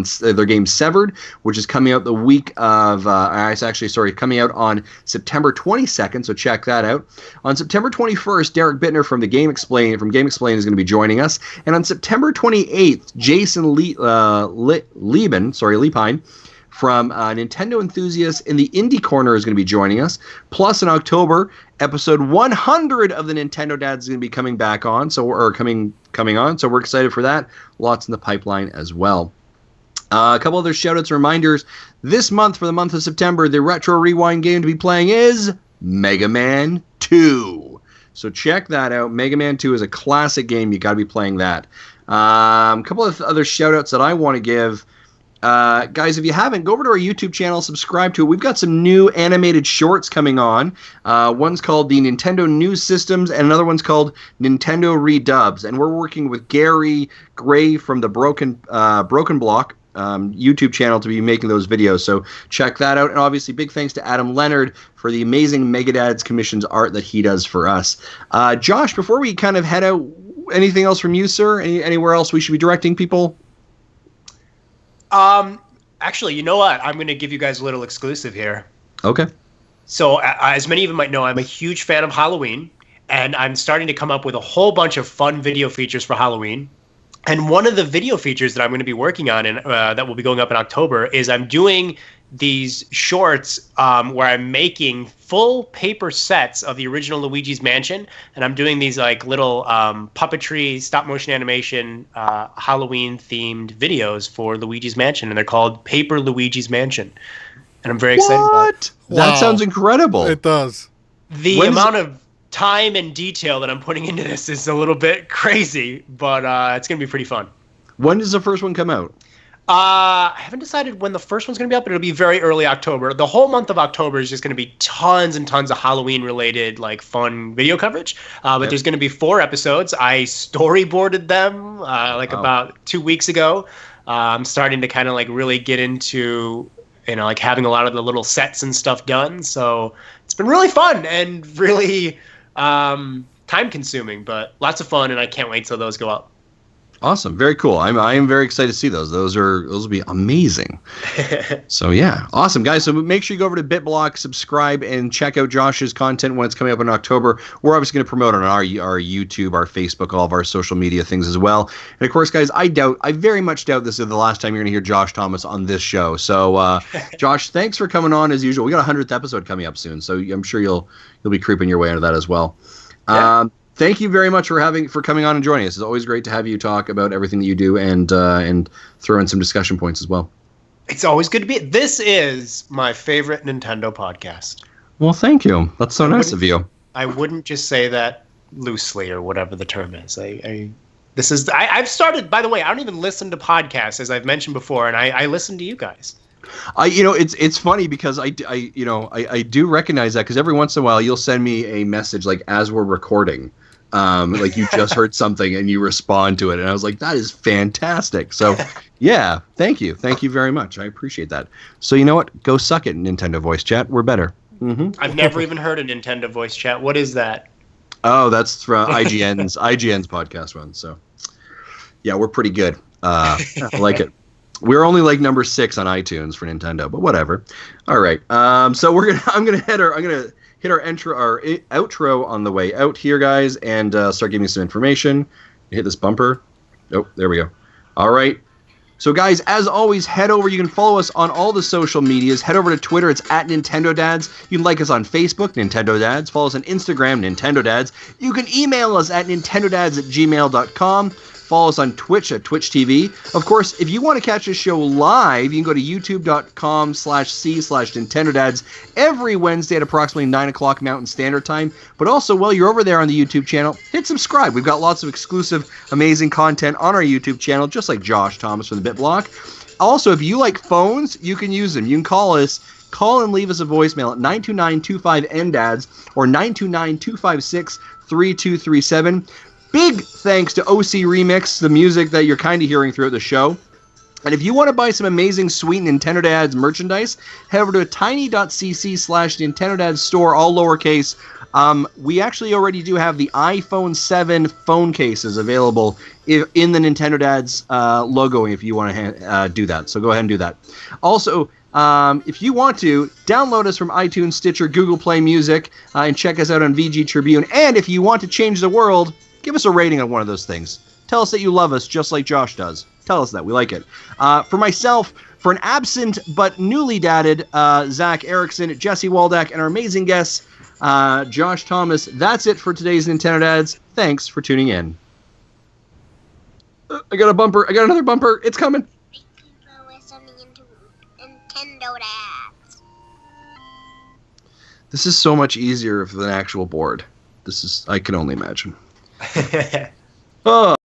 Severed, which is coming out the week of. Coming out on September 22nd. So check that out. On September 21st, Derek Bittner from Game Explain is going to be joining us, and on September 28th, Jason Lepine from Nintendo Enthusiasts in the Indie Corner is going to be joining us. Plus, in October, episode 100 of the Nintendo Dads is going to be coming back on. Coming on. So we're excited for that. Lots in the pipeline as well. A couple other shout-outs and reminders. This month, for the month of September, the Retro Rewind game to be playing is Mega Man 2. So check that out. Mega Man 2 is a classic game. You got to be playing that. A couple of other shout-outs that I want to give. Guys, if you haven't, go over to our YouTube channel, subscribe to it. We've got some new animated shorts coming on. One's called the Nintendo News Systems, and another one's called Nintendo Redubs. And we're working with Gary Gray from the Broken Block YouTube channel to be making those videos. So check that out. And obviously, big thanks to Adam Leonard for the amazing Megadads commissions art that he does for us. Josh, before we kind of head out, anything else from you, sir? Anywhere else we should be directing people? Actually, you know what? I'm going to give you guys a little exclusive here. Okay. So, as many of you might know, I'm a huge fan of Halloween, and I'm starting to come up with a whole bunch of fun video features for Halloween. And one of the video features that I'm going to be working on and that will be going up in October is I'm doing these shorts where I'm making full paper sets of the original Luigi's Mansion, and I'm doing these like little puppetry, stop motion animation, Halloween themed videos for Luigi's Mansion, and they're called Paper Luigi's Mansion, and I'm very excited about it. That Wow. sounds incredible. It does. The amount of time and detail that I'm putting into this is a little bit crazy, but it's going to be pretty fun. When does the first one come out? I haven't decided when the first one's going to be up, but it'll be very early October. The whole month of October is just going to be tons and tons of Halloween-related, like, fun video coverage. But there's going to be 4 episodes. I storyboarded them, about 2 weeks ago. I'm starting to kind of, like, really get into, like, having a lot of the little sets and stuff done. So it's been really fun and really time-consuming, but lots of fun, and I can't wait till those go up. Awesome. Very cool. I am very excited to see those. Those will be amazing. So yeah, awesome guys. So make sure you go over to BitBlock, subscribe, and check out Josh's content when it's coming up in October. We're obviously going to promote on our YouTube, our Facebook, all of our social media things as well. And of course, guys, I very much doubt this is the last time you're going to hear Josh Thomas on this show. So Josh, thanks for coming on as usual. We got a 100th episode coming up soon, so I'm sure you'll be creeping your way into that as well. Yeah. Thank you very much for coming on and joining us. It's always great to have you talk about everything that you do and throw in some discussion points as well. It's always good to be. This is my favorite Nintendo podcast. Well, thank you. That's so nice of you. I wouldn't just say that loosely or whatever the term is. I've started. By the way, I don't even listen to podcasts, as I've mentioned before, and I listen to you guys. It's funny because I do recognize that because every once in a while you'll send me a message like as we're recording. Like you just heard something and you respond to it, and I was like, that is fantastic. So yeah, thank you very much. I appreciate that. So you know what, go suck it, Nintendo voice chat, we're better. I've never even heard a Nintendo voice chat. What is that? Oh, that's from IGN's podcast one. So yeah, we're pretty good. I like it. We're only like number 6 on iTunes for Nintendo, but whatever. All right. So I'm gonna hit our outro on the way out here, guys, and start giving you some information. Hit this bumper. Oh, there we go. All right. So, guys, as always, head over. You can follow us on all the social medias. Head over to Twitter. It's at Nintendo Dads. You can like us on Facebook, Nintendo Dads. Follow us on Instagram, Nintendo Dads. You can email us at nintendodads@gmail.com. Follow us on Twitch at Twitch TV. Of course, if you want to catch this show live, you can go to youtube.com/c/Nintendo Dads every Wednesday at approximately 9 o'clock Mountain Standard Time. But also, while you're over there on the YouTube channel, hit subscribe. We've got lots of exclusive, amazing content on our YouTube channel, just like Josh Thomas from the BitBlock. Also, if you like phones, you can use them. You can call us. Call and leave us a voicemail at 929-25-NDADS or 929-256-3237. Big thanks to OC Remix, the music that you're kind of hearing throughout the show. And if you want to buy some amazing, sweet Nintendo Dads merchandise, head over to tiny.cc/Nintendo Dads store, all lowercase. We actually already do have the iPhone 7 phone cases available in the Nintendo Dads logo if you want to do that. So go ahead and do that. Also, if you want to, download us from iTunes, Stitcher, Google Play Music, and check us out on VG Tribune. And if you want to change the world, give us a rating on one of those things. Tell us that you love us just like Josh does. Tell us that. We like it. For myself, for an absent but newly dadded Zach Erickson, Jesse Waldeck, and our amazing guests, Josh Thomas, that's it for today's Nintendo Dads. Thanks for tuning in. I got a bumper. I got another bumper. It's coming. Thank you for listening to Nintendo Dads. This is so much easier with an actual board. I can only imagine. Oh.